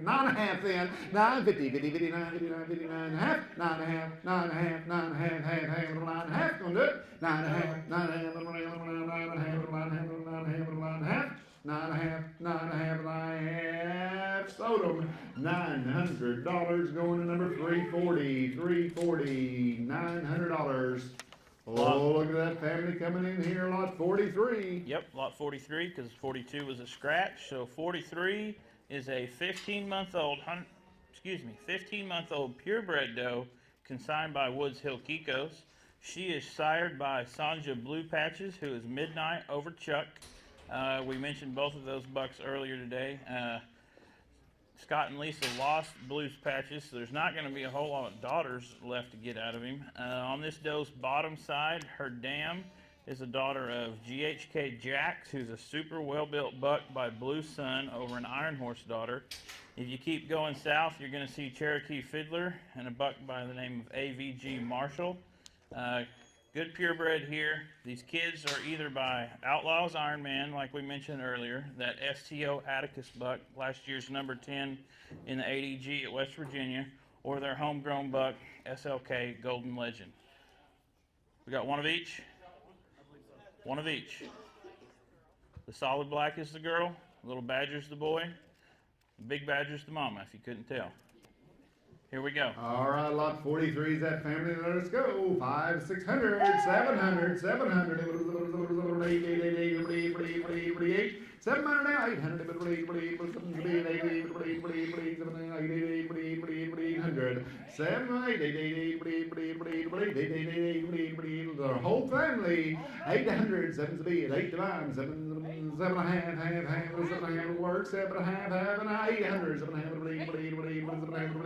Speaker 4: 9 and a half then. 9, 50, 50, 59, 59, 59 and a half. 9 and a half, 9 and a half, 9 and a half, half, 9 and a half. Gonna do it. 9 and a half, 9 and a half, 9 and a half, 9 and a half, 9 and a half, 9 and a half, 9 and a half. 9 and a half, 9 and a half, 9 and a half. Sold them. $900 going to number 340. 340. $900. Oh, look at that family coming in here, lot 43.
Speaker 2: Yep, lot 43, because 42 was a scratch. So 43 is a 15-month-old, 15-month-old purebred doe consigned by Woods Hill Kikos. She is sired by Sanja Blue Patches, who is Midnight over Chuck. We mentioned both of those bucks earlier today. Scott and Lisa lost Blues Patches, so there's not going to be a whole lot of daughters left to get out of him. On this doe's bottom side, her dam is a daughter of GHK Jax, who's a super well-built buck by Blue Sun over an Iron Horse daughter. If you keep going south, you're going to see Cherokee Fiddler and a buck by the name of AVG Marshall. Good purebred here. These kids are either by Outlaws Iron Man, like we mentioned earlier, that STO Atticus buck, last year's number 10 in the ADG at West Virginia, or their homegrown buck, SLK Golden Legend. We got one of each? One of each. The solid black is the girl, the little badger's the boy, the big badger's the mama, if you couldn't tell. Here we go.
Speaker 4: All right, lot 43 is that family. Let us go. 5, 600, 700, 700, 8, 8, 8, 8, 8, 700 now, 800, 800, 7, the whole family, 800, 7 to be at 8 to 9, 7 and a half, half, 7 and a half work, 7 and a half, and 800, 7 and a half,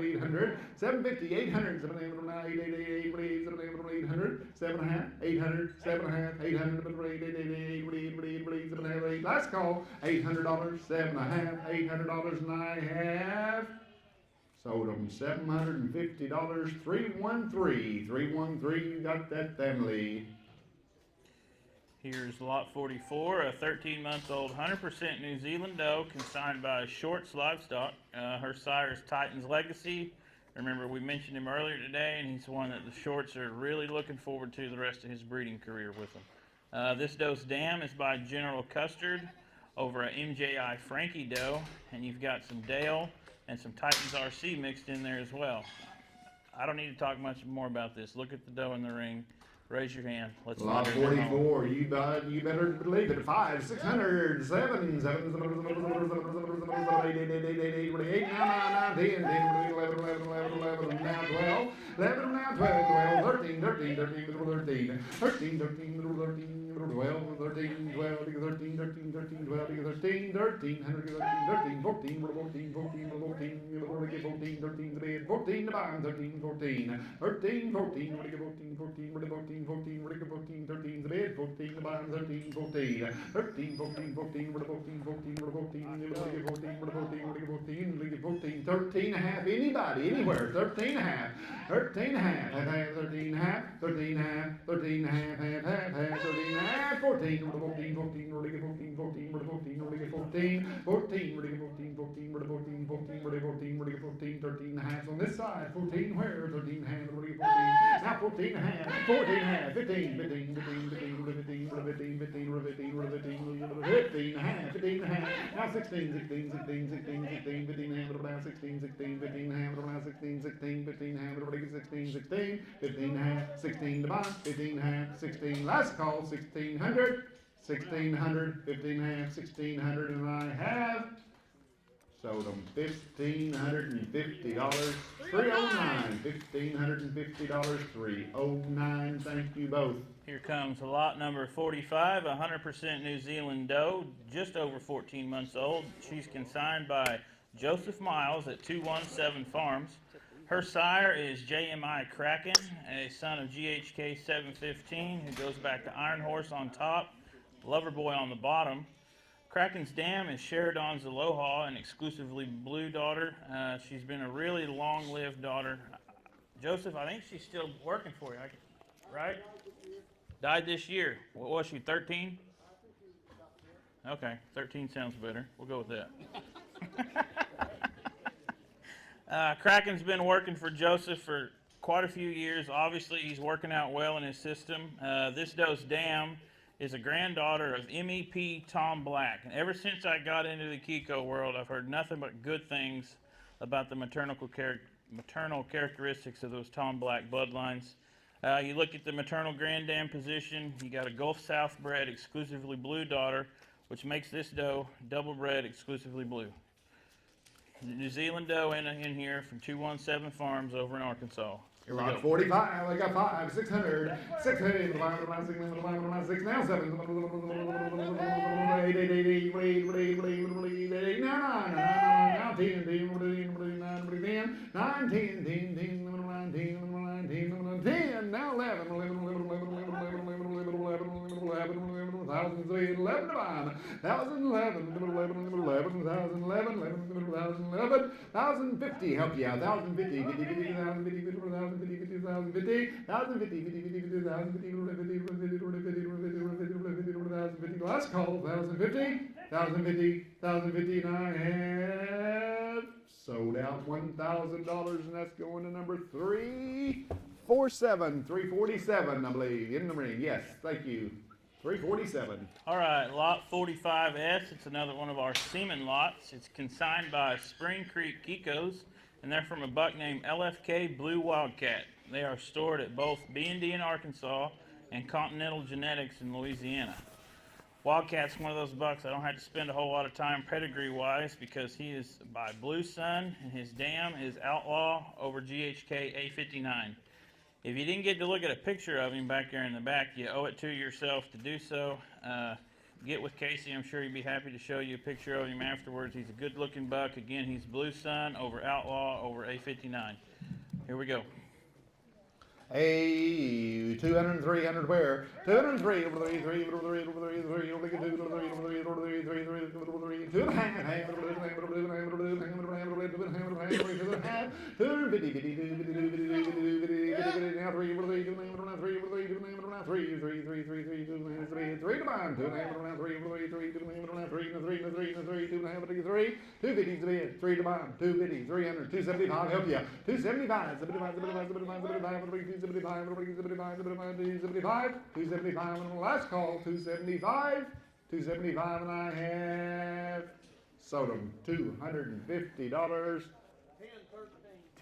Speaker 4: 800, 750, 800, 7 and a half, 800, 7 and a half, 800, 7 and a half, 800, last call, $800, 7 and a half, $800 and a half. Sold them $750, 313, 313, you got that family.
Speaker 2: Here's lot 44, a 13-month-old 100% New Zealand doe consigned by Shorts Livestock. Her sire is Titan's Legacy. Remember, we mentioned him earlier today, and he's one that the Shorts are really looking forward to the rest of his breeding career with him. This doe's dam is by General Custard over a MJI Frankie doe, and you've got some Dale and some Titans RC mixed in there as well. I don't need to talk much more about this. Look at the doe in the ring. Raise your hand. Let's
Speaker 4: lot 44. You better believe it. 5, 600, 7, 7, 8, 8, 9, 10, 10, 11, 11, 11, 11, now 12, 11, now 12, 12, 13, 13, 13, 13, 13, 13, 13, 12, 13, 12, 13, 13, 13, 12, 13, 13, 13, 14, 14, 14, 14, 14, 13, 14, 13, 14, 13, 14, 14, 14, 14, 14, 13, the bed, 14, the bottom, 13, 14, 13, 14, 14, 14, 14, 14, 13 and a half, anybody, anywhere, 13 and a half, 13 and a half, 13 and a half, 13 and a half, 13 and a half, 13 and a half, 14, 14, 14, 14, 14, 14, 14, 13 and a half on this side, 14 where, 13 and a half, 14, now 14 and a half, 14 and a half, 15, 15, 15, 15, 15, 15, 15, 15 and a half, 15 and a half, now 16, 16, 16, 16, 16, 15 and a half, now 16, 16, 15 and a half, now 16, 16, 15 and a half, 16, 16, 15 and a half, 16 to buy, 15 and a half, 16, last call, 1600, 1600, 15 and a half, 1600, and I have sold them $1,550, 309, $1,550, 309. Thank you both.
Speaker 2: Here comes lot number 45, 100% New Zealand doe, just over 14 months old. She's consigned by Joseph Miles at 217 Farms. Her sire is JMI Kraken, a son of GHK 715, who goes back to Iron Horse on top, Lover Boy on the bottom. Kraken's Dam is Sheridan's Aloha, an exclusively blue daughter. She's been a really long-lived daughter. Joseph, I think she's still working for you, right? Died this year. What was she, 13? Okay, 13 sounds better. We'll go with that. Kraken's been working for Joseph for quite a few years. Obviously, he's working out well in his system. This doe's dam is a granddaughter of MEP Tom Black. And ever since I got into the Kiko world, I've heard nothing but good things about the maternal characteristics of those Tom Black bloodlines. You look at the maternal granddam position, you got a Gulf South bred exclusively blue daughter, which makes this doe double bred exclusively blue. New Zealand doe in here from 217 Farms over in Arkansas. Here we
Speaker 4: Lot
Speaker 2: go.
Speaker 4: 45, I got 5, 600, 600, 6 now 7, 8, 8, 8, now 10, 10, now 11, 1,003, 11 to 5, 1,011, 1,050, help you out, 1,050, 50, 50, 1,050, 50, 1,050, 50, 1,050, 1,050, 50, 50, 50, 1,050, 50, last call, 1,050, 1,050, 1,050, and I have sold out $1,000, and that's going to number 347, 347, I believe, in the ring. Yes, thank you. 347.
Speaker 2: All right, lot 45S. It's another one of our semen lots. It's consigned by Spring Creek Kikos, and they're from a buck named LFK Blue Wildcat. They are stored at both B&D in Arkansas and Continental Genetics in Louisiana. Wildcat's one of those bucks I don't have to spend a whole lot of time pedigree-wise because he is by Blue Sun, and his dam is Outlaw over GHK A59. If you didn't get to look at a picture of him back there in the back, you owe it to yourself to do so. Get with Casey. I'm sure he'd be happy to show you a picture of him afterwards. He's a good-looking buck. Again, he's Blue Sun over Outlaw over A59. Here we go.
Speaker 4: Hey, 200, 300 where? 203, 3, 3, 3, 3, 3, 2 and a half, 275, help you. 275, 275, and the last call, 275, and I have sold them $250.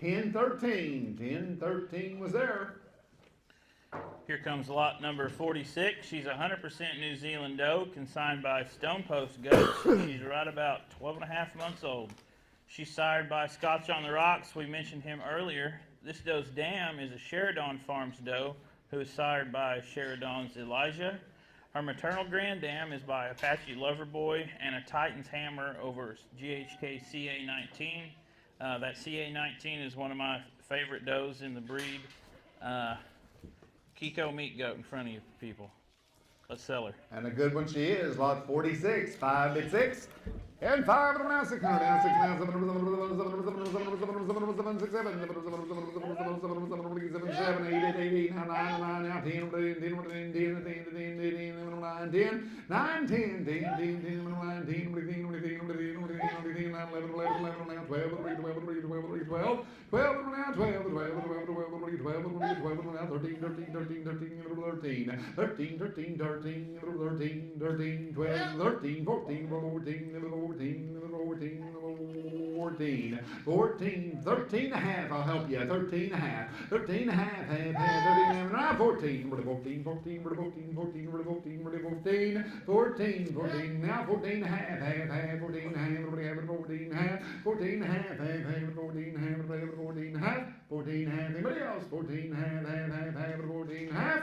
Speaker 4: 1013 was there.
Speaker 2: Here comes lot number 46. She's 100% New Zealand doe, consigned by Stone Post Goats. She's right about 12 and a half months old. She's sired by Scotch on the Rocks. We mentioned him earlier. This doe's dam is a Sheridan Farms doe who is sired by Sheridan's Elijah. Her maternal granddam is by Apache Loverboy and a Titan's Hammer over GHK CA19. That CA19 is one of my favorite does in the breed. Kiko meat goat in front of you people. Let's sell her.
Speaker 4: And a good one she is, lot 46, 5 bid 6. And 5 of them now, 600 now, 6 now, 7, 8, 8, 8, now 9, now 10, 9, 10, 14, 13 and a half, I'll help you, 13 and a half, 13 and a half, 13 and a half, 14, 14, 14, 14, 14, 14, 14, 14, now 14 and a half, 14 and a half, 14 and a half, 14 and a half, 14 and a half, 14 and a half, 14 and a half, anybody else, 14 and a half, 14 and a half,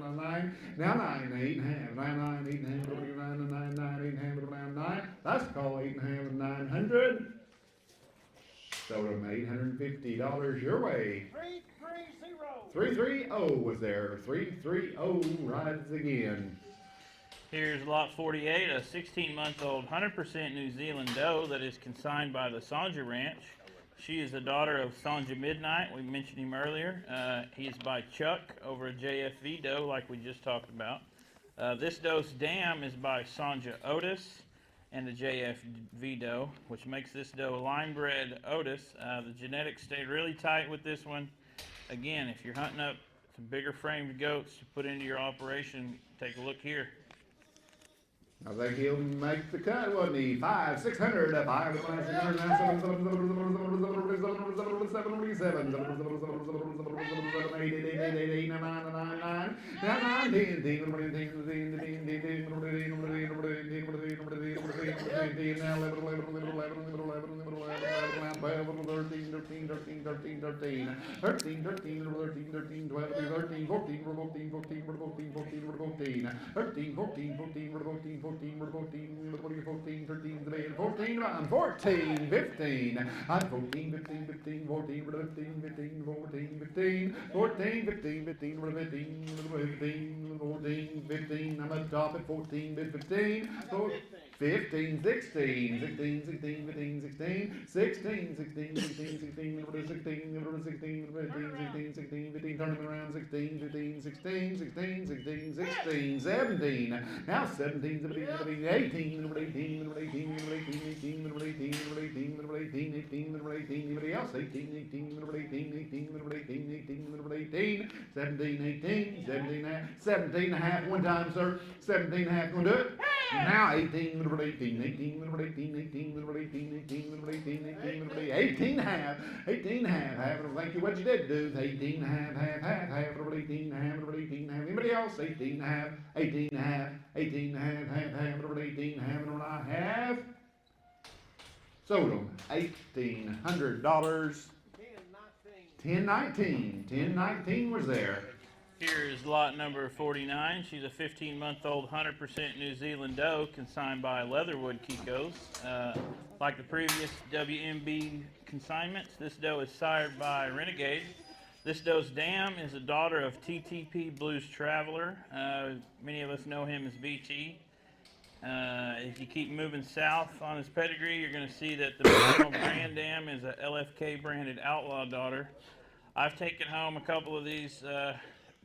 Speaker 4: 9, now 9, 8 and a half, 9, 8 and a half, 9, 8 and a half, 9. That's called 8 and a half, 900. Sold them $850 your way. 330 was there. 330 rides again.
Speaker 2: Here's lot 48, a 16-month-old 100% New Zealand doe that is consigned by the Sonja Ranch. She is the daughter of Sonja Midnight. We mentioned him earlier. He is by Chuck over a JFV doe like we just talked about. This doe's dam is by Sonja Otis and the JFV doe, which makes this doe line-bred Otis. The genetics stayed really tight with this one. Again, if you're hunting up some bigger framed goats to put into your operation, take a look here.
Speaker 4: I think he'll make the cut, wouldn't he? 5, 600, 5, 600, 14, 15. I'm 14, 15, 15, 14, 15, 15, 14, 15, 14, 15, 15, 15, 14, 15. I'm up top at 14, 15, 15, 16, 16, 16, 15, 16, 16, 16, 16, 16, 16, 16, 15, turn them around, 16, 15, 16, 16, 16, 16, 17. Now 17, 17, 18, 18, 18, 18, 18, 18, anybody else? 18, 18, 18, 18, 17, 18, 17 and a half, one time, sir. 17 and a half, gonna do it. Now 18, 18, 18, 18, 18, 18 and a half, 18 and a half, half. Thank you, what you did do. 18 and a half, half, 18 and a half, 18 and a half. Anybody else? 18 and a half, 18 and a half, 18 and a half, half, 18 and a half, and I have sold them $1,800. 1019 was there.
Speaker 2: Here's lot number 49. She's a 15-month-old 100% New Zealand doe consigned by Leatherwood Kiko's. Like the previous WMB consignments, this doe is sired by Renegade. This doe's dam is a daughter of TTP Blues Traveler. Many of us know him as BT. If you keep moving south on his pedigree, you're going to see that the maternal grand dam is a LFK branded outlaw daughter. I've taken home a couple of these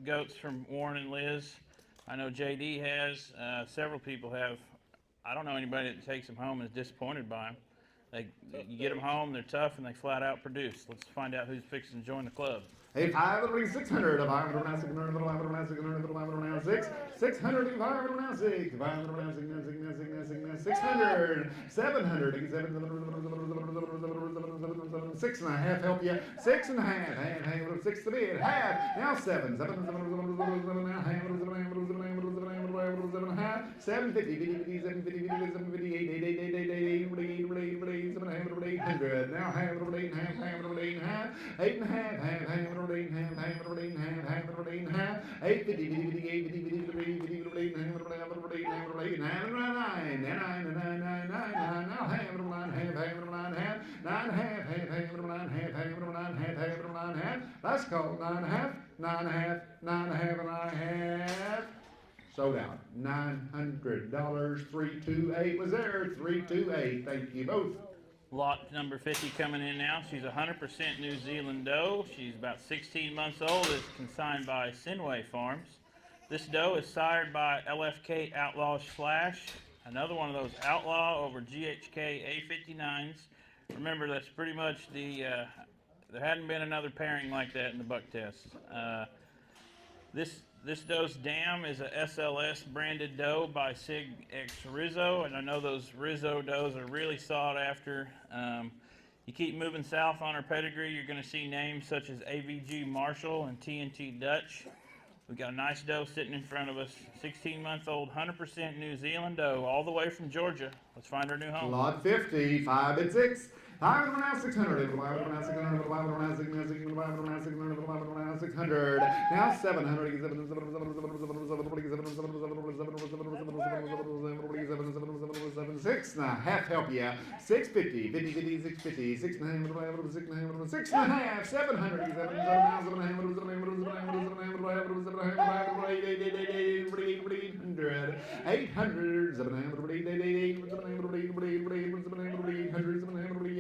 Speaker 2: goats from Warren and Liz. I know JD has. Several people have. I don't know anybody that takes them home and is disappointed by them. You get them home, they're tough, and they flat out produce. Let's find out who's fixing to join the club.
Speaker 4: Hey, 500, 600, 500, 600, 500, 600, 600, 500, 600, 600, 700, 6 and a half, help you, 6 and a half, 6 to bid, half, now 7, 750, 750, 800, now half, 8 and a half, 8 and a half, 8, let's call 9 and a half, 9 and a half, 9 and a half, and a half. Sold out. $900. 328 was there. 328. Thank you both.
Speaker 2: Lot number 50 coming in now. She's 100% New Zealand doe. She's about 16 months old. Is consigned by Sinway Farms. This doe is sired by LFK Outlaw Slash. Another one of those Outlaw over GHK A59s. Remember, that's pretty much there hadn't been another pairing like that in the buck test. This doe's dam is a SLS branded doe by Sig X Rizzo, and I know those Rizzo does are really sought after. You keep moving south on her pedigree, you're going to see names such as AVG Marshall and TNT Dutch. We've got a nice doe sitting in front of us, 16-month-old, 100% New Zealand doe, all the way from Georgia. Let's find her new home.
Speaker 4: Lot 50, 5 and 6. 5 600, 5 600, 5 600, now 700, 6 and a half, help you, 650, 50, 50, 650, 6 and a half, 6 and a half, 700,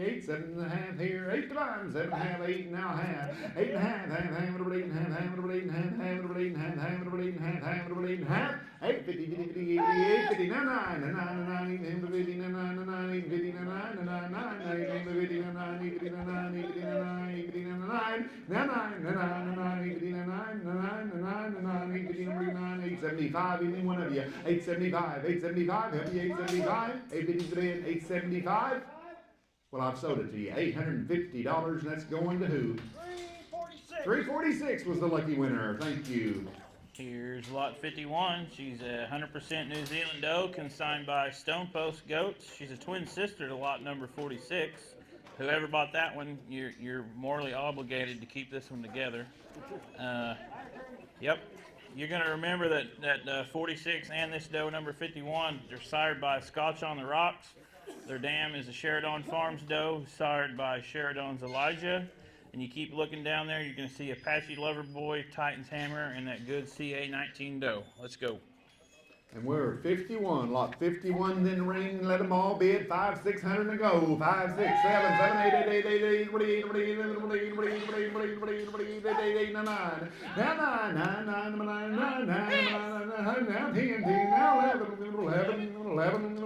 Speaker 4: 8, 7 and a half here, 8 times, 7 and a half, 8 now half, 8 and a half, half, 8 and a half, half, 8 and a half, half, 8 and a half, half, 8 and a half, half, 8 and a half, 8, 50, 50, 50, 8, 50, 9, 9, 9, 9, 50, 9, 9, 9, 50, 9, 9, 9, 9, 50, 9, 9, 50, 9, 9, 50, 9, 50, 9, 9, 9, 9, 50, 9, 9, 9, 9, 50, 9, 875, any one of you, 875, 875, help you, 875, 850, 875. Well, I've sold it to you. $850, and that's going to who?
Speaker 7: 346.
Speaker 4: 346 was the lucky winner. Thank you.
Speaker 2: Here's lot 51. She's a 100% New Zealand doe, consigned by Stone Post Goats. She's a twin sister to lot number 46. Whoever bought that one, you're morally obligated to keep this one together. Yep. You're going to remember that 46 and this doe number 51, they're sired by Scotch on the Rocks. Their dam is a Sheridan Farms doe, sired by Sheridan's Elijah. And you keep looking down there, you're going to see Apache Loverboy, Titan's Hammer, and that good CA19 doe. Let's go.
Speaker 4: And we're 51, lot 51, then ring, let them all bid, 5, 600 to go, 5, 6, 7, 7, 8, 8, 8, 8, 8, 8, 8, 9, 9, now 9, 9, 9, 9, 9, 9, 9, now 10, 10, now 11, 11, 11,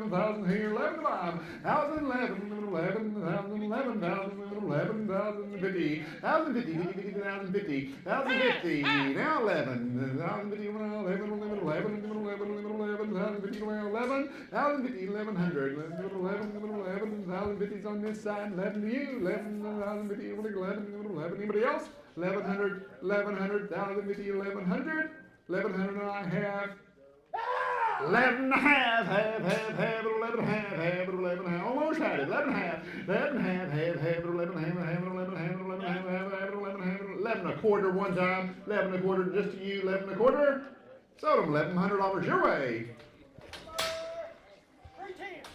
Speaker 4: 11,000 here, 11, 5, 1,000, 11, 11, 1,000, 11,000, 11,050, 1,050, 1,050, 1,050, now 11, 1,050, 11, 11, 11, 1,050, 11, 1,050, 1,100, 11, 1,050's on this side, 11 to you, 11, 1,050, 11, anybody else? 1,100, 1,100, 1,050, 1,100, 1,100 and I have 11 and a half, half, 11 and a half, 11 and a half, almost had it, 11 and a half, 11 and a half, 11 and a half, 11 and a half, 11 and a half, 11 and a half, 11 and a quarter one time, 11 and a quarter just to you, 11 and a quarter, sold them $1,100 your way.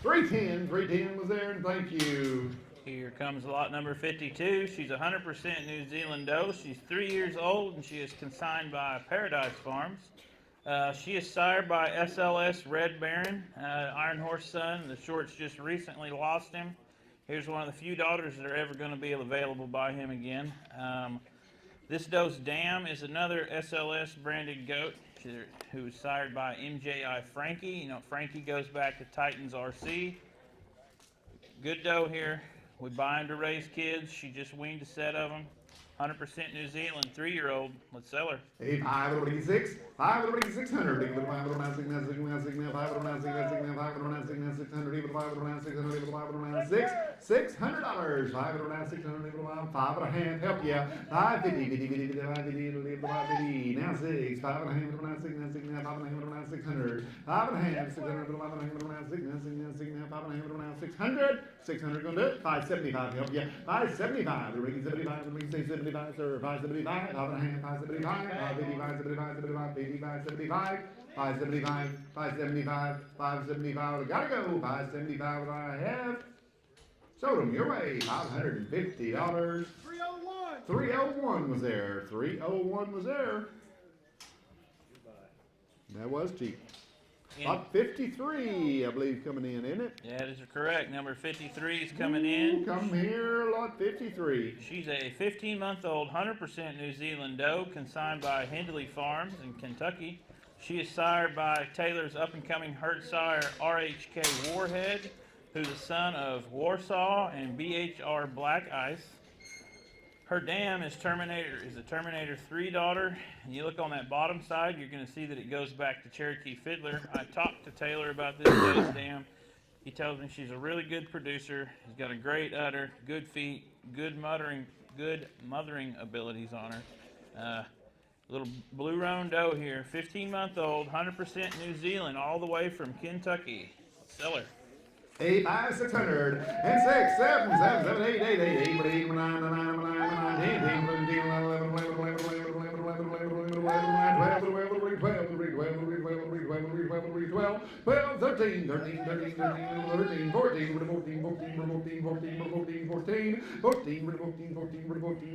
Speaker 4: 310 was there, and thank you.
Speaker 2: Here comes lot number 52. She's 100% New Zealand doe. She's 3 years old, and she is consigned by Paradise Farms. She is sired by SLS Red Baron, Iron Horse son. The shorts just recently lost him Here's one of the few daughters that are ever going to be available by him again. This doe's dam is another SLS branded goat who was sired by MJI Frankie. You know, Frankie goes back to Titans RC. Good doe here. We buy him to raise kids. She just weaned a set of them. 100% New Zealand, 3-year-old. Let's sell her.
Speaker 4: 586, 600, $600, 5.5, help ya, 550, now 6, 5.5, 600, 5.5, 600, 600 gonna do it, 575, help ya, 575, 75, sir, 575, 5.5, 575, 575, 575, 575, gotta go, 575, what I have. Sold them your way, $550.
Speaker 5: 301.
Speaker 4: 301 was there. 301 was there. That was cheap. Lot 53, I believe, coming in, isn't it?
Speaker 2: That is correct. Number 53 is coming in.
Speaker 4: Come here, lot 53.
Speaker 2: She's a 15-month-old, 100% New Zealand doe, consigned by Hindley Farms in Kentucky. She is sired by Taylor's up-and-coming herd sire, RHK Warhead, who's the son of Warsaw and BHR Black Ice. Her dam is a Terminator 3 daughter, and you look on that bottom side, you're going to see that it goes back to Cherokee Fiddler. I talked to Taylor about this dam. He tells me she's a really good producer. She's got a great udder, good feet, good mothering abilities on her. Little blue roan doe here, 15-month-old, 100% New Zealand, all the way from Kentucky. Sell her.
Speaker 4: 8, 5, 600, and 6, 7, 7, 7, 8, 8, 8, 8, 8, 9, 9, 9, 9, 9, 10, 10, 11, 11, 11, 11, 11, 11, 12, 13, 13, 13, 13, 14, 14, 14, 14, 14, 14, 14, 14,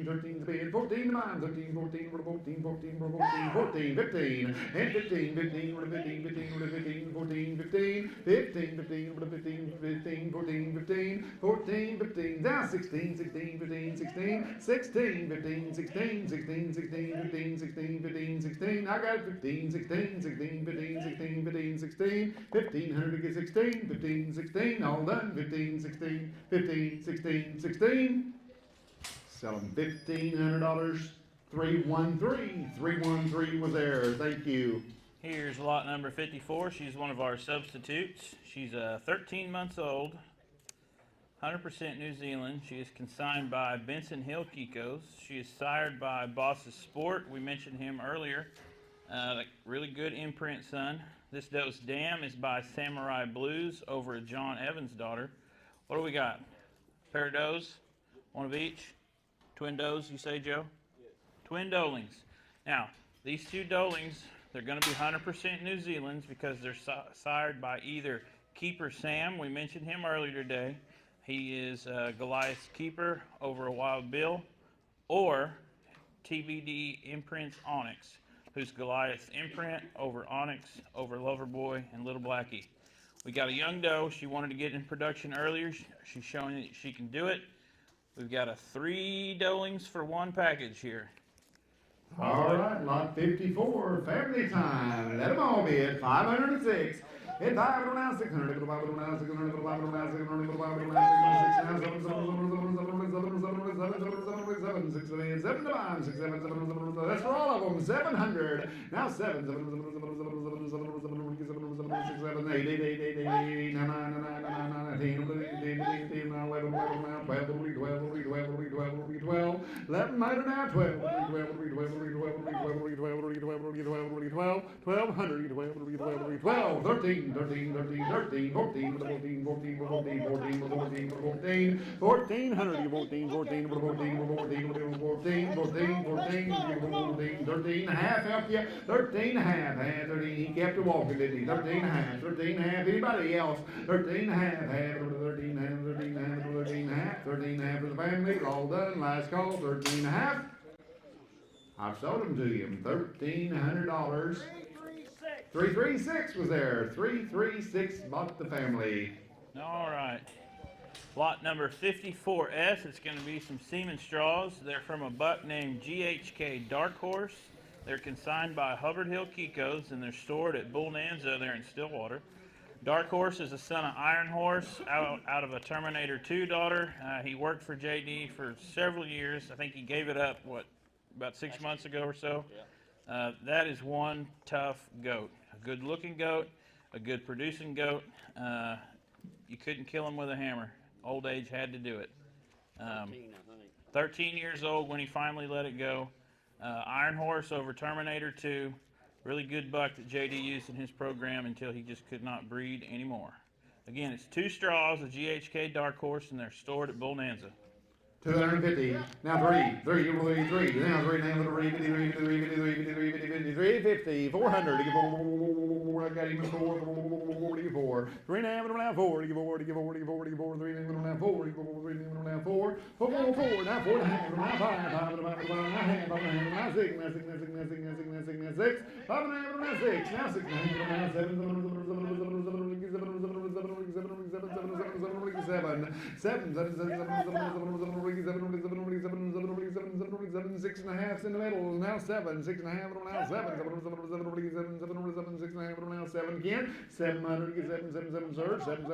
Speaker 4: 13, 14, 14, 9, 13, 14, 14, 14, 14, 15, and 15, 15, 15, 15, 14, 15, 15, 15, 15, 14, 15, 14, 15, down 16, 16, 15, 16, 16, 15, 16, 16, 16, 15, 16, 15, 16, I got 15, 16, 16, 15, 16, 15, 16, 1500 to get 16, 15, 16, all done, 15, 16, 15, 16, 16. Sell them $1,500, 313, 313 was there, thank you.
Speaker 2: Here's lot number 54. She's one of our substitutes. She's 13 months old, 100% New Zealand. She is consigned by Benson Hill Kikos. She is sired by Boss's Sport. We mentioned him earlier. Really good imprint son. This doe's dam is by Samurai Blues over at John Evans' daughter. What do we got? Pair of does? One of each? Twin does, you say, Joe? Yes. Twin doelings. Now, these two doelings, they're going to be 100% New Zealands because they're sired by either Keeper Sam. We mentioned him earlier today. He is Goliath's keeper over a Wild Bill, or TBD Imprints Onyx, who's Goliath's imprint over Onyx, over Loverboy, and Little Blackie. We got a young doe. She wanted to get in production earlier. She's showing that she can do it. We've got a 3 doelings for 1 package here.
Speaker 4: All right, lot 54, family time. Let them all be at 506. Hit 509, 600, 509, 600, 509, 600, 509, that's for all of them. 700. Now 7. 7, 8, 8, 8, 8, 8, 8, 9, 9, 9, 9, 10, 11, 11, 12, 11, now 12, 12, 13, 13, 13, 13, 14, 14, 14, 14, 14, 14, 14, 1400, 14, 14, 14, 14, 14, 14, 13 and a half, help you, 13 and a half, 13, he kept it walking, didn't he, 13 and a half, 13 and a half, anybody else, 13 and a half, 13 and a half, 13 and a half, 13 and a half, 13 and a half for the family, all done, last call, 13 and a half. I've sold them to you, $1,300. 336 was there. 336 bought the family.
Speaker 2: All right. Lot number 54S, it's going to be some semen straws. They're from a buck named GHK Dark Horse. They're consigned by Hubbard Hill Kiko's, and they're stored at Bonanza there in Stillwater. Dark Horse is a son of Iron Horse out of a Terminator 2 daughter. He worked for JD for several years. I think he gave it up, about 6 months ago or so. That is one tough goat. A good looking goat, a good producing goat. You couldn't kill him with a hammer. Old age had to do it.
Speaker 7: 13, I think.
Speaker 2: 13 years old when he finally let it go. Iron Horse over Terminator 2. Really good buck that JD used in his program until he just could not breed anymore. Again, it's 2 straws, a GHK Dark Horse, and they're stored at Bonanza.
Speaker 4: 250. Now 3. Now 3. Now 3. Now 350. 400. I got him 44. 3 now 4. 44. 3 now 4. 4. 4. Now 4 and a half. Now 5. 5 now 6. Now 6. Now 6. 5 now 6. Now 6 now 7. 6 and a half in the middle, now 7, 6 and a half, now 7, 6 and a half, now 7 again, 700, 7, sir, 7,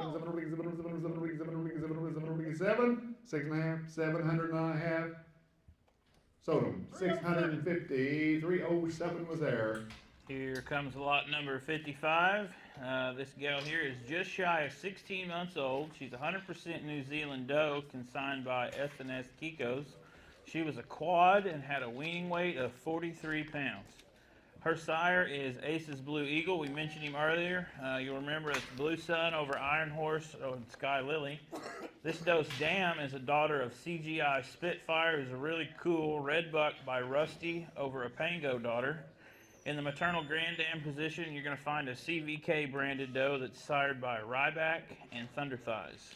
Speaker 4: 6 and a half, 700 and a half, sold them, 650, 307 was there.
Speaker 2: Here comes lot number 55. This gal here is just shy of 16 months old. She's 100% New Zealand doe, consigned by S&S Kiko's. She was a quad and had a weaning weight of 43 pounds. Her sire is Ace's Blue Eagle. We mentioned him earlier. You'll remember it's Blue Sun over Iron Horse and Sky Lily. This doe's dam is a daughter of CGI Spitfire, who's a really cool red buck by Rusty over a Pango daughter. In the maternal grand dam position, you're going to find a CVK branded doe that's sired by Ryback and Thunder Thighs.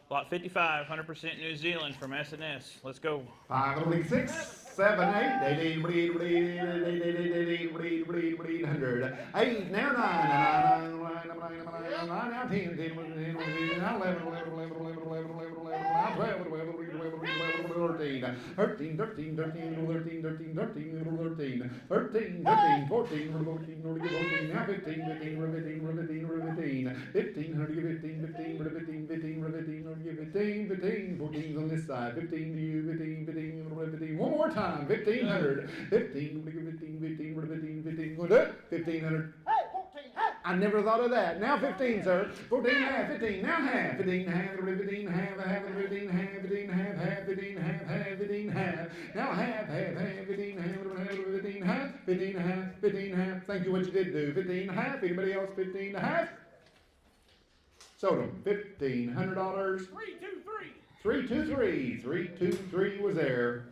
Speaker 2: Lot 55, 100% New Zealand from S&S. Let's go.
Speaker 4: 5, 6, 7, 8, 8, breed, 100. 8, now 9, now 10, now 11, 13, 13, 13, 13, 13, 13, 13, 13, 13, 14, 14, now 15, 15, 15, 14's on this side, 15 to you, 15, one more time, 1500, 15, 15, go do it, 1500. I never thought of that. Now 15, sir. 14 and a half, 15, now half, 15 and a half, 15 and a half, half, 15 and a half, 15 and a half, half, 15 and a half, half, 15 and a half, now half, 15 and a half, 15 and a half, 15 and a half, 15 and a half. Thank you what you did do. 15 and a half, anybody else 15 and a half? Sold them, $1,500. 323 was there.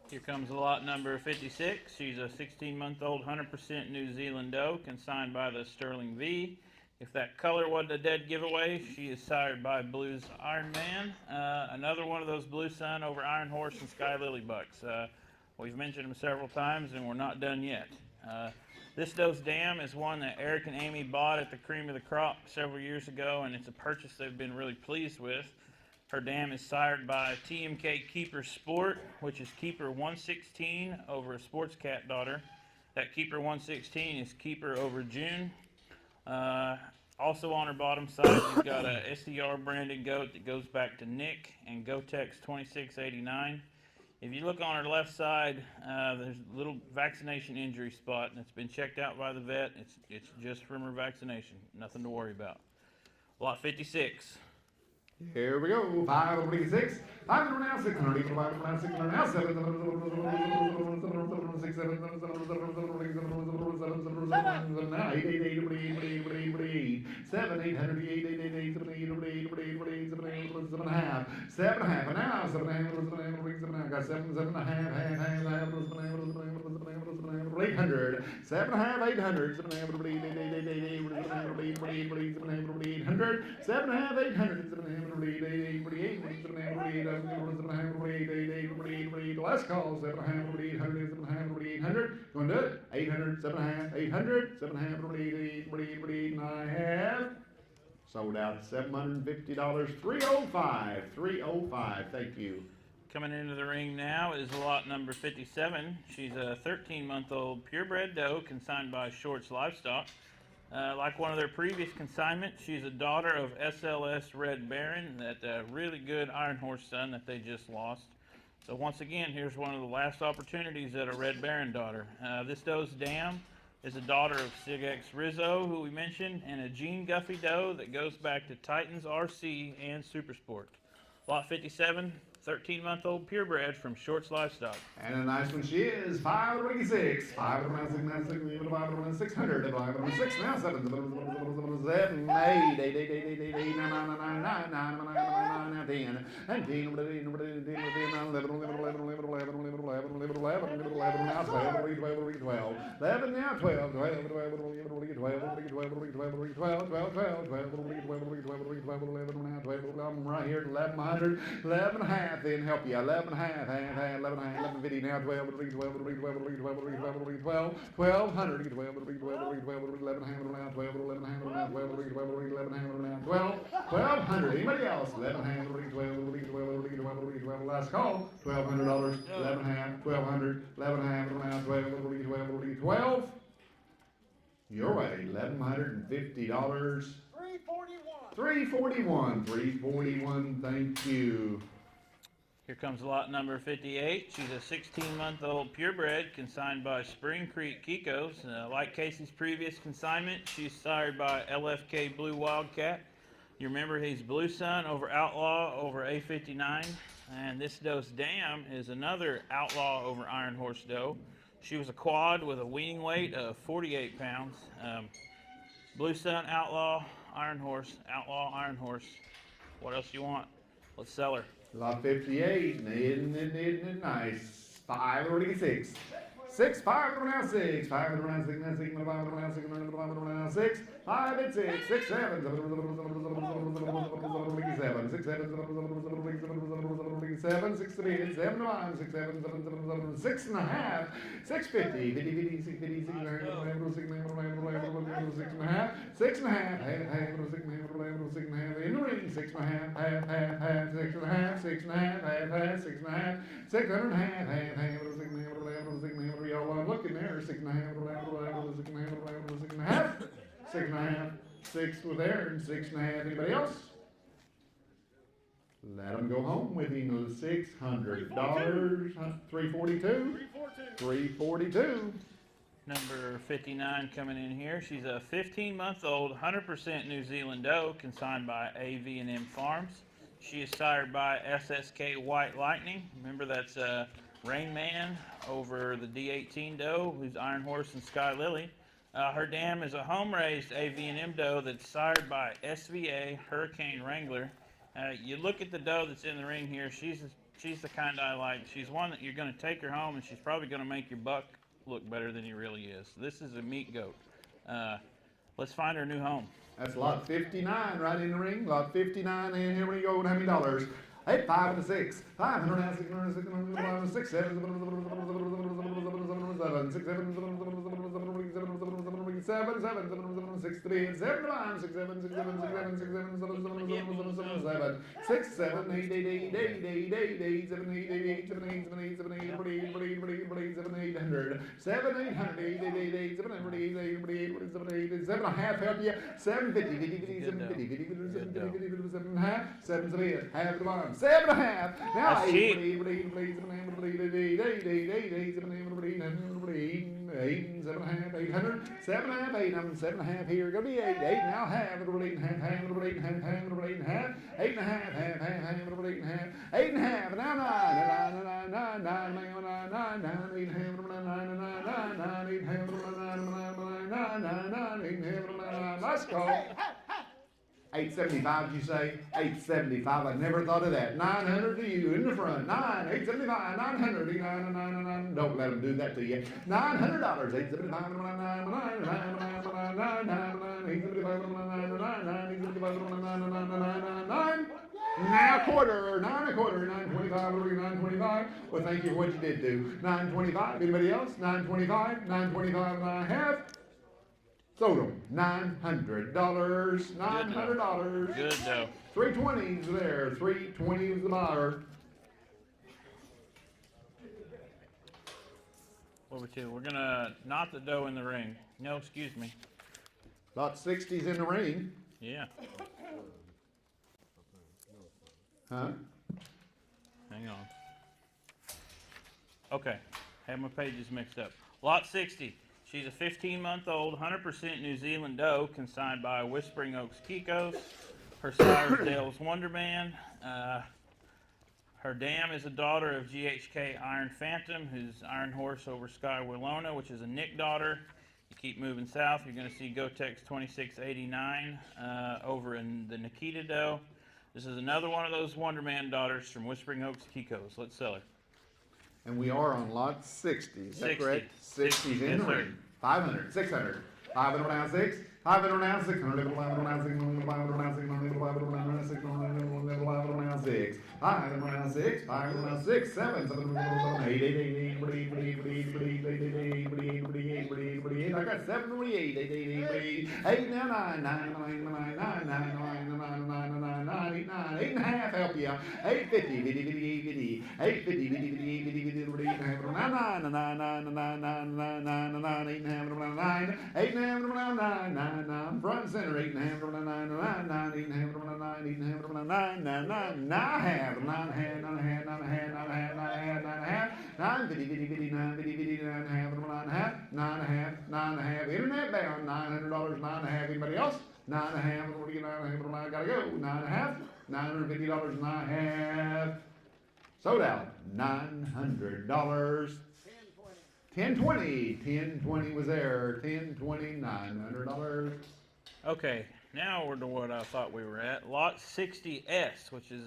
Speaker 2: Here comes lot number 56. She's a 16-month-old 100% New Zealand doe, consigned by the Sterling V. If that color wasn't a dead giveaway, she is sired by Blue's Iron Man. Another one of those Blue Sun over Iron Horse and Sky Lily bucks. We've mentioned them several times, and we're not done yet. This doe's dam is one that Eric and Amy bought at the cream of the crop several years ago, and it's a purchase they've been really pleased with. Her dam is sired by TMK Keeper Sport, which is Keeper 116 over a Sports Cat daughter. That Keeper 116 is Keeper over June. Also on her bottom side, you've got a SDR branded goat that goes back to Nick and Gotex 2689. If you look on her left side, there's a little vaccination injury spot, and it's been checked out by the vet. It's just from her vaccination. Nothing to worry about. Lot 56.
Speaker 4: Here we go. 526. 500 now 600. 500 now 600 now 700. 7 8 7 800 7 and a half. 7 and a half. And now 7 and a half. Got 7 and a half. 800. 7 and a half. 800. 7 and a half. 800. 7 and a half. 800. Last call, 7 and a half, 800, 7 and a half, 800. Going to do it. 800, 7 and a half, 800, 7 and a half, 8 and a half. Sold out $750. 305. 305. Thank you.
Speaker 2: Coming into the ring now is lot number 57. She's a 13-month-old purebred doe consigned by Shorts Livestock. Like one of their previous consignments, she's a daughter of SLS Red Baron, that really good Iron Horse son that they just lost. So once again, here's one of the last opportunities at a Red Baron daughter. This doe's dam is a daughter of Sig X Rizzo, who we mentioned, and a Gene Guffey doe that goes back to Titans RC and Supersport. Lot 57, 13-month-old purebred from Shorts Livestock.
Speaker 4: And a nice one she is. 526. 526, 600. 506 now. 7, 7, 8, 8, 8, 8, 8, 8, 8, 9, 9, 9, 9, 9, 9, 10, and 10, 11, 11, 11, 11, 11, now 12, 12, 11, now 12, 12, 12, 11, right here at 1100, 11 and a half, then help you, 11 and a half, 11 and a half, 1150, now 12, 12, 12, 1200, 12, 11 and a half, now 12, 11 and a half, now 12, 11 and a half, now 12, 1200, anybody else, 11 and a half, 12, last call, $1,200, 11 and a half, 1200, 11 and a half, now 12, 12, your way, $1,150. 341. 341. Thank you.
Speaker 2: Here comes lot number 58. She's a 16-month-old purebred consigned by Spring Creek Kiko's. Like Casey's previous consignment, she's sired by LFK Blue Wildcat. You remember he's Blue Sun over Outlaw over A59. And this doe's dam is another Outlaw over Iron Horse doe. She was a quad with a weaning weight of 48 pounds. Blue Sun, Outlaw, Iron Horse, Outlaw, Iron Horse. What else you want? Let's sell her.
Speaker 4: Lot 58, isn't it nice? 546. 6, 5, now 6, 5, now 6, now 6, 5, now 6, 5, 6, 5 and 6, 6, 7, 7, 6, 7, 6, 3, 7, 5, 6, 7, 7, 6 and a half, 650, 50, 50, 6, 50, 6 and a half, 6 and a half, 6 and a half, 6 and a half, in the ring, 6 and a half, 6 and a half, 6 and a half, 6 and a half, 600 and a half, 6 and a half, y'all are looking there, 6 and a half, 6 and a half, 6 and a half, 6 and a half, 6 with there, and 6 and a half, anybody else? Let them go home with him, $600, 342, 342.
Speaker 2: Number 59 coming in here. She's a 15-month-old, 100% New Zealand doe consigned by AV&M Farms. She is sired by SSK White Lightning. Remember, that's Rain Man over the D18 doe, who's Iron Horse and Sky Lily. Her dam is a home-raised AV&M doe that's sired by SVA Hurricane Wrangler. You look at the doe that's in the ring here. She's the kind I like. She's one that you're going to take her home, and she's probably going to make your buck look better than he really is. This is a meat goat. Let's find her new home.
Speaker 4: That's lot 59 right in the ring. Lot 59, and here we go. How many dollars? 8, 5, and a 6. 500, 600, 600, 6, 7, 7, 6, 7, 6, 3, 7, 5, 6, 7, 6, 7, 6, 7, 6, 7, 6, 7, 8, 8, 8, 8, 8, 8, 8, 7, 8, 8, 8, 7, 8, 7, 8, 7, 8, 7, 800, 7, 800, 8, 8, 8, 8, 7, 8, 8, 8, 8, 7, 8, 7 and a half, help you, 750, 50, 50, 750, 50, 50, 750, 50, 7 and a half, 7, 7, half the bottom, 7 and a half, now 8, 8, 8, 8, 8, 8, 7 and a half, 800, 7 and a half, 8, 7 and a half here, go to 8, 8, now half, 8 and a half, 8 and a half, 8 and a half, 8 and a half, 8 and a half, now 9, 9, 9, 9, 9, 9, 9, 9, 8 and a half, 9, 9, 9, 9, 9, 8 and a half, 9, 9, 9, 8 and a half, let's go. 875, did you say? 875. I never thought of that. 900 to you in the front. 875, 900, 999. Don't let them do that to you. $900. 875, 999. Now quarter, 9 a quarter, 925, 925. Well, thank you for what you did do. 925. Anybody else? 925, 925 and a half. Sold them. $900. $900.
Speaker 2: Good dough.
Speaker 4: 320s there. 320 was the buyer.
Speaker 2: What we do? We're gonna knot the dough in the ring. No, excuse me.
Speaker 4: Lot 60s in the ring.
Speaker 2: Yeah.
Speaker 4: Huh?
Speaker 2: Hang on. Okay, have my pages mixed up. Lot 60. She's a 15-month-old, 100% New Zealand doe, consigned by Whispering Oaks Kiko's. Her sire is Dale's Wonderman. Her dam is a daughter of GHK Iron Phantom, who's Iron Horse over Sky Willona, which is a Nick daughter. You keep moving south, you're going to see Gotex 2689 over in the Nikita doe. This is another one of those Wonderman daughters from Whispering Oaks Kiko's. Let's sell her.
Speaker 4: And we are on lot 60. Is that
Speaker 2: 60.
Speaker 4: correct? 60s in
Speaker 2: Yes,
Speaker 4: the
Speaker 2: sir.
Speaker 4: ring. 500, 600, 500 down 6, 500 down 600, 500 down 6, 500 down 6, 500 down 6, 500 down 6, 500 down 6, 500 down 6, 7, 7, 8, 8, 8, 8, I got 7, 8, 8, 8 now 9, 9, 9, 9, 9, 9, 9, 9, 9, 9, 9, 8, 9, 8 and a half, help you. 850, 50, 50, 50, 850, 50, 50, 50, 50, 9, 9, 9, 9, 9, 9, 9, 9, 9, 8 and a half, 9, 8 and a half, 9, 9, 9, front and center, 8 and a half, 9, 9, 9, 8 and a half, 9, 8 and a half, 9, 9, 9, 9, 9 half, 9 half, 9 half, 9 half, 9 half, 9 half, 9 half, 9, 50, 50, 50, 9, 50, 50, 9 half, 9 half, 9 half, 9 half, internet bound, $900, 9 and a half, anybody else? 9 and a half, what do you get, 9 and a half, I gotta go, 9 and a half, $950, 9 half, sold out, $900. 1020. 1020 was there. 1020, $900.
Speaker 2: Okay, now we're to what I thought we were at. Lot 60S, which is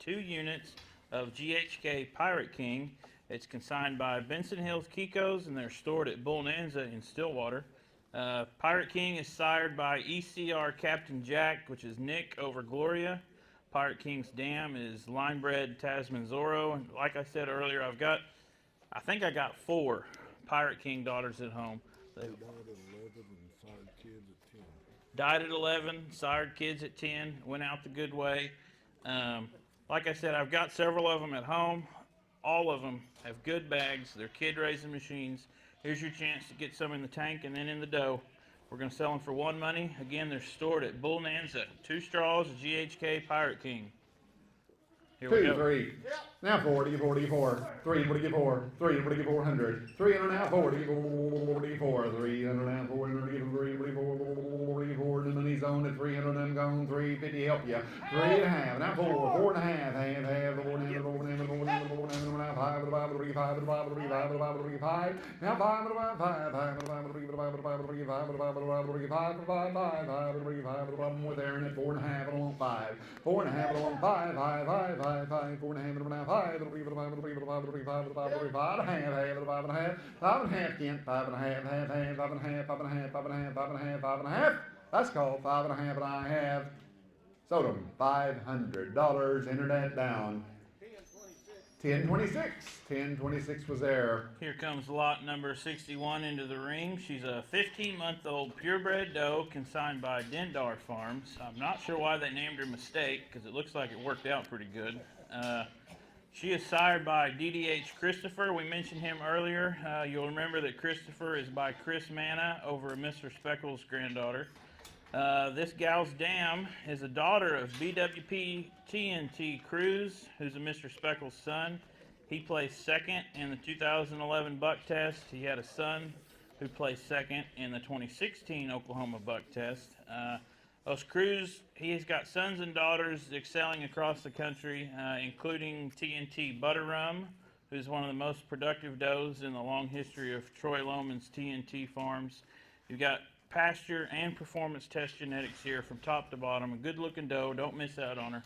Speaker 2: 2 units of GHK Pirate King. It's consigned by Benson Hills Kiko's, and they're stored at Bull Nanza in Stillwater. Pirate King is sired by ECR Captain Jack, which is Nick over Gloria. Pirate King's dam is linebred Tasman Zorro. And like I said earlier, I think I got 4 Pirate King daughters at home. They died at 11, sired kids at 10, went out the good way. Like I said, I've got several of them at home. All of them have good bags. They're kid-raising machines. Here's your chance to get some in the tank and then in the dough. We're going to sell them for one money. Again, they're stored at Bull Nanza. 2 straws, GHK Pirate King. Here we
Speaker 4: 2,
Speaker 2: go.
Speaker 4: 3. Now 40, 44. 3, 44. 3, 44, 100. 300 now 40, 44. 300 now 400, 44. The money's on at 300, I'm gone. 350, help you. 3 and a half. Now 4, 4 and a half. Half, 4 and a half, 4 and a half, 4 and a half, 4 and a half. Now 5, 5, 3, 5, 5, 3, 5, 5, 3, 5. Now 5, 5, 5, 5, 5, 3, 5, 5, 3, 5, 5, 3, 5, 5, 5, 5, 3, 5, 5, more there, and at 4 and a half, I don't want 5. 4 and a half, I don't want 5, 5, 5, 5, 5, 4 and a half, I don't want 5, 3, 5, 5, 3, 5, 3, 5, 5, 3, 5, and a half, 5 and a half, 5 and a half, Kent, 5 and a half, half, 5 and a half, 5 and a half, 5 and a half, 5 and a half, 5 and a half. That's called 5 and a half, and I have sold them $500. Internet down. 1026. 1026 was there.
Speaker 2: Here comes lot number 61 into the ring. She's a 15-month-old purebred doe consigned by Dendar Farms. I'm not sure why they named her Mistake, because it looks like it worked out pretty good. She is sired by DDH Christopher. We mentioned him earlier. You'll remember that Christopher is by Chris Manna over Mr. Speckles' granddaughter. This gal's dam is a daughter of BWP TNT Cruz, who's a Mr. Speckles' son. He placed second in the 2011 buck test. He had a son who placed second in the 2016 Oklahoma buck test. Those Cruz, he's got sons and daughters excelling across the country, including TNT Butter Rum, who's one of the most productive does in the long history of Troy Lohman's TNT farms. You've got pasture and performance test genetics here from top to bottom. A good looking doe, don't miss out on her.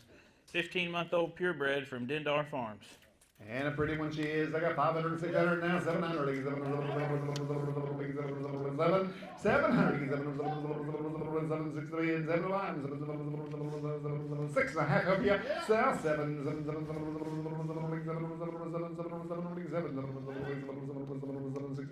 Speaker 2: 15-month-old purebred from Dendar Farms.
Speaker 4: And a pretty one she is. I got 500, 600 now, 700, 6 and a half, help you. South 7, 6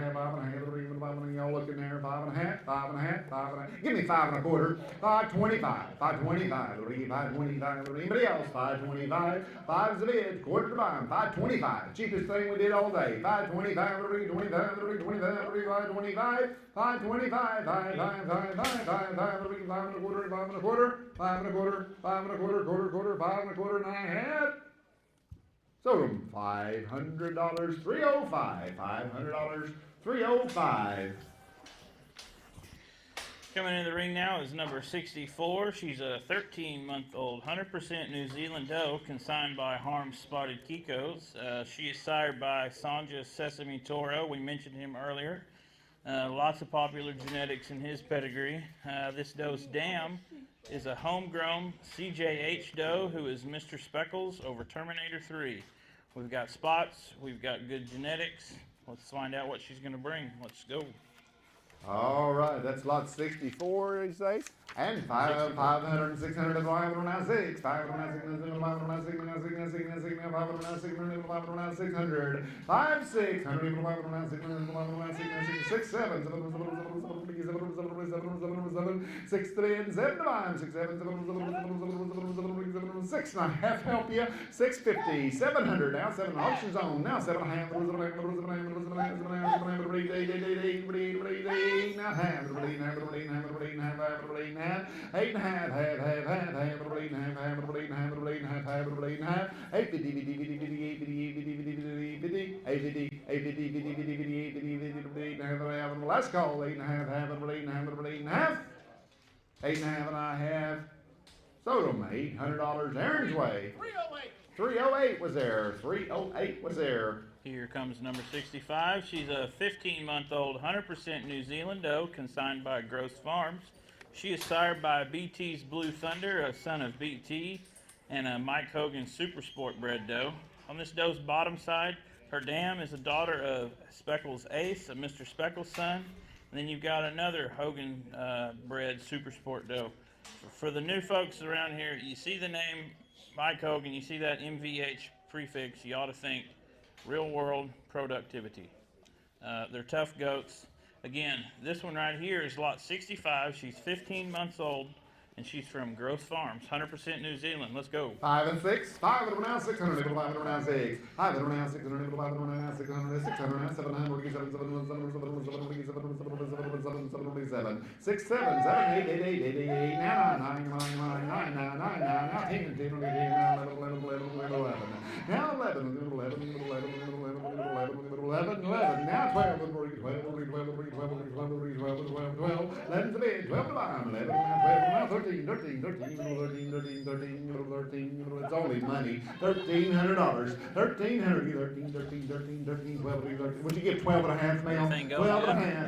Speaker 4: half, 5.5, y'all look in there, 5.5, 5.5, 5.5. Give me 5.25, 5.25, 5.25, 5.25. Anybody else? 5.25. 5 is the bid, quarter to buy 5.25. Cheapest thing we did all day. 5.25, 25, 25, 5.25, 5.25, 5 and a quarter, 5 and a quarter, 5 and a quarter, 5 and a quarter, quarter, 5 and a quarter, and a half. So $500, 305, $500, 305.
Speaker 2: Coming in the ring now is number 64. She's a 13-month-old, 100% New Zealand doe, consigned by Harm's Spotted Kikos. She is sired by Sanja Sesame Toro. We mentioned him earlier. Lots of popular genetics in his pedigree. This doe's dam is a homegrown CJH doe who is Mr. Speckles over Terminator 3. We've got spots. We've got good genetics. Let's find out what she's going to bring. Let's go.
Speaker 4: All right, that's lot 64, you say? And 500, 600, 596, 596, 5 600, 6 7, 6 3 and 7 5, 6 7, 6 and a half help you, 650, 700, now 7 auction zone, now 7 and a half, now half, 8 and a half, half, 850, last call, 8 and a half, half, 8 and a half, 8 and a half, 8 and a half, and I have sold them $800 Aaron's way. 308 was there. 308 was there.
Speaker 2: Here comes number 65. She's a 15-month-old 100% New Zealand doe consigned by Gross Farms. She is sired by BT's Blue Thunder, a son of BT, and a Mike Hogan Super Sport bred doe. On this doe's bottom side, her dam is a daughter of Speckles Ace, a Mr. Speckles' son. And then you've got another Hogan bred Super Sport doe. For the new folks around here, you see the name Mike Hogan, you see that MVH prefix, you ought to think real world productivity. They're tough goats. Again, this one right here is lot 65. She's 15 months old, and she's from Gross Farms, 100% New Zealand. Let's go.
Speaker 4: 5 and 6, 5 and now 600, 5 and now 6, 5 and now 600, 5 and now 600, 600 now 700, 6 7, 7 8 8 8 8 8 now 9 9 9 9 9 9 now 10 10 11 now 11 now 12 11 to bed 12 to bottom 11 now 13 it's only money $1,300 13 12 would you give 12 and a half ma'am 12 and a half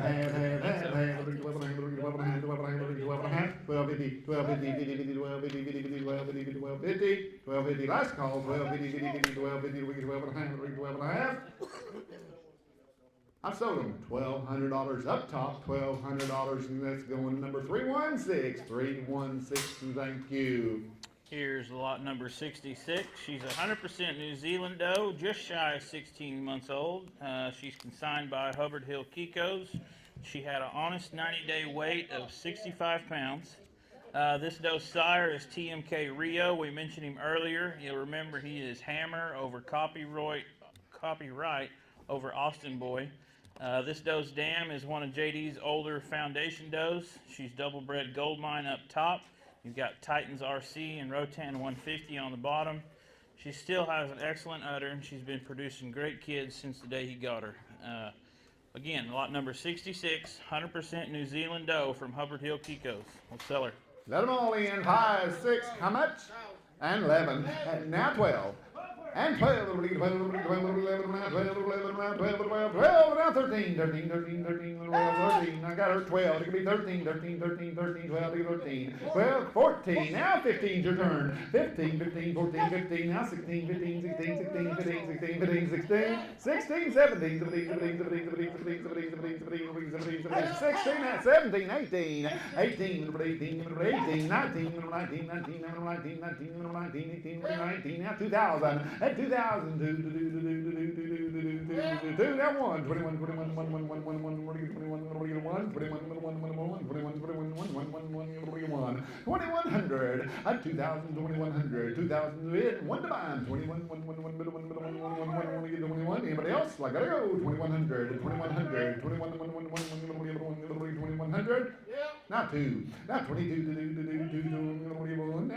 Speaker 4: 12 and a half 12 50 12 50 12 50 last call 12 50 12 50 12 and a half 12 and a half I sold them $1,200 up top, $1,200, and that's going number 316, 316, thank you.
Speaker 2: Here's lot number 66. She's a 100% New Zealand doe, just shy of 16 months old. She's consigned by Hubbard Hill Kiko's. She had an honest 90-day weight of 65 pounds. This doe's sire is TMK Rio. We mentioned him earlier. You'll remember he is Hammer over copyright over Austin Boy. This doe's dam is one of JD's older foundation does. She's double bred gold mine up top. You've got Titans RC and Rotan 150 on the bottom. She still has an excellent udder, and she's been producing great kids since the day he got her. Again, lot number 66, 100% New Zealand doe from Hubbard Hill Kiko's. We'll sell her.
Speaker 4: Let them all in. 5, 6, how much? And 11. And now 12. And 12, 12, 12, 11, 12, 12, 12, now 13, 13, 13, 13, 13, I got her 12, it could be 13, 13, 13, 13, 12, 13, 12, 14, now 15's your turn, 15, 15, 14, 15, now 16, 15, 16, 16, 15, 16, 15, 16, 16, 17, 17, 17, 17, 17, 17, 17, 17, 16, 17, 18, 18, 18, 19, 19, 19, 19, 19, 19, 19, now 2000. At 2000, now 1, 21, 21, 1, 1, 1, 1, 1, 21, 21, 2100, at 2000, 2100, 2000, 1 to bind, 21, 1, 1, 1, 21, anybody else? Like, I go, 2100, 2100, 21, 1, 1, 1, 2100, now 2, now 22, now 2, now 2, now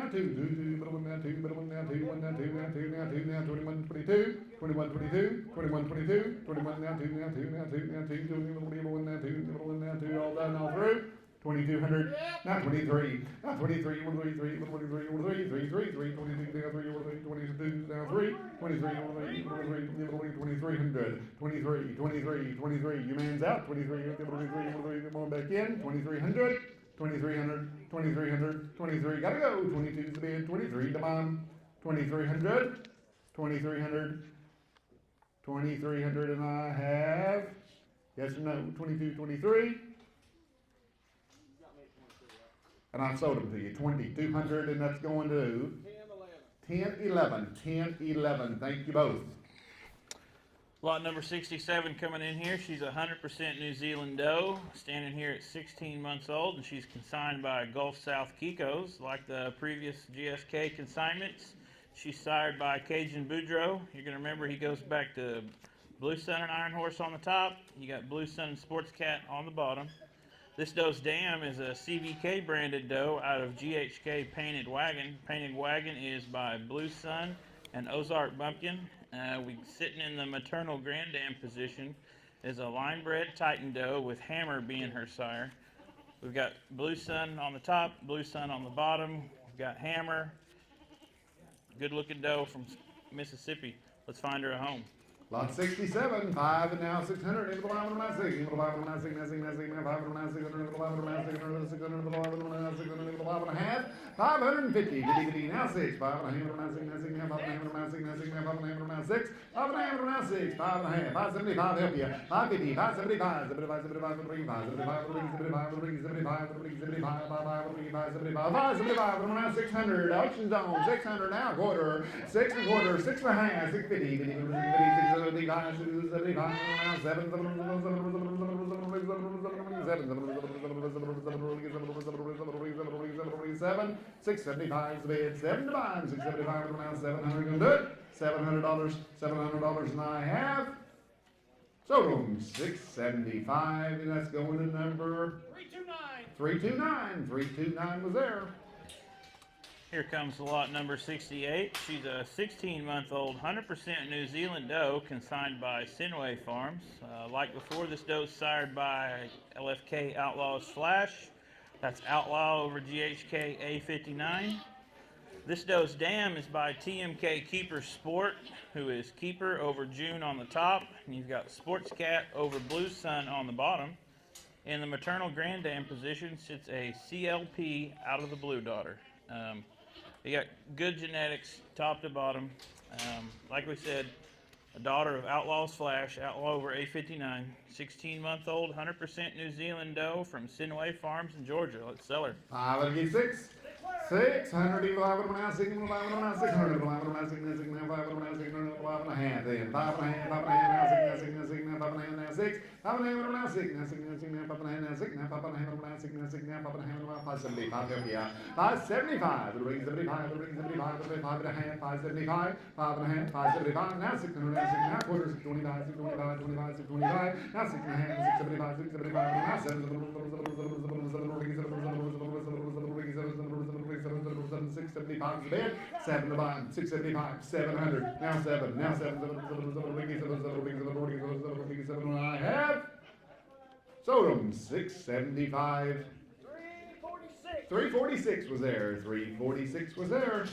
Speaker 4: 2, now 2, now 2, now 2, now 21, 22, 21, 22, 21, 22, 21, now 2, now 2, now 2, now 2, 21, now 2, now 2, all done, all through. 2200, now 23, now 23, 23, 23, 23, 23, 22, now 3, 22, now 3, 23, 2300, 23, 23, 23, your man's out, 23, 23, come on back in, 2300, 2300, 2300, 23, gotta go, 22's the bid, 23 to bomb, 2300, 2300, 2,300 and I have, yes or no, 22, 23? And I sold them to you, 2,200, and that's going to 10, 11, 10, 11. Thank you both.
Speaker 2: Lot number 67 coming in here. She's 100% New Zealand doe, standing here at 16 months old, and she's consigned by Gulf South Kikos, like the previous GSK consignments. She's sired by Cajun Boudreaux. You're going to remember he goes back to Blue Sun and Iron Horse on the top. You got Blue Sun and Sports Cat on the bottom. This doe's dam is a CVK branded doe out of GHK Painted Wagon. Painted Wagon is by Blue Sun and Ozark Bumpkin. We sitting in the maternal grand dam position is a line bred Titan doe with Hammer being her sire. We've got Blue Sun on the top, Blue Sun on the bottom. We've got Hammer. Good looking doe from Mississippi. Let's find her a home.
Speaker 4: Lot 67, 5 and now 600, into the line of the 6, into the line of the 6, 5 and now 600, into the line of the 600, 600, into the line of the 600, into the line of a half, 550, now 6, 5 and a half, now 6, now 6, now 5 and a half, now 6, now 6, now 5 and a half, now 6, 5 and a half, now 6, 5 and a half, 575, help you, 550, 575, 75, 75, 75, 75, now 600, auction zone, 600, now quarter, 6 and quarter, 6 and a half, 650, 75, 75, now 7, 675 is the bid, 75, 675, now 700, gonna do it, $700, and I have, sold them, 675, and that's going to number 329, 329 was there.
Speaker 2: Here comes lot number 68. She's a 16-month-old, 100% New Zealand doe, consigned by Sinway Farms. Like before, this doe's sired by LFK Outlaws Flash. That's Outlaw over GHK A59. This doe's dam is by TMK Keeper Sport, who is Keeper over June on the top. And you've got Sports Cat over Blue Sun on the bottom. In the maternal grand dam position sits a CLP out of the Blue Daughter. You got good genetics, top to bottom. Like we said, a daughter of Outlaws Flash, Outlaw over A59, 16-month-old, 100% New Zealand doe from Sinway Farms in Georgia. Let's sell her.
Speaker 4: 586, 600, 5 600, 5 600, 5 600, 5 and a half, then 5 and a half, 5 and a half, now 6, now 6, now 5 and a half, now 6, 5 and a half, now 6, now 6, now 6, now 5 and a half, now 6, now 5 and a half, now 6, now 6, now 5 and a half, now 575, yeah, 575, the ring 75, the ring 75, the ring 5 and a half, 575, 5 and a half, 575, now 600, now 6, now quarter, 625, 625, 25, 625, now 6 and a half, 675, 675, now 7, 675 is the bid, 7 to buy, 675, 700, now 7, now 7, and I have sold them, 675, 346 was there, 346 was there.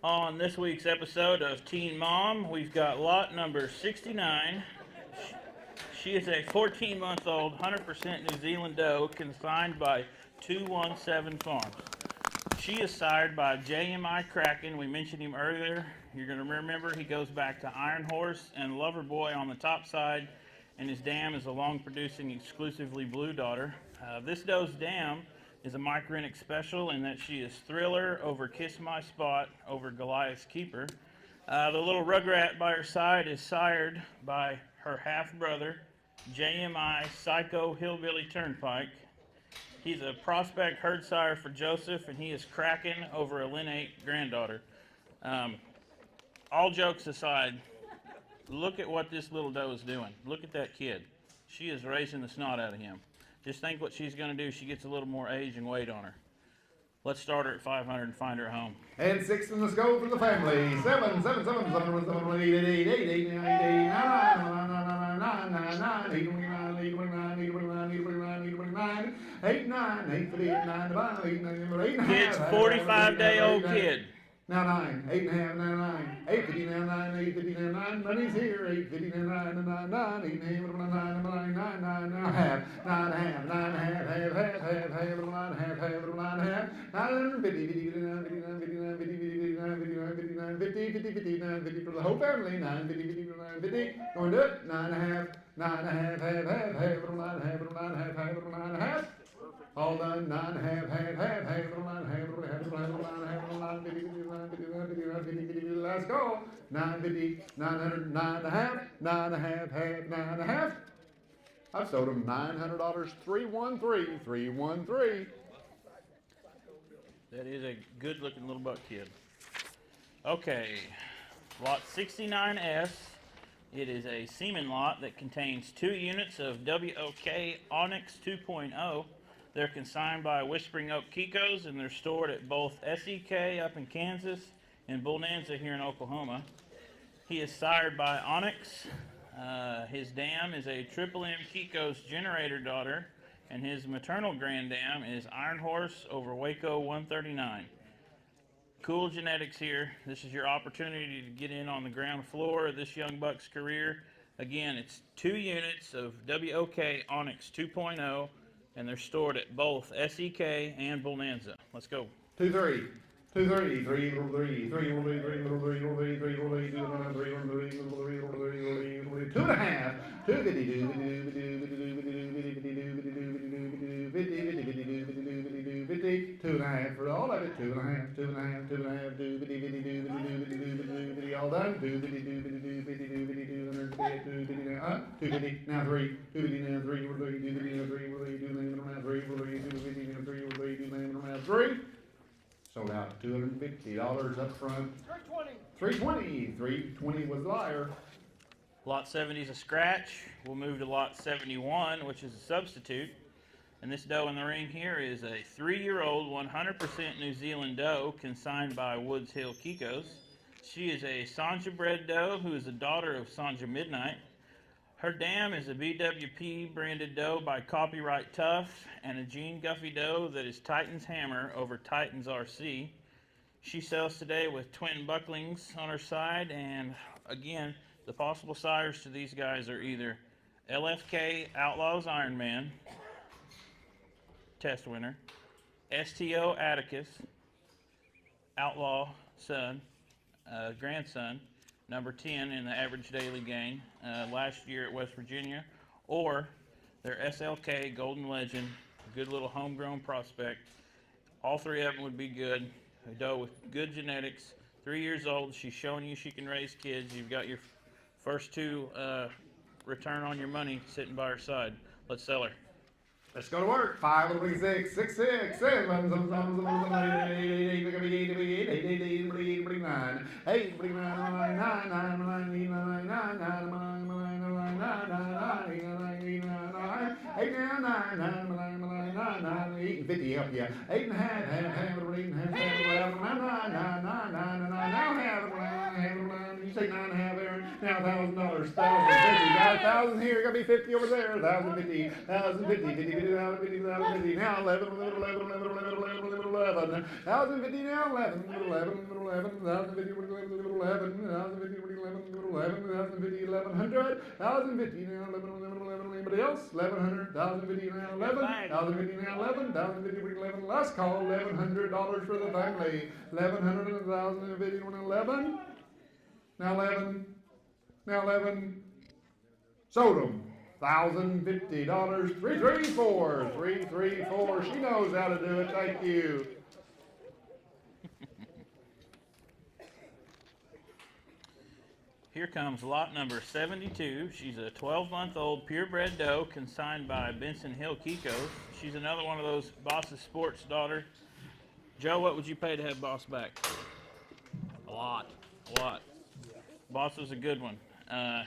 Speaker 2: On this week's episode of Teen Mom, we've got lot number 69. She is a 14-month-old, 100% New Zealand doe, consigned by 217 Farms. She is sired by JMI Kraken. We mentioned him earlier. You're going to remember he goes back to Iron Horse and Lover Boy on the top side, and his dam is a long-producing, exclusively Blue Daughter. This doe's dam is a micronic special in that she is Thriller over Kiss My Spot over Goliath's Keeper. The little rugrat by her side is sired by her half-brother, JMI Psycho Hillbilly Turnpike. He's a prospect herd sire for Joseph, and he is Kraken over a lineate granddaughter. All jokes aside, look at what this little doe is doing. Look at that kid. She is raising the snot out of him. Just think what she's going to do. She gets a little more age and weight on her. Let's start her at 500 and find her a home.
Speaker 4: And 6 in the scope for the family. 7, 7, 7, 7, 7, 7, 8, 8, 8, 8, 8, 8, 9, 9, 9, 9, 9, 9, 8, 29, 8, 29, 8, 29, 8, 29, 8, 29, 8, 9, 8, 3, 8, 9, 5, 8, 9, 8, 9.
Speaker 2: Kid's 45-day-old kid.
Speaker 4: Now 9, 8 and a half, now 9, 850 now 9, 850 now 9, money's here, 850 now 9, 9, 9, 8 and a half, 9, 9, 9, 9, now half, 9 and a half, 9 and a half, half, 9 and a half, 9 and a half, 9 and a half, 950, 59, 59, 59, 59, 59, 59, 59, 950, 50, 50, 950 for the whole family. 950, 50, 950. Going to it. 9.5, 9.5, half, little 9.5, little 9.5, little 9.5. All done. 9.5, half, little 9.5, little 9.5, little 9.50, 50, 950, 950, 50. Let's go. 950, 900, 9.5, 9.5, half, 9.5. I've sold them $900. 313, 313.
Speaker 2: That is a good looking little buck kid. Okay, lot 69S. It is a semen lot that contains 2 units of WOK Onyx 2.0. They're consigned by Whispering Oak Kiko's, and they're stored at both SEK up in Kansas and Bonanza here in Oklahoma. He is sired by Onyx. His dam is a Triple M Kiko's generator daughter, and his maternal grand dam is Iron Horse over Waco 139. Cool genetics here. This is your opportunity to get in on the ground floor of this young buck's career. Again, it's 2 units of WOK Onyx 2.0, and they're stored at both SEK and Bonanza. Let's go.
Speaker 4: 2-3. 2-3. 3-3. 3-3. 3-3. 2.5. 2.5 for all of it. 2.5. 2.5. All done. 250. Now 3. 250 now 3. 3. Sold out $250 up front. 320. 320 was liar.
Speaker 2: Lot 70 is a scratch. We'll move to lot 71, which is a substitute. And this doe in the ring here is a 3-year-old 100% New Zealand doe consigned by Woods Hill Kiko's. She is a Sanja bred doe who is the daughter of Sanja Midnight. Her dam is a BWP branded doe by Copyright Tough and a Gene Guffey doe that is Titan's Hammer over Titan's RC. She sells today with twin bucklings on her side, and again, the possible sires to these guys are either LFK Outlaws Iron Man, test winner, STO Atticus, Outlaw son, grandson, number 10 in the average daily gain last year at West Virginia, or their SLK Golden Legend, good little homegrown prospect. All 3 of them would be good. A doe with good genetics, 3 years old. She's showing you she can raise kids. You've got your first 2 return on your money sitting by her side. Let's sell her.
Speaker 4: Let's go to work. 5, 6, 6, 6, 7, 8, 9, 8, 50 up, yeah. 8 and a half, you say 9 and a half, Aaron. Now $1,000, 1,050. Got 1,000 here, gotta be 50 over there. 1,050, 1,050, 50, 50, 1,050, 1,050. Now 11, 11, 11, 11, 11, 11, 11. 1,050 now, 11, 11, 11, 1,050, 11, 1,050, 11, 1,050, 1,100. 1,050 now, 11, 11, 11. Anybody else? 1,100. 1,050 now, 11. 1,050 now, 11. 1,050, 11. Last call, $1,100 for the family. 1,100, 1,050, 11. Now 11. Now 11. Sold them. $1,050. 334. 334. She knows how to do it. Thank you.
Speaker 2: Here comes lot number 72. She's a 12-month-old purebred doe consigned by Benson Hill Kiko's. She's another one of those Boss's Sports daughter. Joe, what would you pay to have Boss back? A lot. Boss was a good one.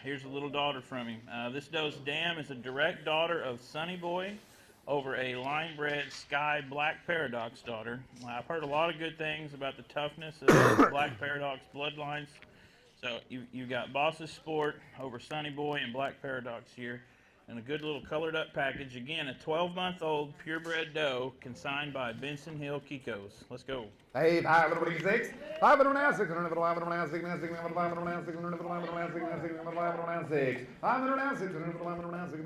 Speaker 2: Here's a little daughter from him. This doe's dam is a direct daughter of Sonny Boy over a line-bred Sky Black Paradox daughter. I've heard a lot of good things about the toughness of Black Paradox bloodlines. So you've got Boss's Sport over Sonny Boy and Black Paradox here. And a good little colored up package. Again, a 12-month-old purebred doe consigned by Benson Hill Kiko's. Let's go.
Speaker 4: Hey, 506. 500 now, 600, 500 now, 600, 500 now, 600, 500 now, 600, 500 now, 600, 500 now, 600, 500 now, 600, 500 now, 600,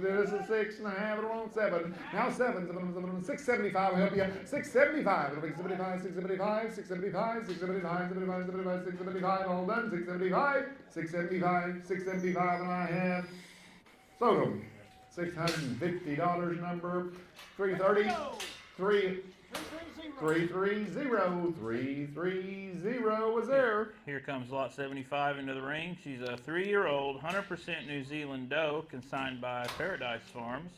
Speaker 4: This is 6.5, wrong 7. Now 7, 675, I'll help you. 675, 675, 675, 675, 675, 675, 675, all done. 675, 675, 675, and I have sold them. $650 number 330, 330 was there.
Speaker 2: Here comes lot 75 into the ring. She's a 3-year-old, 100% New Zealand doe consigned by Paradise Farms.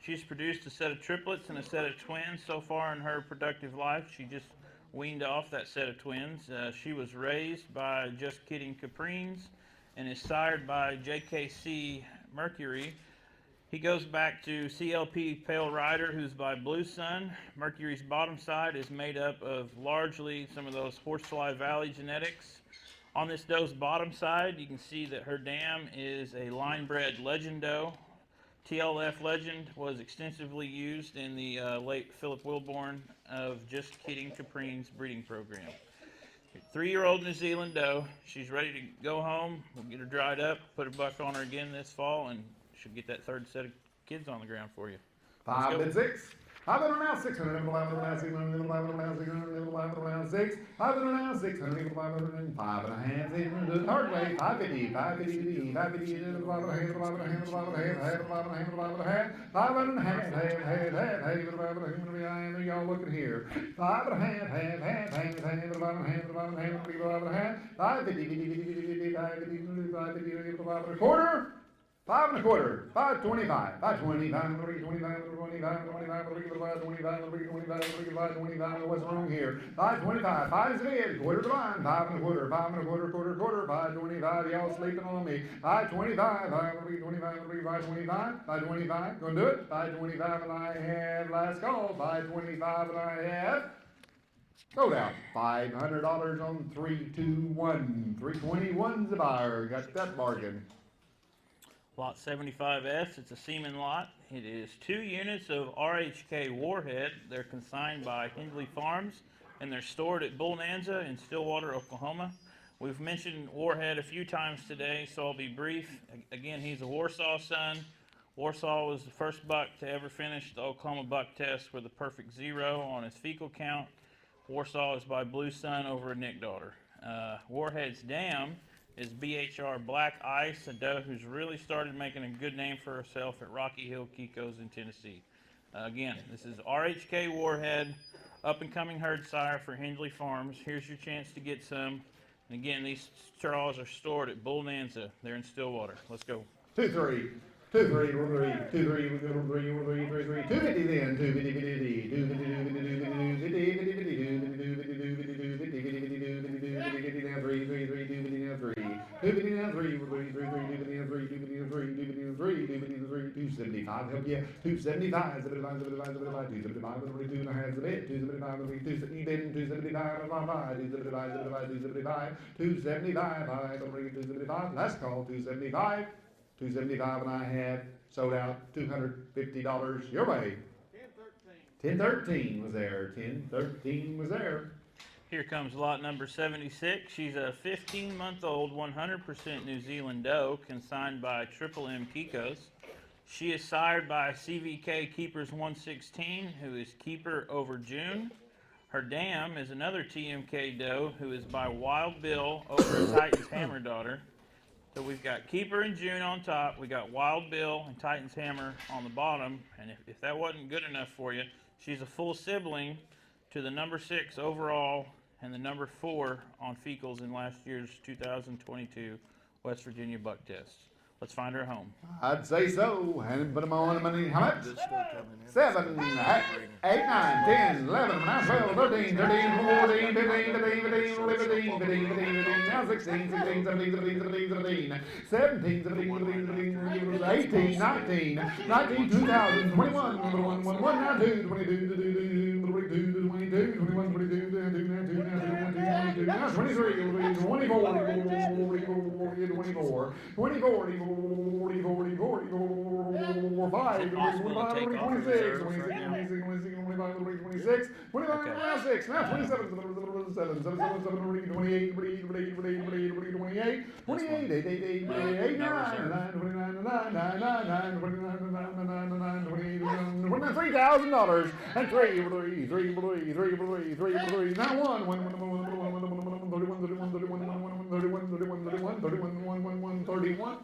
Speaker 2: She's produced a set of triplets and a set of twins so far in her productive life. She just weaned off that set of twins. She was raised by Just Kidding Caprines and is sired by JKC Mercury. He goes back to CLP Pale Rider, who's by Blue Sun. Mercury's bottom side is made up of largely some of those Horsefly Valley genetics. On this doe's bottom side, you can see that her dam is a line-bred legend doe. TLF Legend was extensively used in the late Philip Wilborn of Just Kidding Caprines breeding program. 3-year-old New Zealand doe. She's ready to go home. We'll get her dried up, put a buck on her again this fall, and should get that third set of kids on the ground for you.
Speaker 4: 5 and 6. 500 now, 600, 500 now, 600, 500 now, 600, 500 now, 6, 500 now, 600, 500 and 5 and a half, 600, hard way, 550, 550, 550, 5 and a half, 5 and a half, 5 and a half, 5 and a half, 5 and a half, 5 and a half, half, y'all looking here, 5 and a half, half, 5 and a half, 5 and a half, 550, 550, 550, 5 and a quarter, 5 and a quarter, 525, 525, 25, what's wrong here? 525, 5 is the head, quarter to line, 5 and a quarter, 5 and a quarter, quarter, 525, y'all sleeping on me. 525, 525, 525, gonna do it? 525 and I have last call, 525 and I have sold out. $500 on 321. 321's the buyer, got that bargain.
Speaker 2: Lot 75S, it's a Seaman lot. It is 2 units of RHK Warhead. They're consigned by Hindley Farms, and they're stored at Bonanza in Stillwater, Oklahoma. We've mentioned Warhead a few times today, so I'll be brief. Again, he's a Warsaw son. Warsaw was the first buck to ever finish the Oklahoma buck test with a perfect 0 on his fecal count. Warsaw is by Blue Sun over a Nick daughter. Warhead's dam is BHR Black Ice, a doe who's really started making a good name for herself at Rocky Hill Kiko's in Tennessee. Again, this is RHK Warhead, up-and-coming herd sire for Hindley Farms. Here's your chance to get some. And again, these straws are stored at Bonanza. They're in Stillwater. Let's go.
Speaker 4: 2-3. 2-3, 2-3, 2-3, 2-3, 3-3, 250 then, 250, 275, help you, 275, 75, 75, 75, 275, 2 and a half, 275, 275, last call, 275. 275 and I had sold out $250 your way. 1013 was there. 1013 was there.
Speaker 2: Here comes lot number 76. She's a 15-month-old, 100% New Zealand doe, consigned by Triple M Kikos. She is sired by CVK Keepers 116, who is Keeper over June. Her dam is another TMK doe, who is by Wild Bill over Titan's Hammer daughter. So we've got Keeper and June on top, we got Wild Bill and Titan's Hammer on the bottom, and if that wasn't good enough for you, she's a full sibling to the number 6 overall and the number 4 on fecals in last year's 2022 West Virginia buck test. Let's find her a home.
Speaker 4: I'd say so. And put them on money. How much?
Speaker 3: This still coming in.
Speaker 4: 7, 8, 9, 10, 11, 12, 13, 13, 14, 15, 15, 15, now 16, 17, 17, 18, 19, 2000, 21, 21, now 2, 22, 21, 22, now 23, 24, $3,000 and 3, now 31.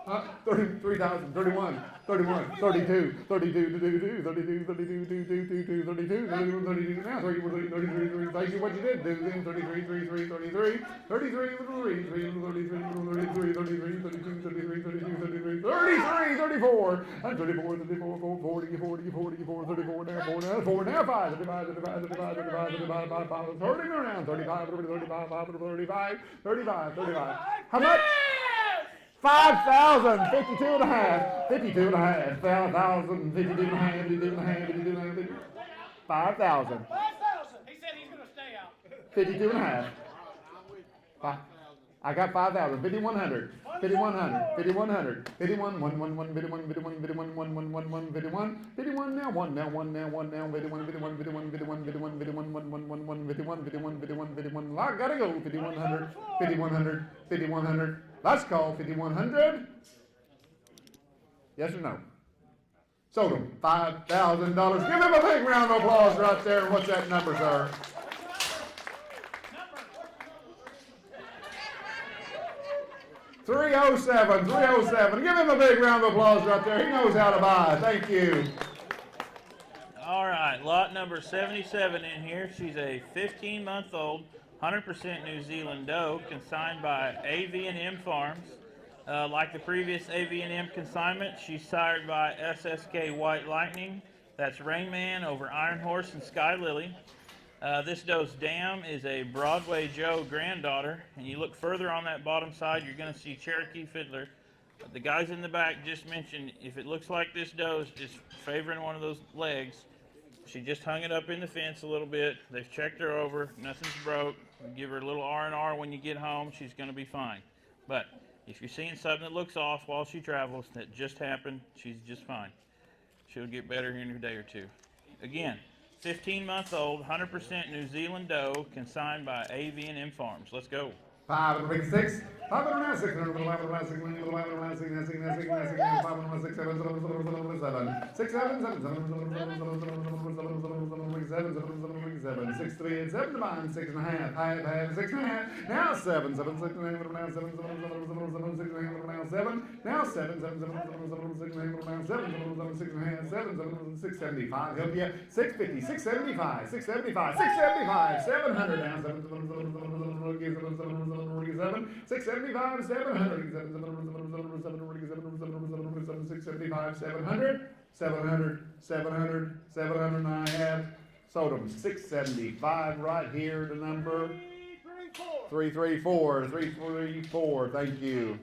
Speaker 4: 33,000, 31, 31, 32, 32, 32, 32, 32, 32, 32, now 33, thank you what you did, do then 33, 33, 33, 33, 34, and 34, 40, 34, now 5, divide by 5, 30 around, 35, 35, how much? 5,000, 52 and a half, 52 and a half, 5,000, 52 and a half, 52 and a half, 52 and a half, 5,000.
Speaker 8: 5,000. He said he's going to stay out.
Speaker 4: 52 and a half. I got 5,000, 5,100, 5,100, 5,100, 51, 1, 51, 51, 51, 1, 1, 1, 1, 51, 51, now 1, now 1, now 1, now 51, 51, 51, 51, 51, 51, 1, 1, 1, 1, 51, 51, 51, 51, I gotta go, 5,100, 5,100, 5,100, last call, 5,100. Yes or no? Sold him $5,000. Give him a big round of applause right there. And what's that number, sir? 307, 307. Give him a big round of applause right there. He knows how to buy. Thank you.
Speaker 2: All right, lot number 77 in here. She's a 15-month-old, 100% New Zealand doe, consigned by AV&M Farms. Like the previous AV&M consignment, she's sired by SSK White Lightning. That's Rain Man over Iron Horse and Sky Lily. This doe's dam is a Broadway Joe granddaughter, and you look further on that bottom side, you're going to see Cherokee Fiddler. The guys in the back just mentioned if it looks like this doe is favoring one of those legs, she just hung it up in the fence a little bit. They've checked her over, nothing's broke. Give her a little R&R when you get home, she's going to be fine. But if you're seeing something that looks off while she travels, that just happened, she's just fine. She'll get better here in a day or two. Again, 15-month-old, 100% New Zealand doe, consigned by AV&M Farms. Let's go.
Speaker 4: 506, 509, 611, 611, 6 3 and 7 9 6 and a half, half 6 and a half, now 7 7 6 and a half, now 7 7 7 6 and a half, now 7 now 7 7 7 6 and a half, now 7 7 6 and a half, 7 7 675, help you 650, 675, 675, 675, 700 now 7 675, 700, 675, 700, 700, 700, 700, and I have sold them 675 right here, the number 334, 334, thank you.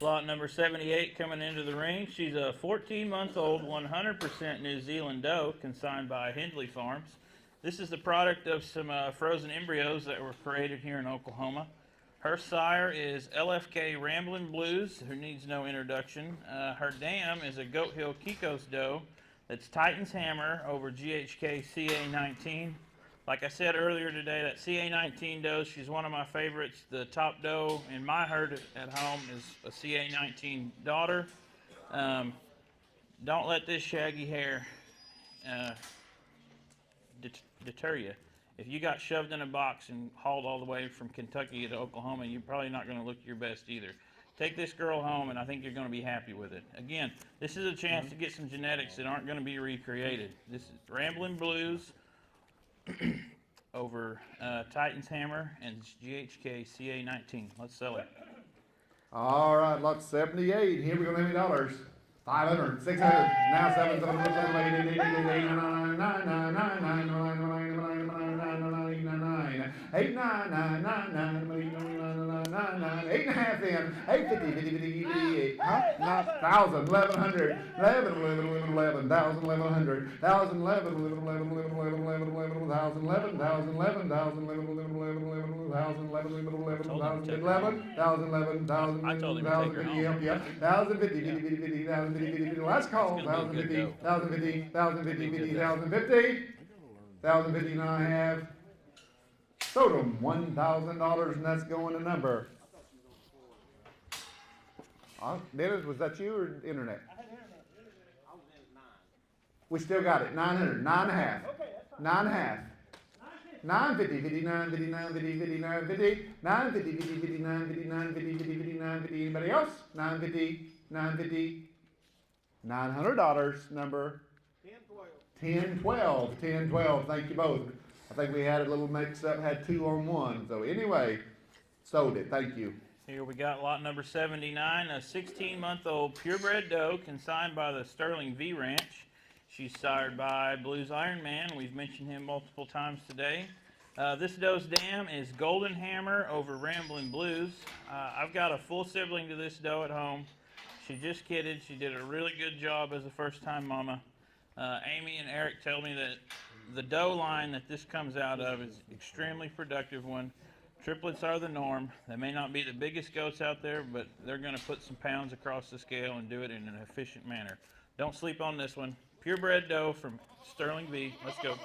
Speaker 2: Lot number 78 coming into the ring. She's a 14-month-old, 100% New Zealand doe, consigned by Hindley Farms. This is the product of some frozen embryos that were created here in Oklahoma. Her sire is LFK Ramblin' Blues, who needs no introduction. Her dam is a Goat Hill Kiko's doe. That's Titan's Hammer over GHK CA19. Like I said earlier today, that CA19 doe, she's one of my favorites. The top doe in my herd at home is a CA19 daughter. Don't let this shaggy hair deter you. If you got shoved in a box and hauled all the way from Kentucky to Oklahoma, you're probably not going to look your best either. Take this girl home, and I think you're going to be happy with it. Again, this is a chance to get some genetics that aren't going to be recreated. This is Ramblin' Blues over Titan's Hammer and GHK CA19. Let's sell it.
Speaker 4: All right, lot 78. Here we go, $80. 500, 600, now 7, 7, 7, 8, 8, 8, 8, 8, 9, 9, 9, 9, 9, 9, 8, 9, 9, 9, 9, 8 and a half in, 850, 1,000, 1,100, 11, 11, 11, 1,000, 1,100, 1,000, 11, 11, 11, 11, 11, 11, 11, 1,000, 11, 1,000, 11, 1,000, 11, 11, 11, 11, 1,000, 11, 11, 11, 1,000, 11, 1,000, 11, 1,000, 1,000, yeah, 1,050, 50, 50, 1,000, 50, 50, last call, 1,050, 1,050, 1,050, 50, 1,050, 1,050, and I have sold them $1,000, and that's going to number. Dennis, was that you or internet?
Speaker 8: I had internet. I was in at 9.
Speaker 4: We still got it. 900, 9.5.
Speaker 8: Okay, that's fine.
Speaker 4: 9.5. 950, 59, 59, 50, 59, 50, 950, 50, 59, 59, 50, 50, 59, 50. Anybody else? 950, 950, $900, number 10, 12, 10, 12. Thank you both. I think we had a little mix up, had 2 on 1. So anyway, sold it. Thank you.
Speaker 2: Here we got lot number 79, a 16-month-old purebred doe consigned by the Sterling V Ranch. She's sired by Blues Iron Man. We've mentioned him multiple times today. This doe's dam is Golden Hammer over Ramblin' Blues. I've got a full sibling to this doe at home. She just kidded. She did a really good job as a first-time mama. Amy and Eric tell me that the doe line that this comes out of is extremely productive one. Triplets are the norm. They may not be the biggest goats out there, but they're going to put some pounds across the scale and do it in an efficient manner. Don't sleep on this one. Purebred doe from Sterling V. Let's go.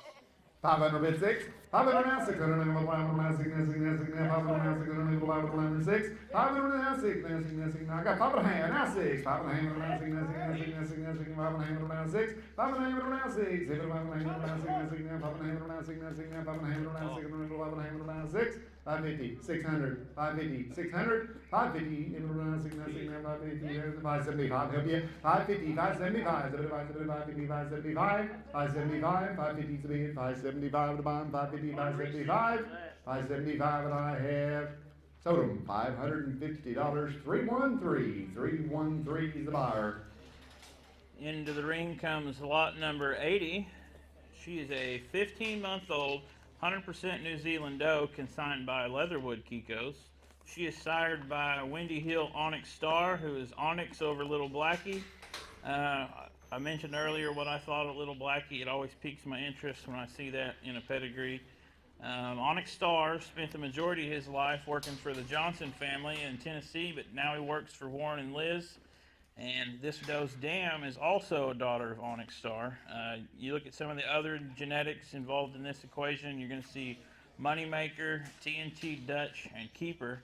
Speaker 4: 500 bid 6. 500 now, 600 now, 500 now, 6 now, 6 now, 6 now, 500 now, 600 now, 500 6. 500 now, 6 now, 6 now, 6 now. I got 500 hand, now 6. 500 hand, now 6 now, 6 now, 6 now, 6 now, 6 now, 500 hand, now 6. 500 hand, now 6. 500 hand, now 6 now, 6 now, 500 hand, now 6 now, 6 now, 500 hand, now 6 now, 500 hand, now 6. 550, 600, 550, 600, 550, now 6 now, 6 now, 550, 575, help you. 550, 575, 75, 550, 575, 575, 550 to bid, 575 to bond, 550, 575, 575, and I have sold them $550, 313, 313 is the buyer.
Speaker 2: Into the ring comes lot number 80. She is a 15-month-old, 100% New Zealand doe consigned by Leatherwood Kikos. She is sired by Windy Hill Onyx Star, who is Onyx over Little Blackie. I mentioned earlier what I thought of Little Blackie. It always piques my interest when I see that in a pedigree. Onyx Star spent the majority of his life working for the Johnson family in Tennessee, but now he works for Warren and Liz. And this doe's dam is also a daughter of Onyx Star. You look at some of the other genetics involved in this equation, you're going to see Moneymaker, TNT Dutch, and Keeper.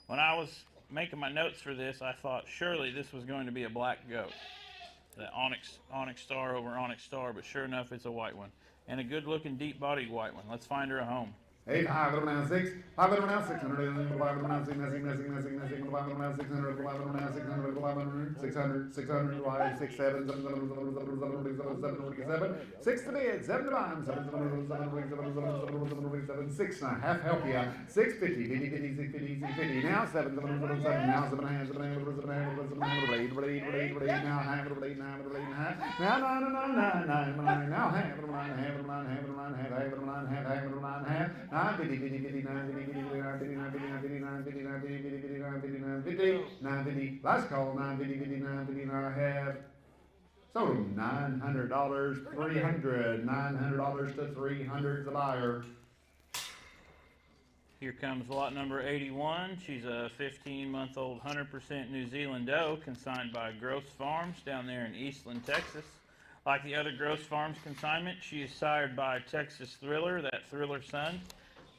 Speaker 2: When I was making my notes for this, I thought surely this was going to be a black goat. The Onyx Star over Onyx Star, but sure enough, it's a white one. And a good-looking, deep-bodied white one. Let's find her a home.
Speaker 4: 8, 500 now 6, 500 now 600, 500 now 6, 500 now 600, 500 now 600, 500, 600, 600, 5, 6, 7, 7, 7, 6 to bid, 7 to bond, 7, 6 now, half help you, 650, 50, 50, 650, 650, now 7, 7, 7, now 7 hands, 7 hands, 7 hands, 7 hands, blade, now half, blade, now 9, now half, 9, 50, 50, 50, 9, 50, 50, 9, 50, 9, 50, 9, 50, 9, 50, 9, 50, 50, 50, 9, 50, 9, 50, 9, 50, last call, 9, 50, 50, 9, 50, 9, I have sold them $900, 300, $900 to 300 is the buyer.
Speaker 2: Here comes lot number 81. She's a 15-month-old 100% New Zealand doe consigned by Gross Farms down there in Eastland, Texas. Like the other Gross Farms consignment, she is sired by Texas Thriller, that Thriller son.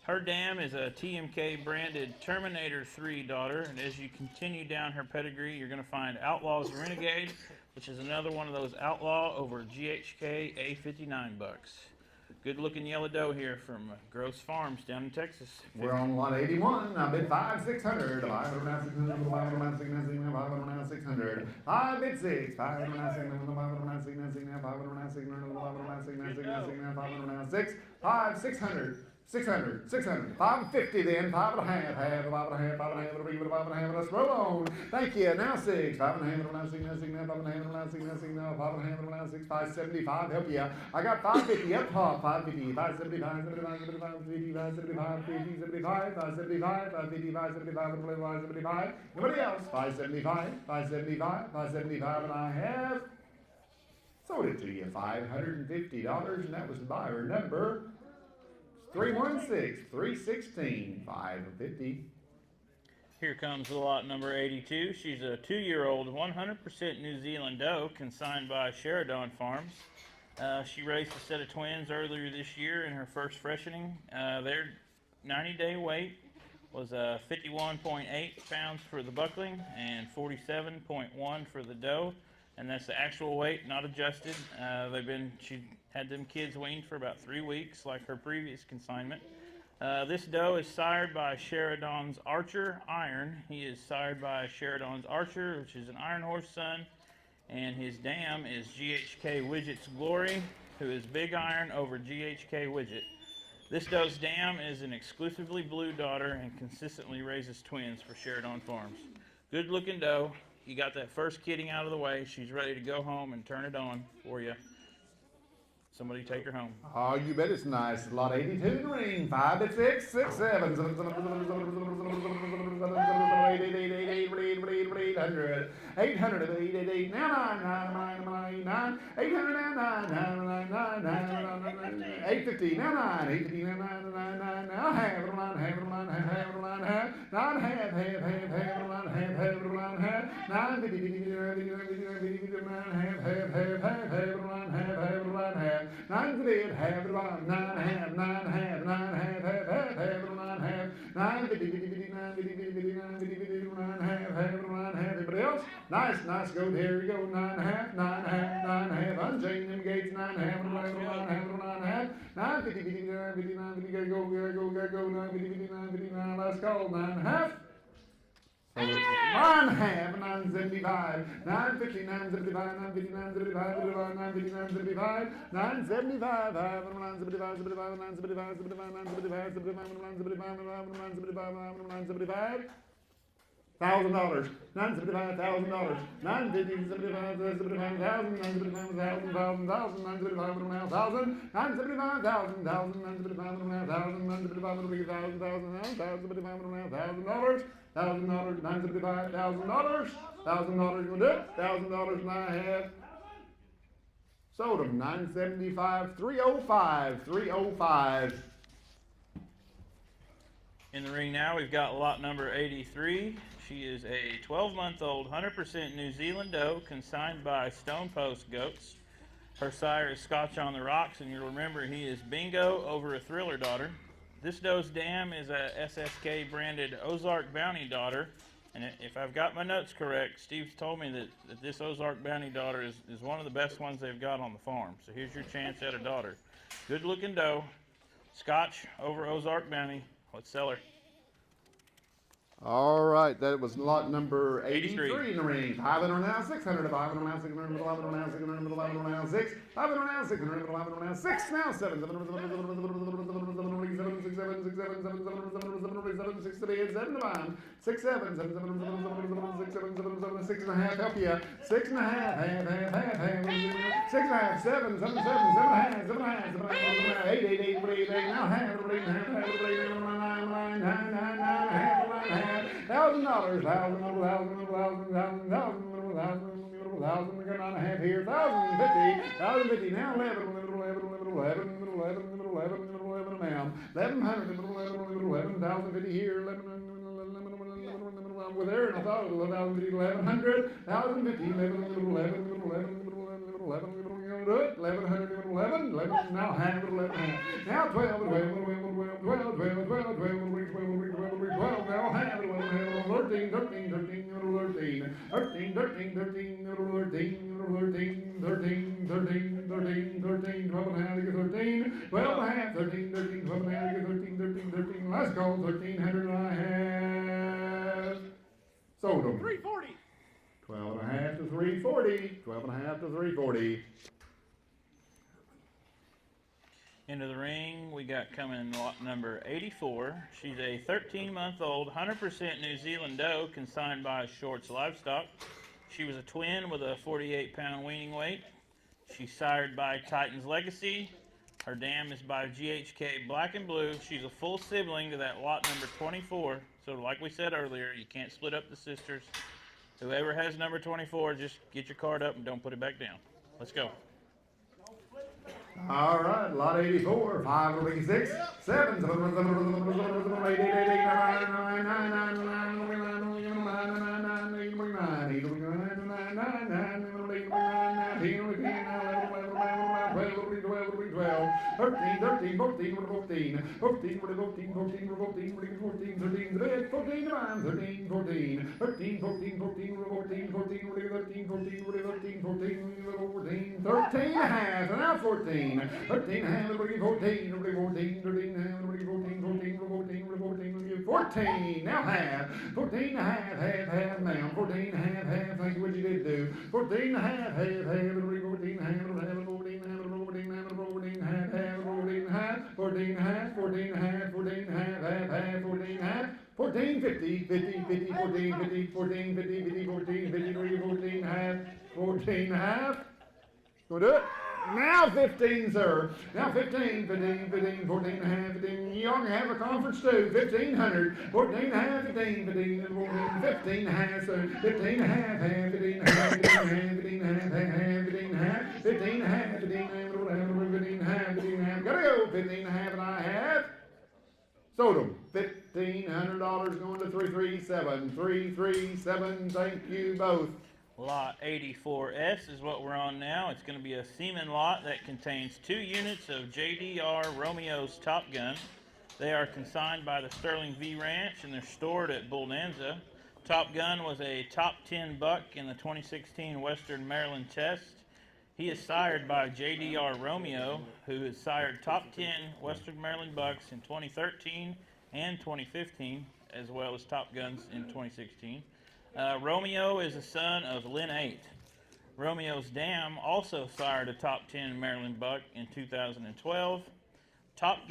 Speaker 2: Her dam is a TMK branded Terminator 3 daughter, and as you continue down her pedigree, you're going to find Outlaw's Renegade, which is another one of those Outlaw over GHK A59 bucks. Good looking yellow doe here from Gross Farms down in Texas.
Speaker 4: We're on lot 81. I bid 5, 600. 500 now 600. 500 now 600. 500 now 600. I bid 6. 500 now 600. 500 now 600. 500 now 600. 500 now 600. 500 now 6. 5, 600. 600, 600, 550 then, 5 and a half, 5 and a half, 5 and a half, 5 and a half, let's roll on. Thank you, now 6, 5 and a half, now 6, now 6, now 5 and a half, now 6, now 6, now 5 and a half, now 6, 575, help you. I got 550 up top, 550, 575, 75, 75, 50, 575, 50, 75, 575, 550, 575, 575, nobody else, 575, 575, 575, and I have sold it to you, $550, and that was buyer number 316, 316, 550.
Speaker 2: Here comes lot number 82. She's a 2-year-old, 100% New Zealand doe consigned by Sheridan Farms. She raised a set of twins earlier this year in her first freshening. Their 90-day weight was 51.8 pounds for the buckling and 47.1 for the doe. And that's the actual weight, not adjusted. She had them kids weaned for about 3 weeks, like her previous consignment. This doe is sired by Sheridan's Archer Iron. He is sired by Sheridan's Archer, which is an Iron Horse son, and his dam is GHK Widget's Glory, who is Big Iron over GHK Widget. This doe's dam is an exclusively blue daughter and consistently raises twins for Sheridan Farms. Good looking doe. You got that first kidding out of the way. She's ready to go home and turn it on for you. Somebody take her home.
Speaker 4: Oh, you bet it's nice. Lot 82 in the ring. 5 at 6, 6, 7, 7, 7, 800, 800, 888, now 9, 800, now 9, 850, now 9, 850, now 9, now half, half, half, 9 to bid, half, 9, half, else? Nice goat. Here we go. 9.5, 9.5, 9.5. Unchain them gates. 9.5, 9.5, 9.50, 50, 9.50, gotta go. 9.50, 9.59. Last call. 9.5. 9.5, 9.75, 9.50, 9.75, 9.50, 9.75, 9.50, 9.75, 9.75, 9.75, 9.75, $1,000, $975,000, $950, $75,000, $975,000, $1,000, $975,000, $1,000, $975,000, $1,000, you want to do it? $1,000 and I have sold them. 975, 305, 305.
Speaker 2: In the ring now, we've got lot number 83. She is a 12-month-old, 100% New Zealand doe, consigned by Stone Post Goats. Her sire is Scotch on the Rocks, and you'll remember he is Bingo over a Thriller daughter. This doe's dam is a SSK branded Ozark Bounty daughter, and if I've got my notes correct, Steve's told me that this Ozark Bounty daughter is one of the best ones they've got on the farm. So here's your chance at a daughter. Good looking doe, Scotch over Ozark Bounty. Let's sell her.
Speaker 4: All right, that was lot number 83 in the ring. 500 now, 600, 500 now, 600, 500 now, 600, 500 now, 6, 500 now, 600, 500 now, 6 now, 7, 7, 7, 7, 6, 7, 7, 6 and a half, help you. 6 and a half, half, 6 and a half, 7, 7, 7, 7 and a half, 7 and a half, 7 and a half, 8, 8, 8, 8, now half, 8 and a half, 9, 9, 9, 9, 9, $1,000, $1,000, got on a half here, 1,050, now 11 now, 11,050 here, 11 with her, and I thought it was 1,150, 11, now half, 11, now 12, 12, now half, 13, 13, 13, 13, 13, 13, 13, 13, 13, 13, 13, 13, 12 and a half, 13, 12 and a half, 13, 13, 12 and a half, 13, 13, 13, last call, 1,300 and I have sold them.
Speaker 8: 340.
Speaker 4: 12 and a half to 340, 12 and a half to 340.
Speaker 2: Into the ring, we got coming lot number 84. She's a 13-month-old, 100% New Zealand doe, consigned by Shorts Livestock. She was a twin with a 48-pound weaning weight. She's sired by Titan's Legacy. Her dam is by GHK Black and Blue. She's a full sibling to that lot number 24. So like we said earlier, you can't split up the sisters. Whoever has number 24, just get your card up and don't put it back down. Let's go.
Speaker 4: All right, lot 84, 5, 6, 7, 7, 8, 8, 8, 9, 13, 13, 14, 14, 14, 14, 14, 14, 14, 13, 14, 13, 14, 13, 14, 14, 14, 14, 13, 14, 13, 14, 13 and a half, and now 14, 13 and a half, 14, 14, 13 and a half, 14, 14, now half, 14 and a half, half now, 14 and a half, thank you what you did do, 14 and a half, 14 and a half, 14, 50, 50, 50, 14, 50, 14, 50, 50, 14, 53, 14 half, 14 half. Gonna do it? Now 15, sir. Now 15, 15, 15, 14 and a half, 15. You ought to have a conference too. 1,500, 14 and a half, 15, 15, 14, 15 and a half, sir. 15 and a half, 15 and a half, 15 and a half, 15 and a half, 15 and a half, 15 and a half, 15 and a half, 15 and a half. Gotta go. 15 and a half and I have sold them. $1,500 going to 337. 337. Thank you both.
Speaker 2: Lot 84S is what we're on now. It's going to be a semen lot that contains 2 units of JDR Romeo's Top Gun. They are consigned by the Sterling V Ranch and they're stored at Bonanza. Top Gun was a top 10 buck in the 2016 Western Maryland test. He is sired by JDR Romeo, who has sired top 10 Western Maryland bucks in 2013 and 2015, as well as Top Guns in 2016. Romeo is a son of Lynn 8. Romeo's Dam also sired a top 10 Maryland buck in 2012. Top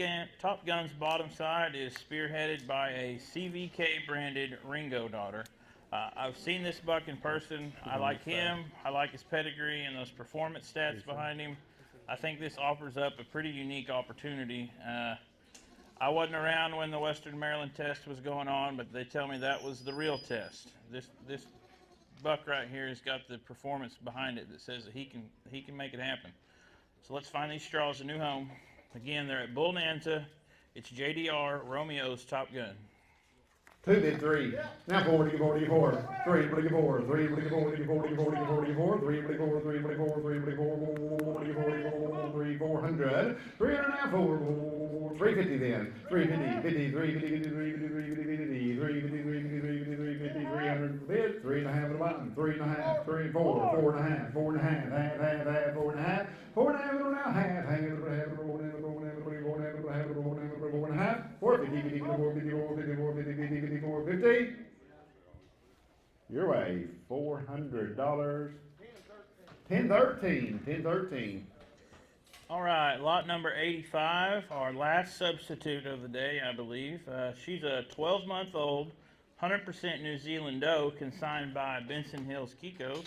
Speaker 2: Gun's bottom side is spearheaded by a CVK branded Ringo daughter. I've seen this buck in person. I like him. I like his pedigree and those performance stats behind him. I think this offers up a pretty unique opportunity. I wasn't around when the Western Maryland test was going on, but they tell me that was the real test. This buck right here has got the performance behind it that says that he can make it happen. So let's find these straws a new home. Again, they're at Bull Nanta. It's JDR Romeo's Top Gun.
Speaker 4: 2 bid 3. Now 40, 44. 3, 44. 3, 44, 44, 44, 3, 44, 3, 44, 3, 44, 3, 400. 300 now 4. 350 then. 350, 50, 350, 350, 350, 300 bid. 3 and a half at the bottom. 3 and a half. 3, 4, 4 and a half. 4 and a half. Half, 4 and a half. 4 and a half now. Half, 4 and a half. 450, 54, 54, 54, 50, 54, 50. Your way, $400. 1013, 1013.
Speaker 2: All right, lot number 85, our last substitute of the day, I believe. She's a 12-month-old, 100% New Zealand doe, consigned by Benson Hills Kiko.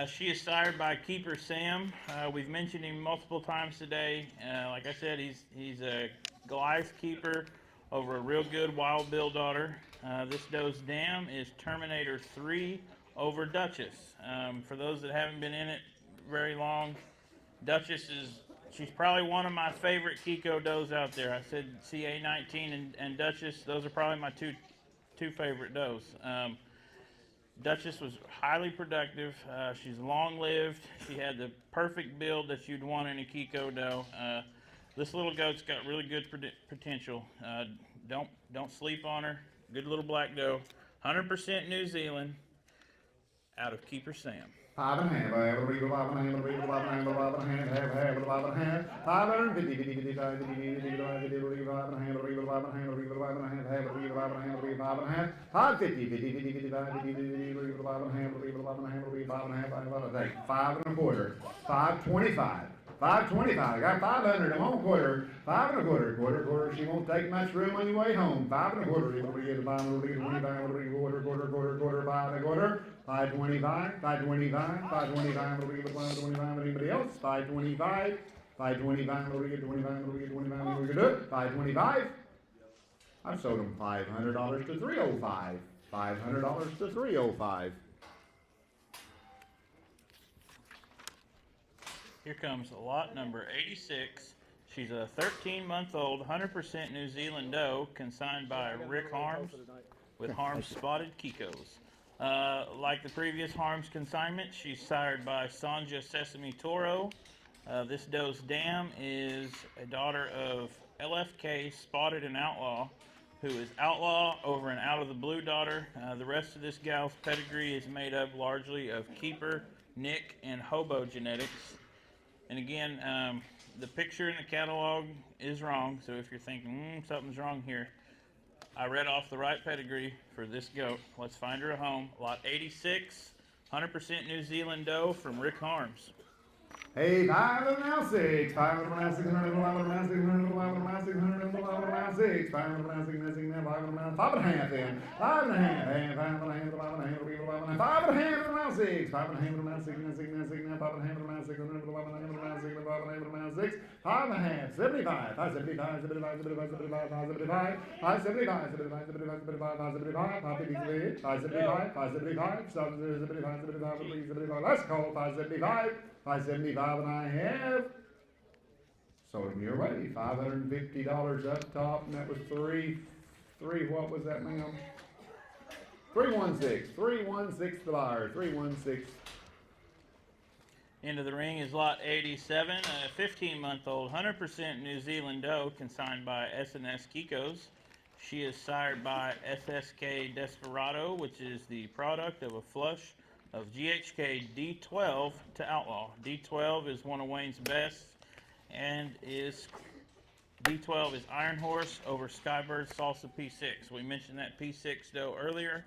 Speaker 2: She is sired by Keeper Sam. We've mentioned him multiple times today. Like I said, he's a Goliath keeper over a real good wild bill daughter. This doe's dam is Terminator 3 over Duchess. For those that haven't been in it very long, Duchess she's probably one of my favorite Kiko does out there. I said CA19 and Duchess, those are probably my two favorite does. Duchess was highly productive. She's long-lived. She had the perfect build that you'd want in a Kiko doe. This little goat's got really good potential. Don't sleep on her. Good little black doe. 100% New Zealand out of Keeper Sam.
Speaker 4: 5 and a half, 5 and a half, 5 and a half, 5 and a half, 550, 50, 55, 50, 55, 50, 5 and a half, 5 and a half, 5 and a half, 5 and a half, 550, 50, 50, 55, 50, 5 and a half, 5 and a half, 5 and a quarter, 525. 525. I got 500. I'm on quarter. 5 and a quarter. Quarter. She won't take much room on your way home. 5 and a quarter. Quarter. 5 and a quarter. 525. 525. 525. Anybody else? 525. 525. 525. I've sold them $500 to 305. $500 to 305.
Speaker 2: Here comes lot number 86. She's a 13-month-old, 100% New Zealand doe, consigned by Rick Harms with Harms Spotted Kikos. Like the previous Harms consignment, she's sired by Sanja Sesame Toro. This doe's dam is a daughter of LFK Spotted and Outlaw, who is Outlaw over an Out of the Blue daughter. The rest of this gal's pedigree is made up largely of Keeper, Nick, and Hobo genetics. And again, the picture in the catalog is wrong, so if you're thinking, something's wrong here, I read off the right pedigree for this goat. Let's find her a home. Lot 86, 100% New Zealand doe from Rick Harms.
Speaker 4: Hey, 5 and now 6. 5 and now 6. 5 and now 6. 5 and now 6. 5 and a half then. 5 and a half. 5 and a half. 5 and a half. 5 and a half and now 6. 5 and a half and now 6. 5 and a half and now 6. 5 and a half and now 6. 5 and a half and now 6. 5 and a half. 75. 575. 75. 75. 75. 575. 575. 75. 575. 575. 575. 575. Let's call 575. 575 and I have sold them your way. $550 up top, and that was three. What was that, ma'am? 316. 316 the buyer. 316.
Speaker 2: Into the ring is lot 87, a 15-month-old, 100% New Zealand doe, consigned by S&S Kikos. She is sired by SSK Desperado, which is the product of a flush of GHK D12 to Outlaw. D12 is one of Wayne's best, and D12 is Iron Horse over Skybird Salsa P6. We mentioned that P6 doe earlier.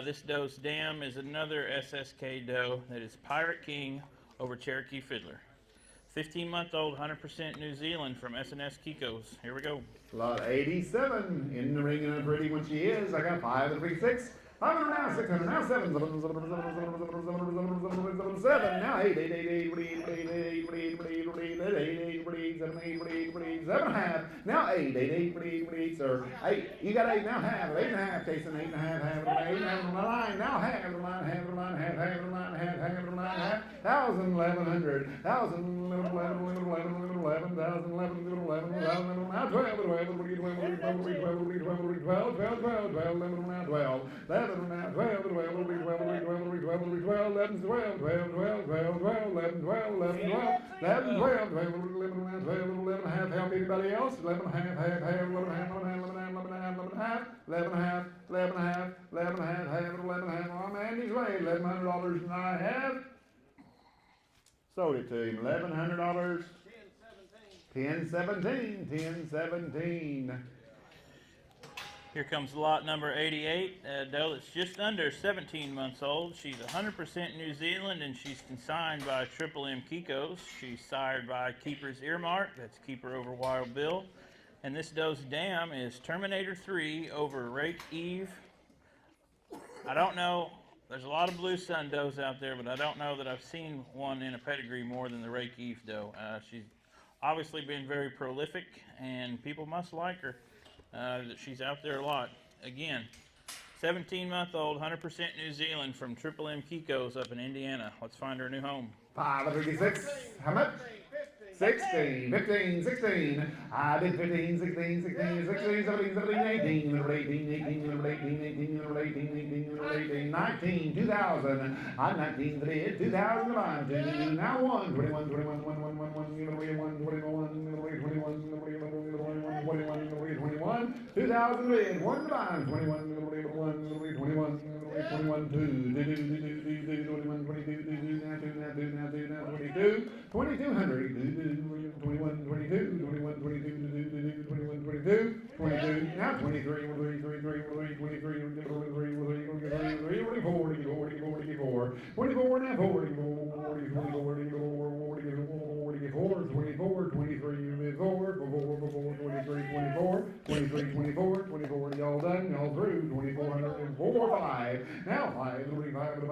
Speaker 2: This doe's dam is another SSK doe that is Pirate King over Cherokee Fiddler. 15-month-old, 100% New Zealand from SNS Kiko's. Here we go.
Speaker 4: Lot 87 in the ring and pretty when she is. I got 5 and 3, 6. 500 now, 600 now, 7. Now 8, 8, 8, 8, 7 half. Now 8, 8, 8, 8, sir. 8. You got 8 now, half. 8 and a half. Casing 8 and a half, half, 8 and a half, 9. Now half of the line, half of the line, half, half of the line, half, half of the line, half. 1,000, 1,100, 1,000, 11, 1,000, 11, now 12, 12, 12, half, help anybody else? 11 half, half, 11 half, 11 half, 11 half, 11 half, half, 11 half, on Andy's way, $1,100 and I have sold it to him, $1,100. 10-17, 10-17.
Speaker 2: Here comes lot number 88, a doe that's just under 17 months old. She's 100% New Zealand, and she's consigned by Triple M Kiko's. She's sired by Keeper's Earmark, that's Keeper over Wild Bill. And this doe's dam is Terminator 3 over Rake Eve. I don't know, there's a lot of Blue Sun does out there, but I don't know that I've seen one in a pedigree more than the Rake Eve doe. She's obviously been very prolific, and people must like her. That she's out there a lot. Again, 17-month-old, 100% New Zealand from Triple M Kiko's up in Indiana. Let's find her a new home.
Speaker 4: 536. How much? 16, 15, 16. I did 15, 16, 16, 16, 17, 17, 18, 18, 18, 18, 19, 2000. I'm 19 today, 2005. Now 1, 21, 21, 1, 1, 1, 1, 21, 21, 21, 2000 red, 1 divine, 21, 2, 21, 22, 2200, 21, 22, 21, 22, 22, now 23, 24, now 40, 24, y'all done, y'all through, 2,404, 5, now 5, 25,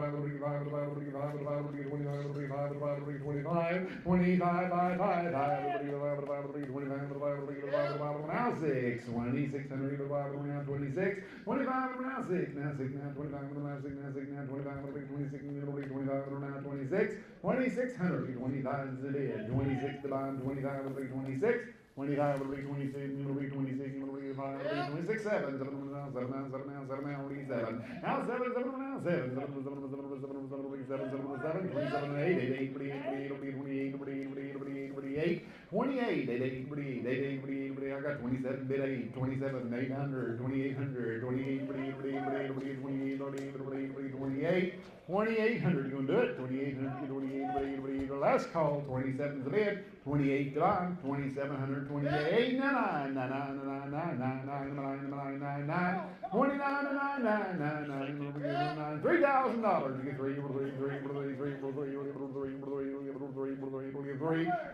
Speaker 4: now 6, 2,600, now 26, 25, now 6, now 6, now 25, now 6, now 6, now 25, 26, 25, now 26, 2,600, 25 is the dead, 26 the bond, 25, 26, 25 will be 26, it'll be 26, it'll be 5, it'll be 26, 7, 7 now, 7 now, 7 now, 7 now, 7. Now 7, 7 now, 7, 7, 7, 7, 7, 7, 7, 7, 27, 8, 8, 8, 28, 28, 28, 8, 8, I got 27, bid 8, 27, 800, 2800, 28, 2,800, you gonna do it? 2,800, last call, 27's the bid, 28 to on, 2,700, 28, 9, $3,000, you get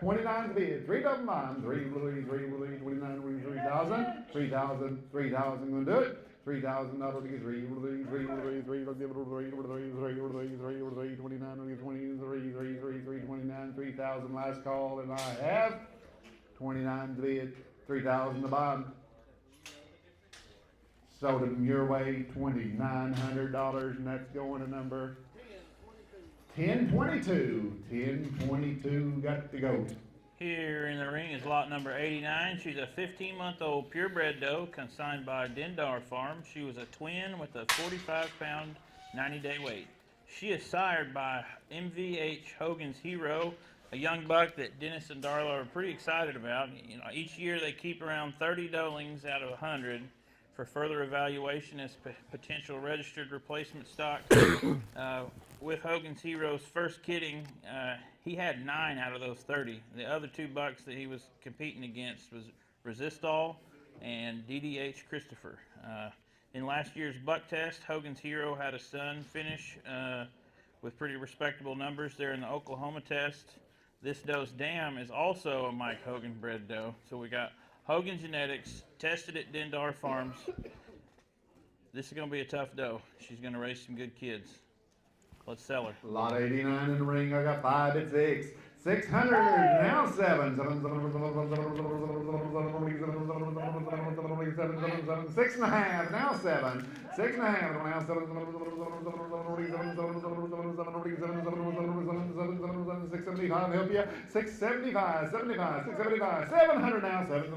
Speaker 4: 29's bid, 3 double mine, 29, 3,000, gonna do it. $3,000 to get 29, 3,000 last call, and I have 29 to bid, 3,000 to bottom. Sold them your way, $2,900, and that's going to number 1022. 1022 got to go.
Speaker 2: Here in the ring is lot number 89. She's a 15-month-old purebred doe consigned by Dendar Farm. She was a twin with a 45-pound, 90-day weight. She is sired by MVH Hogan's Hero, a young buck that Dennis and Darla are pretty excited about. You know, each year they keep around 30 doelings out of 100 for further evaluation as potential registered replacement stock. With Hogan's Heroes first kidding, he had 9 out of those 30. The other 2 bucks that he was competing against was Resistol and DDH Christopher. In last year's buck test, Hogan's Hero had a son finish with pretty respectable numbers there in the Oklahoma test. This doe's dam is also a Mike Hogan bred doe. So we got Hogan Genetics, tested at Dindar Farms. This is going to be a tough doe. She's going to raise some good kids. Let's sell her.
Speaker 4: Lot 89 in the ring. I got 5 at 6. 600, now 7. 6 and a half, now 7. 6 and a half, now 7. 675, help you. 675, 75, 675, 700 now 7.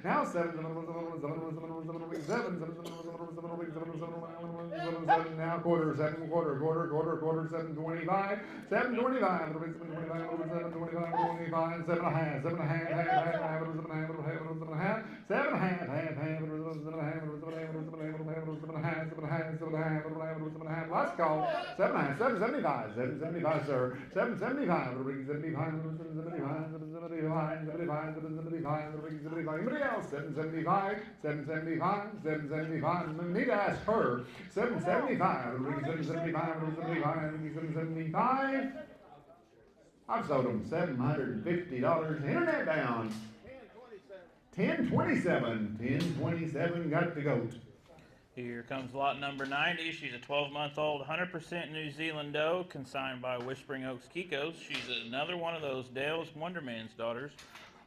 Speaker 4: Now 7. Now quarter, 725, 725, 725, 7 and a half, 7 and a half, last call, 775, 775, sir, 775, 775, anybody else, 775, 775, 775, need to ask her, 775, 775, I've sold them $750, internet down, 1027, 1027, got the goat.
Speaker 2: Here comes lot number 90. She's a 12-month-old, 100% New Zealand doe, consigned by Whispering Oaks Kiko's. She's another one of those Dale's Wonderman's daughters.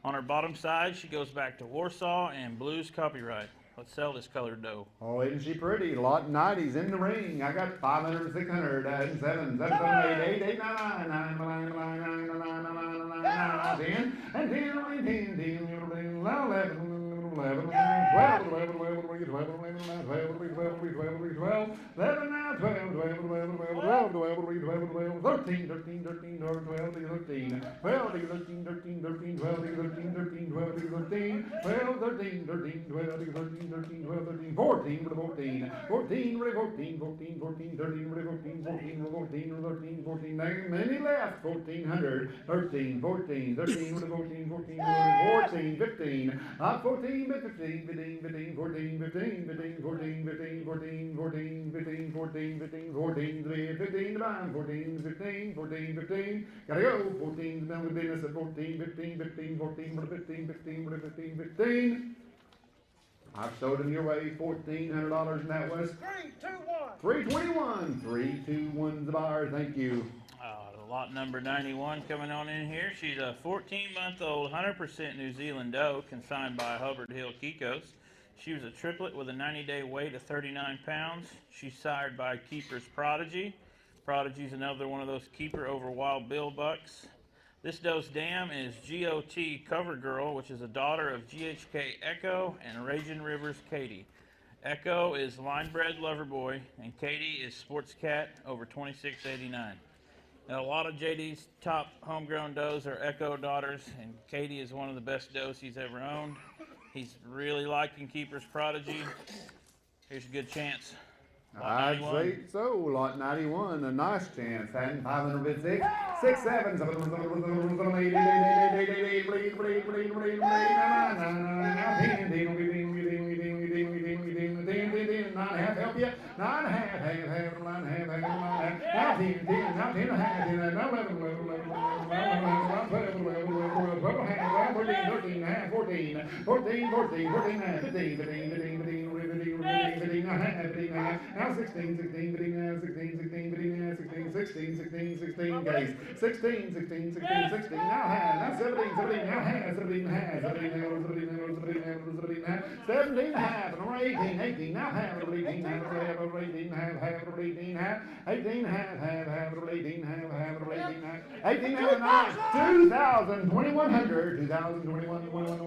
Speaker 2: On her bottom side, she goes back to Warsaw and Blues copyright. Let's sell this colored doe.
Speaker 4: Oh, isn't she pretty? Lot 90's in the ring. I got 500, 600, 7, 7, 7, 8, 8, 8, 9, 9, 9, 9, 9, 9, 9, 10, and 10, 10, 10, 11, 11, 12, 12, 12, 12, 11, 12, 12, 13, 13, 13, 12, 12, 13, 12, 13, 13, 13, 12, 13, 13, 12, 13, 12, 13, 13, 12, 13, 13, 12, 13, 14, 14, 14, 14, 14, 14, 13, 14, 14, 14, 13, 14, many left, 1400, 13, 14, 13, 14, 14, 14, 15, 14, 15, 15, 15, 14, 15, 15, 14, 15, 14, 14, 15, 14, 15, 14, 3, 15, 14, 15, 14, 15, gotta go, 14, down with business at 14, 15, 15, 14, 15, 15, 15, 15. I've sold them your way, $1,400, and that was 321. 321's the buyer, thank you.
Speaker 2: Lot number 91 coming on in here. She's a 14-month-old, 100% New Zealand doe, consigned by Hubbard Hill Kiko's. She was a triplet with a 90-day weight of 39 pounds. She's sired by Keeper's Prodigy. Prodigy's another one of those Keeper over Wild Bill bucks. This doe's dam is GOT Cover Girl, which is a daughter of GHK Echo and Raging Rivers Katie. Echo is line-bred lover boy, and Katie is sports cat over 2689. Now, a lot of JD's top homegrown does are Echo daughters, and Katie is one of the best does he's ever owned. He's really liking Keeper's Prodigy. Here's a good chance.
Speaker 4: I'd say so. Lot 91, a nice chance. And 556, 6, 7, 7, 7, 7, 8, 8, 8, 8, 8, 8, bleed, bleed, bleed, bleed, bleed, 9, 9, 10, 10, 9 and a half, help you. 9 and a half, half, 9 and a half, now 10, 10, now 10 and a half, 10, now 11, 11, 11, 12, 12, 12 and a half, 13, 13 and a half, 14, 14, 14, 14 and a half, 15, 15, 15, 15, 15 and a half, 15 and a half, now 16, 16, 15 and a half, 16, 16, 15 and a half, 16, 16, 16, 16, case, 16, 16, 16, 16, now half, now 17, 17, now half, 17 and a half, 17 and a half, 17 and a half, 17 and a half, 17 and a half, and 18, 18, now half, 18, half, 18, half, half, 18, half, 18, half, half, half, 18, half, half, 18, half, 18, half, 9, 2,000, 2,100, 2,000, 21, 21,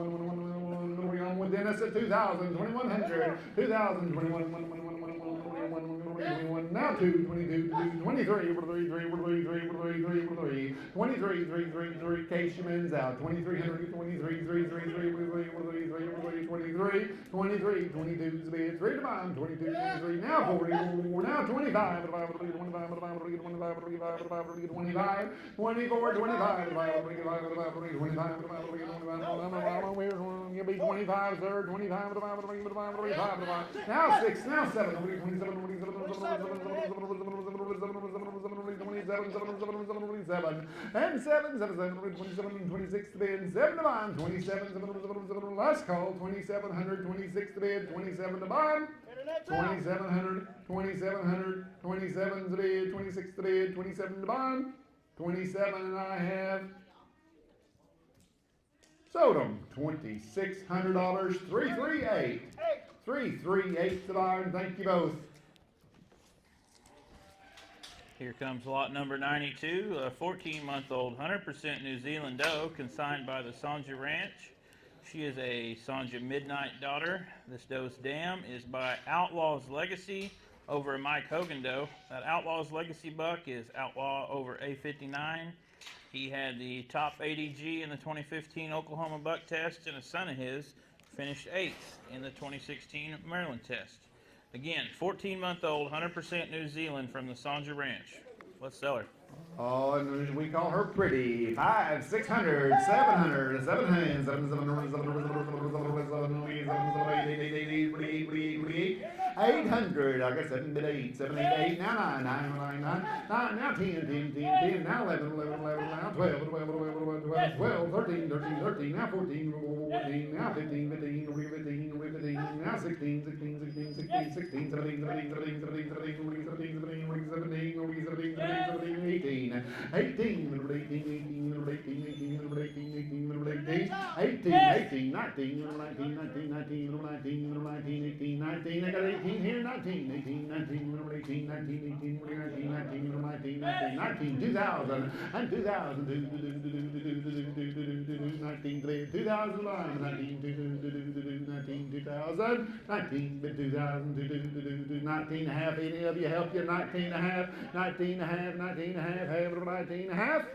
Speaker 4: on with Dennis at 2,000, 2,100, 2,000, 21, now now 2, 22, 23, 23, Cashman's out, 2300, 23, 22's bid, 3 to bottom, 22, 23, now 40, now 25, 24, 25, you'll be 25, sir, 25, now 6, now 7, 27, 27, and 7, 27, 26 to bid, 7 to bond, 27, last call, 2700, 26 to bid, 27 to bond, 2700, 2700, 27 to bid, 26 to bid, 27 to bond, 27 and I have sold them $2,600, 338, 338 to bond. Thank you both.
Speaker 2: Here comes lot number 92, a 14-month-old 100% New Zealand doe consigned by the Sanja Ranch. She is a Sanja Midnight daughter. This doe's dam is by Outlaw's Legacy over a Mike Hogan doe. That Outlaw's Legacy buck is Outlaw over A59. He had the top ADG in the 2015 Oklahoma buck test, and a son of his finished 8th in the 2016 Maryland test. Again, 14-month-old, 100% New Zealand from the Sanja Ranch. Let's sell her.
Speaker 4: Oh, and we call her pretty. 5, 600, 700, 700, 800. I guess 7 bid 8, 7, 8, 8. Now 9, 9, 9, 9, now 10, 10, 10, 10. Now 11, 11, 11. Now 12, 12, 12, 12, 12, 13, 13, 13. Now 14, 14. Now 15, 15, 15, 15. Now 16, 16, 16, 16, 16, 17, 17, 17, 17, 17, 17, 17, 17, 17, 18, 18, I got 18 here, 19, 18, 19, 18, 19, 18, 19, 19, 19, 19, 2000, and 2000, 19, 2001, 19, 2000, 19, 2000, 19 and a half, any of you help you, 19 and a half, 19 and a half, 19 and a half, 19 and a half.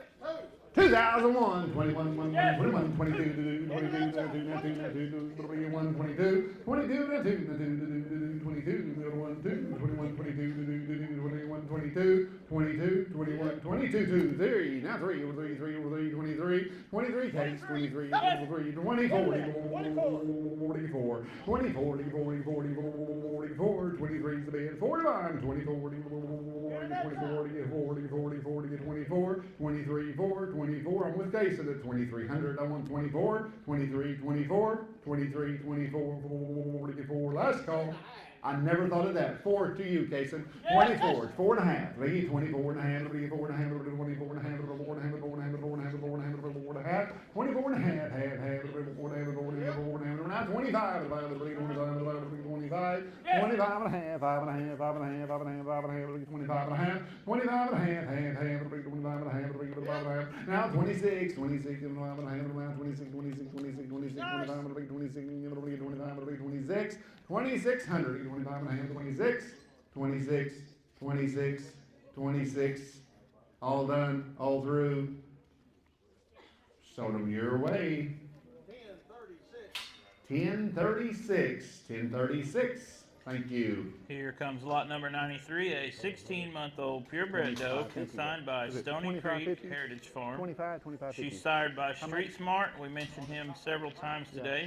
Speaker 4: 2001, 21, 21, 22, 22, 22, 21, 22, 22, 22, 21, 21, 22, 21, 22, 22, 21, 22, 3, now 3, 3, 3, 3, 23, 23 case, 23, 23, 24, 44, 24, 40, 40, 44, 23 is the bid, 41, 24, 40, 40, 40, 24, 23, 4, 24, I'm with Jason at 2300, I want 24, 23, 24, 23, 24, 44, last call. I never thought of that. 4 to you, Jason. 24, 4 and a half. Lee, 24 and a half, 24 and a half, 24 and a half, 24 and a half, 4 and a half, 4 and a half, 4 and a half, 4 and a half, 24 and a half, half, 4 and a half, 4 and a half, 4 and a half, now 25, 25, 25 and a half, 5 and a half, 5 and a half, 5 and a half, 5 and a half, 25 and a half, 25 and a half, half, 25 and a half, 25 and a half, now 26, 26 and a half, now 26, 26, 26, 26, 25, 26, 25, 26, 2600, 25 and a half, 26, 26, 26, 26, all done, all through. Sold them your way. 1036, 1036. Thank you.
Speaker 2: Here comes lot number 93, a 16-month-old purebred doe consigned by Stony Creek Heritage Farm.
Speaker 6: 25, 25, 50.
Speaker 2: She's sired by Street Smart. We mentioned him several times today.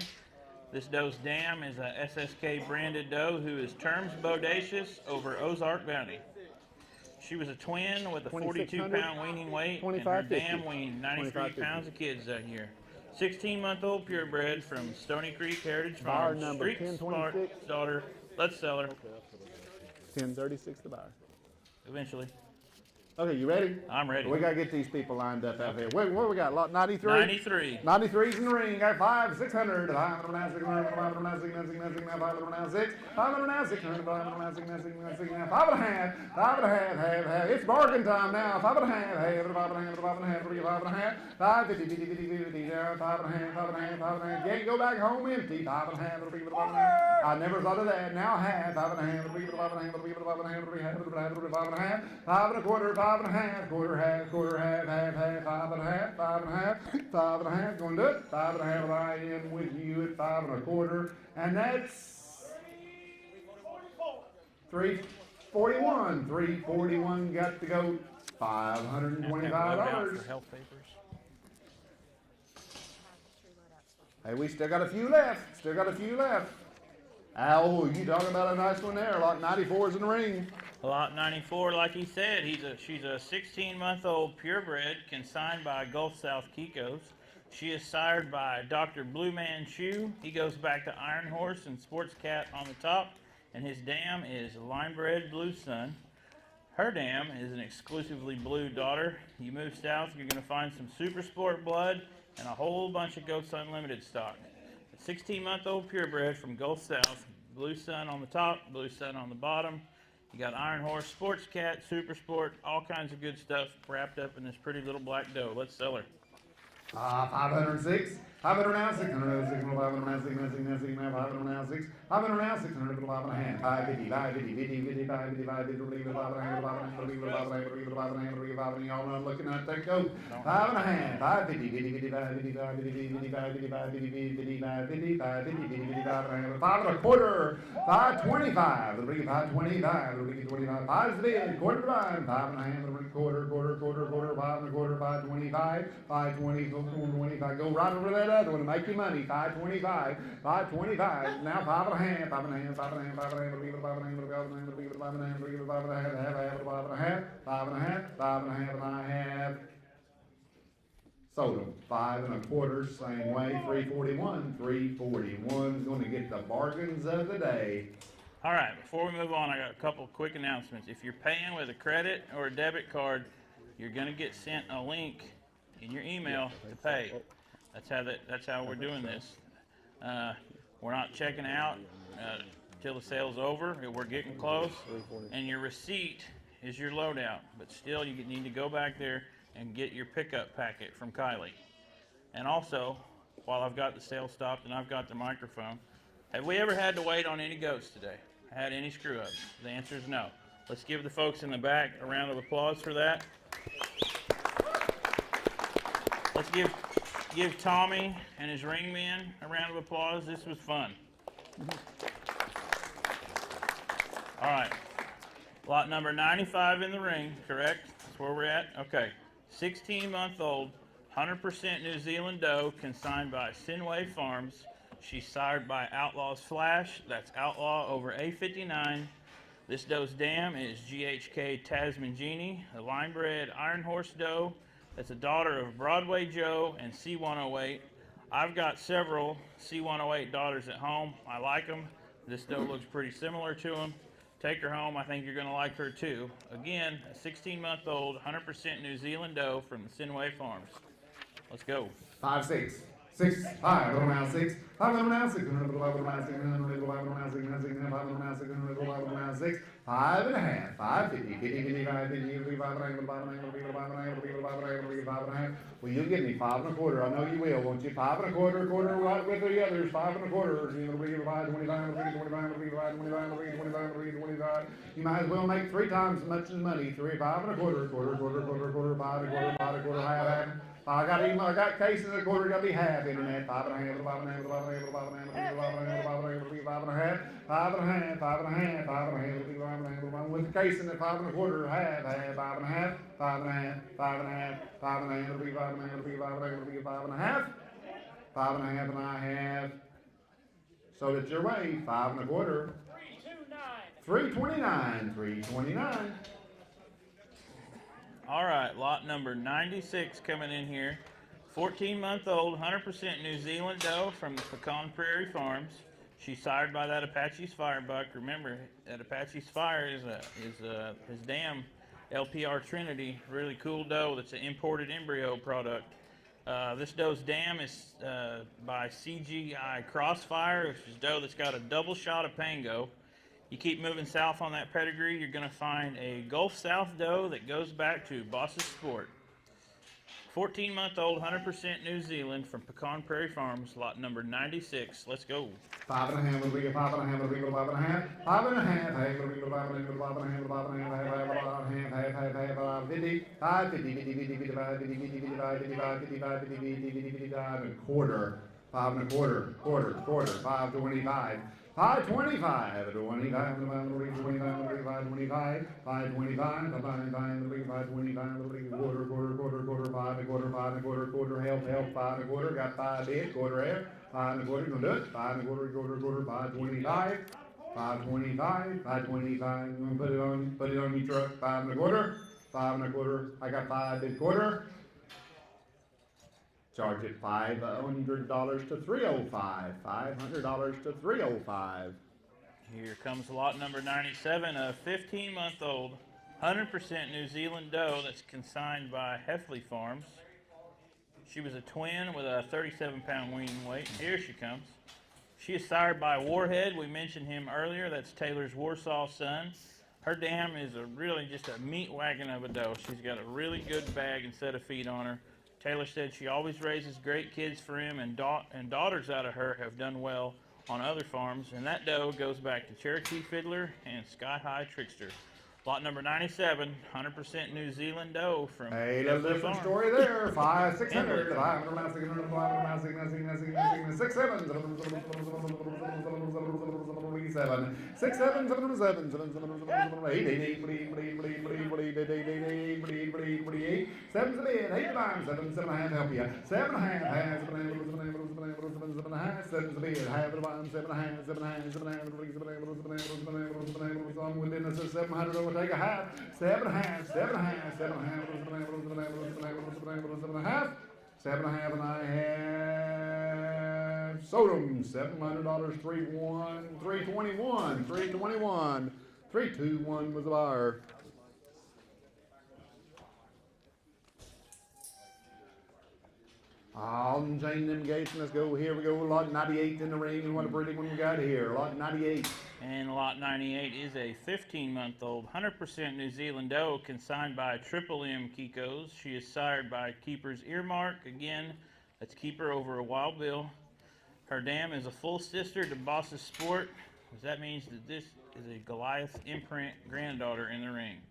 Speaker 2: This doe's dam is a SSK branded doe who is terms bodacious over Ozark Bounty. She was a twin with a 42-pound weaning weight, and her dam weaned 93 pounds of kids that year. 16-month-old purebred from Stony Creek Heritage Farm. Street Smart daughter. Let's sell her.
Speaker 6: 1036 the buyer.
Speaker 2: Eventually.
Speaker 4: Okay, you ready?
Speaker 2: I'm ready.
Speaker 4: We gotta get these people lined up out here. What we got? Lot 93?
Speaker 2: 93.
Speaker 4: 93's in the ring. Got 5, 600. 500 now, 600, 500 now, 600, 500 now, 6, 500 now, 600, 500 now, 600, 5 and a half, 5 and a half, half. It's bargain time now. 5 and a half, 5 and a half, 5 and a half, 5 and a half, 5, 50, 50, 50, 50, 5 and a half, 5 and a half, 5 and a half. Can't go back home empty. 5 and a half, 5 and a half. I never thought of that. Now half, 5 and a half, 5 and a half, 5 and a half, 5 and a half, 5 and a quarter, 5 and a half, quarter half, half, 5 and a half, 5 and a half, 5 and a half. Going to do it. 5 and a half. I am with you at 5 and a quarter, and that's 341. 341 got to go. $525.
Speaker 2: For health papers.
Speaker 4: Hey, we still got a few left. Still got a few left. Al, you talking about a nice one there? Lot 94's in the ring.
Speaker 2: Lot 94, like he said, she's a 16-month-old purebred consigned by Gulf South Kiko's. She is sired by Dr. Blue Man Shoe. He goes back to Iron Horse and Sports Cat on the top, and his dam is Line-Bred Blue Sun. Her dam is an exclusively blue daughter. You move south, you're going to find some Super Sport blood and a whole bunch of Goats Unlimited stock. A 16-month-old purebred from Gulf South, Blue Sun on the top, Blue Sun on the bottom. You got Iron Horse, Sports Cat, Super Sport, all kinds of good stuff wrapped up in this pretty little black doe. Let's sell her.
Speaker 4: 506. 500 now, 600, 600, 500 now, 600, 600, 500 now, 6, 500 now, 600, 5 and a half, 550, 550, 50, 50, 550, 550, 5 and a half, 5 and a half, 5 and a half, 5 and a half, 5 and y'all not looking at that go. 5 and a half, 550, 50, 50, 550, 550, 50, 50, 550, 50, 550, 550, 5 and a half, 5 and a quarter, 525, the ring 525, the ring 25, 5's the bid, quarter to 5, 5 and a half, the ring quarter, 5 and a quarter, 525, 520, 25, go right over that other one to make you money. 525, 525. Now 5 and a half, 5 and a half, 5 and a half, 5 and a half, 5 and a half, 5 and a half, 5 and a half, 5 and a half, 5 and a half, 5 and a half, 5 and a half, 5 and a half, and I have sold them 5 and a quarter, same way. 341, 341 is going to get the bargains of the day.
Speaker 2: All right, before we move on, I got a couple of quick announcements. If you're paying with a credit or a debit card, you're going to get sent a link in your email to pay. That's how we're doing this. We're not checking out till the sale's over. We're getting close, and your receipt is your loadout. But still, you need to go back there and get your pickup packet from Kylie. And also, while I've got the sale stopped and I've got the microphone, have we ever had to wait on any goats today? Had any screw-ups? The answer is no. Let's give the folks in the back a round of applause for that. Let's give Tommy and his ring men a round of applause. This was fun. All right. Lot number 95 in the ring, correct? That's where we're at? Okay. 16-month-old, 100% New Zealand doe, consigned by Sinway Farms. She's sired by Outlaw's Flash. That's Outlaw over A59. This doe's dam is GHK Tasman Genie, a line-bred Iron Horse doe. That's a daughter of Broadway Joe and C108. I've got several C108 daughters at home. I like them. This doe looks pretty similar to them. Take her home. I think you're going to like her too. Again, a 16-month-old, 100% New Zealand doe from the Sinway Farms. Let's go.
Speaker 4: 5, 6. 6, 5, little now 6, 5, little now 6, little now 6, little now 6, little now 6, 5 now 6, 5 and a half, 5, 50, 50, 55, 50, 55, 5 and a half. Well, you'll give me 5 and a quarter. I know you will, won't you? 5 and a quarter, quarter right with the others. 5 and a quarter. 25, 25. You might as well make 3 times as much as money. 3, 5 and a quarter, quarter, 5 and a quarter, 5 and a quarter, half. I got cases of quarter, got to be half in that. 5 and a half, 5 and a half, 5 and a half, 5 and a half, 5 and a half, 5 and a half, 5 and a half, 5 and a half, 5 and a half, 5 and a half, with the case in the 5 and a quarter, half, 5 and a half, 5 and a half, 5 and a half, 5 and a half, 5 and a half, 5 and a half, 5 and a half, and I have sold it your way, 5 and a quarter. 329. 329.
Speaker 2: All right, lot number 96 coming in here. 14-month-old, 100% New Zealand doe from the Pecan Prairie Farms. She's sired by that Apache's Firebuck. Remember, that Apache's Fire is his dam LPR Trinity, really cool doe that's an imported embryo product. This doe's dam is by CGI Crossfire, which is doe that's got a double shot of Pango. You keep moving south on that pedigree, you're going to find a Gulf South doe that goes back to Boss's Sport. 14-month-old, 100% New Zealand from Pecan Prairie Farms, lot number 96. Let's go.
Speaker 4: 5.5, we get 5.5, we get 5.5, 5.5, hey, we get 5.5, 5.5, 5.5, 50, 5, 50, 50, 50, 55, 50, 50, 55, 55, 55, 50, 50, 50, 55, and a quarter, 5 and a quarter, quarter, 5.25. 5.25, 25, 25, 25, quarter, help, 5 and a quarter, got 5 bid, quarter air, 5 and a quarter, gonna do it, 5 and a quarter, 5.25, 5.25, 5.25, gonna put it on your truck, 5 and a quarter, I got 5 bid quarter. Charge it $500 to 305. $500 to 305.
Speaker 2: Here comes lot number 97, a 15-month-old, 100% New Zealand doe that's consigned by Heffley Farms. She was a twin with a 37-pound weaning weight. Here she comes. She is sired by Warhead. We mentioned him earlier. That's Taylor's Warsaw son. Her dam is really just a meat wagon of a doe. She's got a really good bag and set of feet on her. Taylor said she always raises great kids for him, and daughters out of her have done well on other farms. And that doe goes back to Cherokee Fiddler and Sky High Trickster. Lot number 97, 100% New Zealand doe from
Speaker 4: Hey, little
Speaker 2: Heffley
Speaker 4: different
Speaker 2: Farms.
Speaker 4: story there. 5, 600, 500, 6, 7, 6, 7, 8, 7's the bid, 8 times, 7.5, help you. 7.5, 7's the bid, half the bottom, 7.5, 7.5, some within us is 700 over, take a half, 7.5, 7.5, 7.5, 7.5, and I have sold them $700, 321, 321 was the buyer. I'll chain them gates, and let's go. Here we go. Lot 98 in the ring, and what a pretty one we got here. Lot 98.
Speaker 2: And lot 98 is a 15-month-old, 100% New Zealand doe consigned by Triple M Kiko's. She is sired by Keeper's Earmark. Again, that's Keeper over a Wild Bill. Her dam is a full sister to Boss's Sport. That means that this is a Goliath imprint granddaughter in the ring.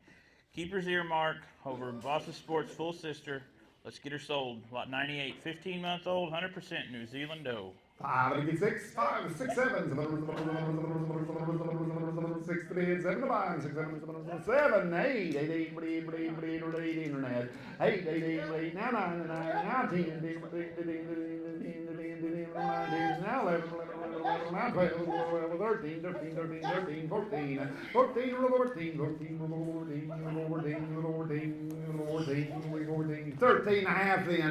Speaker 2: Keeper's Earmark over Boss's Sport's full sister. Let's get her sold. Lot 98, 15-month-old, 100% New Zealand doe.
Speaker 4: 5 and 6, 5, 6, 7, 6 to bid, 7 to buy, 6, 7, 8, 8, internet, 8, 8, now 9, now 10, now 11, now 12, 13, 14, 13 and a half then,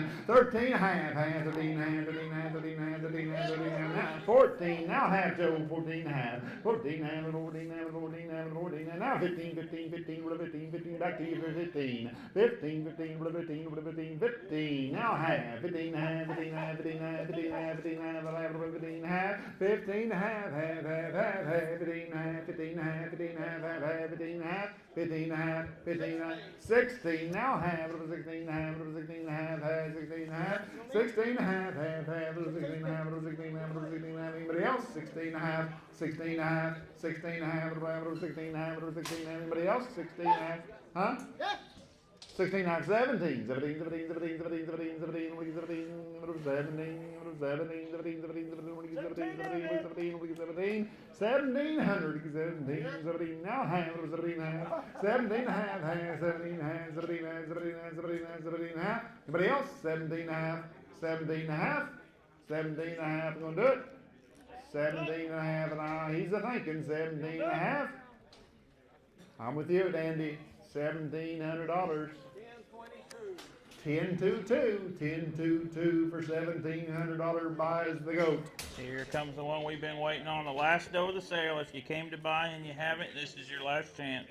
Speaker 4: 13 and a half, 14, now half to 14 and a half, 14 and now 15, back to you for 15, now half, 15 and a half, 15 and a half, 15 and a half, 15 and a half, 15 and a half, 15 and a half, 15 and a half, 15 and a half, 15 and a half, 15 and a half, 15 and a half, 15 and a half, 15 and a half, 16, now half, 16 and a half, 16 and a half, 16 and a half, 16 and a half, 16 and a half, 16 and a half, 16 and a half, anybody else? 16 and a half, 16 and a half, 16 and a half, 16 and a half, 16 and a half, anybody else? 16 and a half, huh? 16 and a half, 17, 17, 17, 17, 17, 17, 17, 17, now half, 17 and a half, 17 and a half, 17 and a half, 17 and a half, 17 and a half, 17 and a half, anybody else? 17 and a half, 17 and a half, 17 and a half, gonna do it. 17 and a half, and he's a thinking 17 and a half. I'm with you, Dandy. $1,700. 10-2-2 for $1,700 buys the goat.
Speaker 2: Here comes the one we've been waiting on, the last doe of the sale. If you came to buy and you haven't, this is your last chance.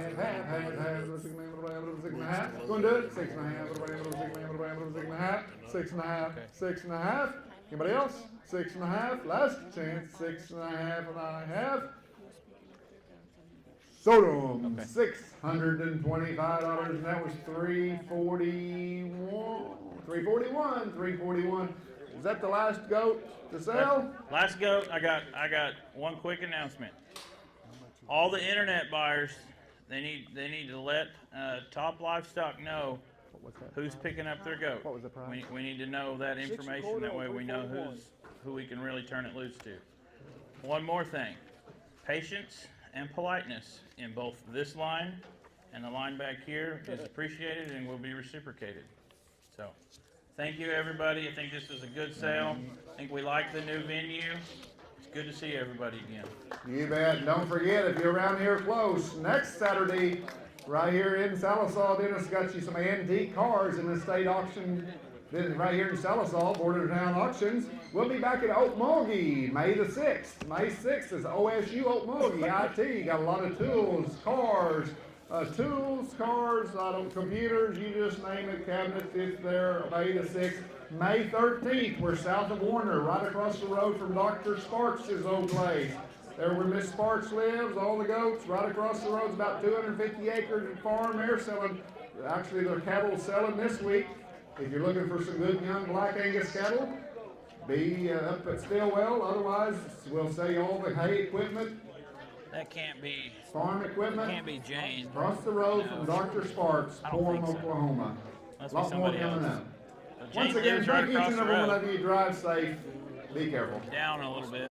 Speaker 4: Go and do it. 6 and a half. 6 and a half. 6 and a half. Anybody else? 6 and a half. Last chance. 6 and a half and I have. Sold them. $625, and that was 341. 341. Is that the last goat to sell?
Speaker 2: Last goat, I got one quick announcement. All the internet buyers, they need to let Top Livestock know who's picking up their goat.
Speaker 4: What was the price?
Speaker 2: We need to know that information. That way we know who we can really turn it loose to. One more thing, patience and politeness in both this line and the line back here is appreciated and will be reciprocated. So, thank you everybody. I think this is a good sale. I think we like the new venue. It's good to see everybody again.
Speaker 4: You bet. Don't forget, if you're around here close, next Saturday, right here in Sallisaw, Dennis got you some antique cars in the state auction. Right here in Sallisaw, Border Town Auctions. We'll be back at Okmulgee, May the 6th. May 6th is OSU Okmulgee IT. Got a lot of tools, cars, computers, you just name it, cabinets, it's there, May the 6th. May 13th, we're south of Warner, right across the road from Dr. Sparks' old place. There where Miss Sparks lives, all the goats, right across the road, about 250 acres of farm there selling. Actually, their cattle selling this week. If you're looking for some good young black Angus cattle, be up at Stillwell. Otherwise, we'll sell you all the hay equipment,
Speaker 2: That can't be.
Speaker 4: farm equipment.
Speaker 2: Can't be Jane.
Speaker 4: Across the road from Dr. Sparks,
Speaker 2: I don't
Speaker 4: Orem,
Speaker 2: think so.
Speaker 4: Oklahoma.
Speaker 2: Must
Speaker 4: A
Speaker 2: be
Speaker 4: lot more
Speaker 2: somebody
Speaker 4: coming
Speaker 2: else.
Speaker 4: up.
Speaker 2: But
Speaker 4: Once
Speaker 2: Jane
Speaker 4: again,
Speaker 2: lives right
Speaker 4: thank each
Speaker 2: across
Speaker 4: and
Speaker 2: the
Speaker 4: every one
Speaker 2: road.
Speaker 4: of you. Drive safe. Be careful.
Speaker 2: Down a little bit.